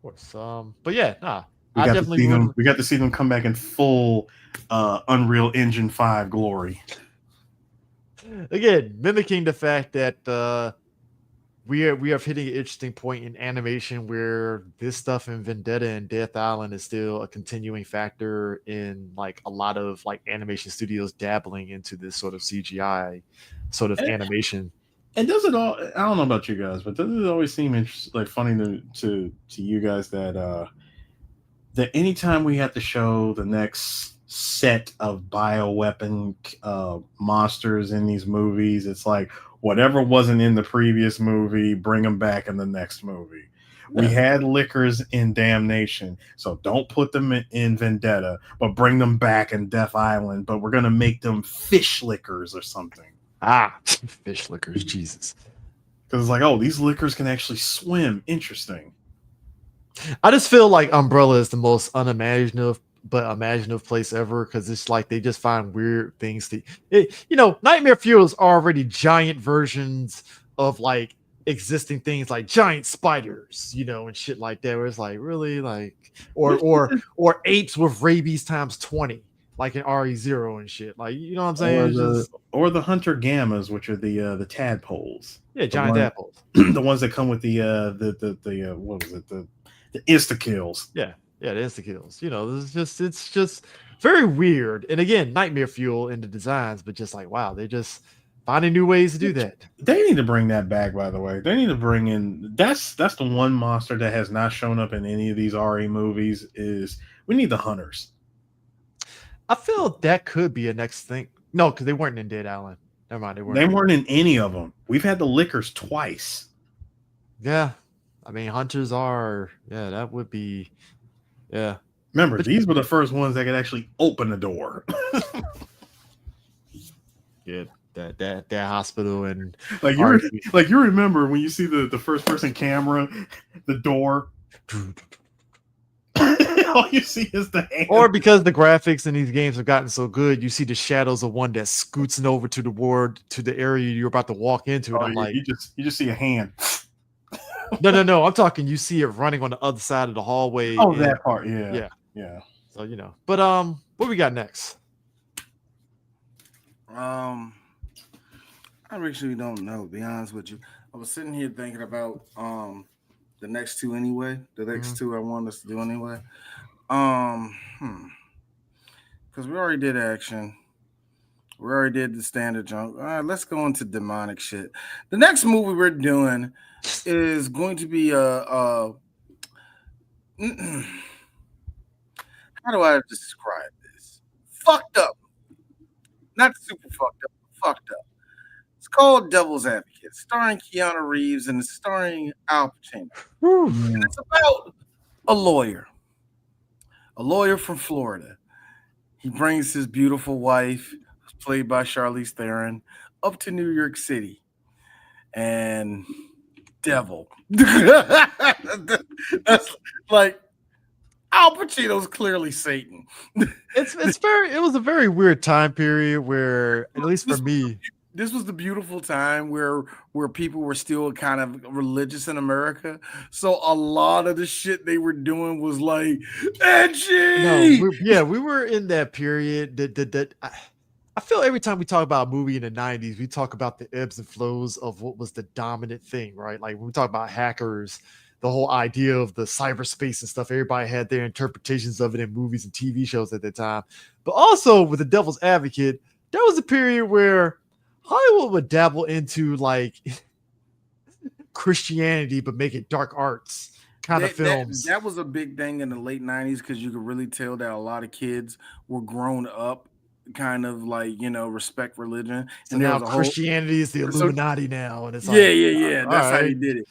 course. But yeah, nah. We got to see them come back in full Unreal Engine 5 glory. Again, mimicking the fact that we are hitting an interesting point in animation where this stuff in Vendetta and Death Island is still a continuing factor in like a lot of like animation studios dabbling into this sort of CGI sort of animation. And does it all? I don't know about you guys, but does it always seem like funny to you guys that anytime we have to show the next set of bioweapon monsters in these movies, it's like whatever wasn't in the previous movie, bring them back in the next movie. Yeah. We had liquors in Damnation, so don't put them in Vendetta, but bring them back in Death Island, but we're going to make them fish liquors or something. Fish liquors, Jesus. Because it's like, oh, these liquors can actually swim. Interesting. I just feel like Umbrella is the most unimaginative but imaginative place ever, because it's like they just find weird things to Nightmare Fuel is already giant versions of like existing things like giant spiders, and shit like that, where it's like really like or apes with rabies times 20 like in RE0 and shit, like, you know what I'm saying? Or the hunter gammas, which are the tadpoles. Yeah, giant tadpoles. The ones that come with the what was it, the insta kills. Yeah, the insta kills. It's just very weird. And again, Nightmare Fuel in the designs, but just like, wow, they just finding new ways to do that. They need to bring that back, by the way. They need to bring in that's the one monster that has not shown up in any of these RE movies. Is we need the hunters. I feel that could be a next thing. No, because they weren't in Dead Island. Never mind, they weren't in any of them. We've had the liquors twice. Yeah. I mean, hunters are, that would be, yeah. Remember, these were the first ones that could actually open the door. Yeah, that hospital and like you remember when you see the first person camera, the door. All you see is the hand. Or because the graphics in these games have gotten so good, you see the shadows of one that's scooting over to the area you're about to walk into. And I'm like, you just see a hand. No. I'm talking. You see it running on the other side of the hallway. Oh, that part. Yeah. So but what we got next? I actually don't know. To be honest with you, I was sitting here thinking about the next two anyway. The next two I wanted us to do anyway. Because we already did action. We already did the standard junk. All right, let's go into demonic shit. The next movie we're doing is going to be how do I describe this? Fucked up. Not super fucked up, fucked up. It's called Devil's Advocate, starring Keanu Reeves and starring Al Pacino. And it's about a lawyer from Florida. He brings his beautiful wife, played by Charlize Theron, up to New York City. And devil. That's like Al Pacino's clearly Satan. It was a very weird time period where, at least for me, this was the beautiful time where people were still kind of religious in America. So a lot of the shit they were doing was like edgy. We were in that period that I feel every time we talk about a movie in the 90s, we talk about the ebbs and flows of what was the dominant thing, right? Like when we talk about hackers, the whole idea of the cyberspace and stuff, everybody had their interpretations of it in movies and TV shows at the time. But also with The Devil's Advocate, there was a period where Hollywood would dabble into like Christianity, but make it dark arts kind of films. That was a big thing in the late 90s because you could really tell that a lot of kids were grown up kind of like, respect religion. So and now Christianity is the Illuminati now. And it's like, yeah. That's how he did it.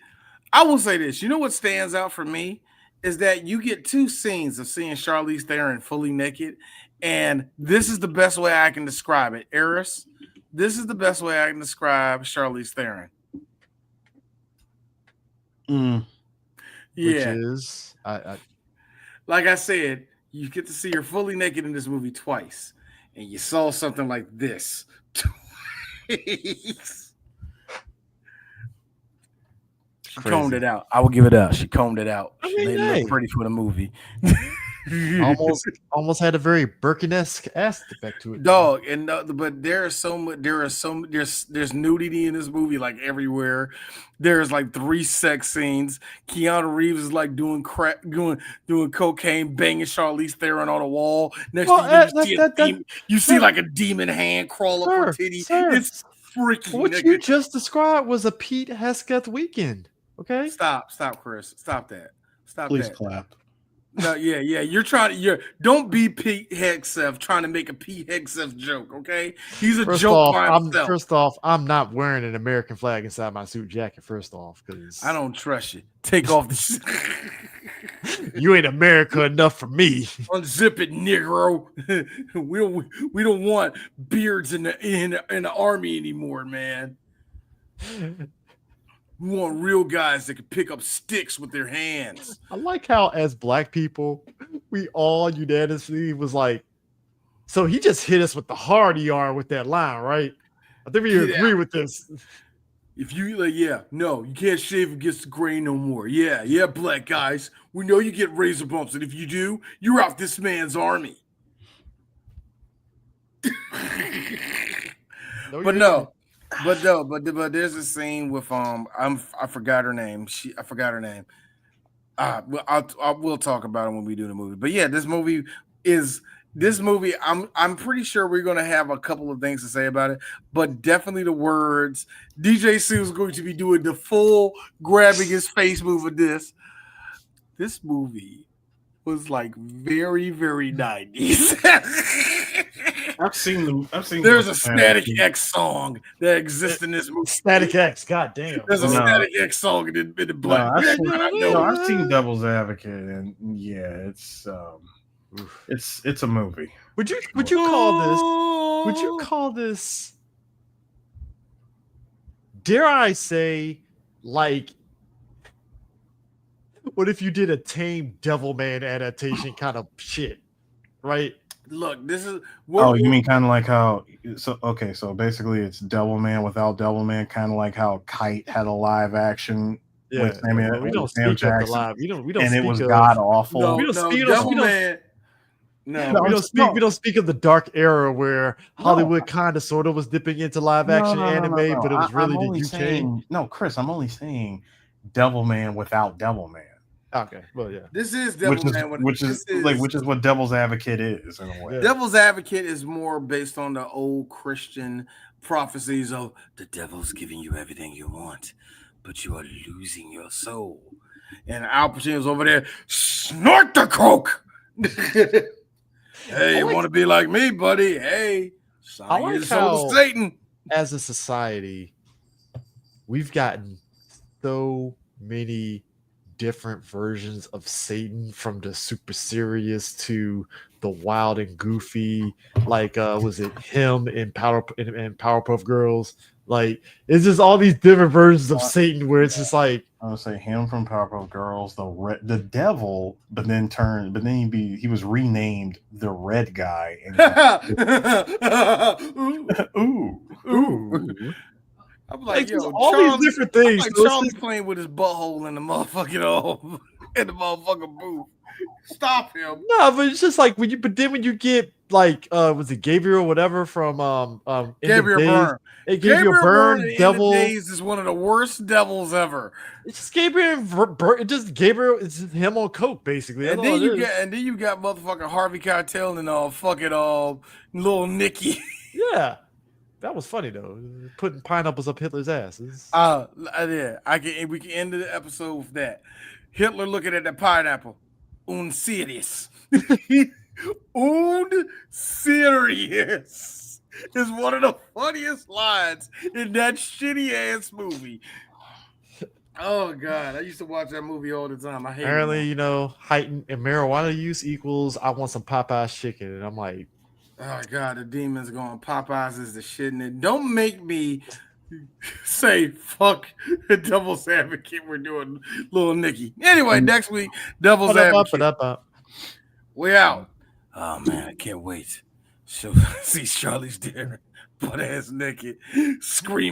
I will say this. You know what stands out for me is that you get two scenes of seeing Charlize Theron fully naked. And this is the best way I can describe it. Eris, this is the best way I can describe Charlize Theron. Yeah. Which is, like I said, you get to see her fully naked in this movie twice. And you saw something like this twice. She combed it out. I will give it up. She combed it out. She made it look pretty for the movie. almost had a very Birkin-esque aspect to it. Dog, and but there's nudity in this movie like everywhere. There's like 3 sex scenes. Keanu Reeves is like doing crack, doing cocaine, banging Charlize Theron on a wall. Next thing you see like a demon hand crawl up her titty. It's freaky. What you just described was a Pete Hesketh weekend. Okay, stop, Chris, stop that. Please clap. No, yeah. Don't be Pete Hegseth trying to make a Pete Hegseth joke, okay? He's a joke by himself. First off, I'm not wearing an American flag inside my suit jacket. First off, because I don't trust you. Take off the. You ain't America enough for me. Unzip it, Negro. we don't want beards in the army anymore, man. We want real guys that can pick up sticks with their hands. I like how, as Black people, we all unanimously was like, so he just hit us with the hard ER with that line, right? I think we agree with this. If you no, you can't shave against the grain no more. Yeah, black guys. We know you get razor bumps, and if you do, you're out this man's army. But there's a scene with I forgot her name. I forgot her name. We'll talk about it when we do the movie. But yeah, this movie. I'm pretty sure we're gonna have a couple of things to say about it, but definitely the words. DJ Sue is going to be doing the full grabbing his face move of this. This movie was like very, very 90s. I've seen. There's a Static X song that exists in this movie. Static X, goddamn. There's a Static X song in the black. I've seen Devil's Advocate, and yeah, it's a movie. Would you call this? Dare I say, like, what if you did a tame Devilman adaptation kind of shit, right? Look, this is. You mean kind of like how? So basically, it's Devilman without Devilman, kind of like how Kite had a live action. Yeah, with we don't speak of the live. We don't. And it was god awful. We don't speak of the dark era where Hollywood kind of sort of was dipping into live action anime, but it was really the UK. No, Chris, I'm only saying Devilman without Devilman. Okay, well, yeah. This is Devilman, which is what Devil's Advocate is in a way. Yeah. Devil's Advocate is more based on the old Christian prophecies of the devil's giving you everything you want, but you are losing your soul. And Al Pacino's over there, snort the coke. Hey, you want to be like me, buddy? Hey, I like how Satan. As a society, we've gotten so many different versions of Satan, from the super serious to the wild and goofy. Like, was it him in Powerpuff Girls? Like, it's just all these different versions of Satan where it's just like, I would say him from Powerpuff Girls, the devil, but then he was renamed the Red Guy. Ooh. I'm like, yo, all these different things. Like Charlie's playing with his butthole in the motherfucking in the motherfucking booth. Stop him. No, but it's just like when you get like was it Gabriel whatever from Gabriel Byrne. Gabriel Byrne devil is one of the worst devils ever. It's just Gabriel Byrne. It's just him on coke basically. And then you got motherfucking Harvey Keitel and fucking little Nicky. Yeah. That was funny though. Putting pineapples up Hitler's asses. Yeah. We can end the episode with that. Hitler looking at that pineapple. Un serious. Un serious is one of the funniest lines in that shitty ass movie. Oh God, I used to watch that movie all the time. I hate Apparently, heightened and marijuana use equals I want some Popeye's chicken, and I'm like, oh God, the demons going Popeyes is the shit, and it don't make me say fuck the Devil's Advocate. We're doing Little Nicky. Anyway, next week, Devil's Advocate. We out. Oh man, I can't wait. See Charlie's there, butt ass naked, screaming.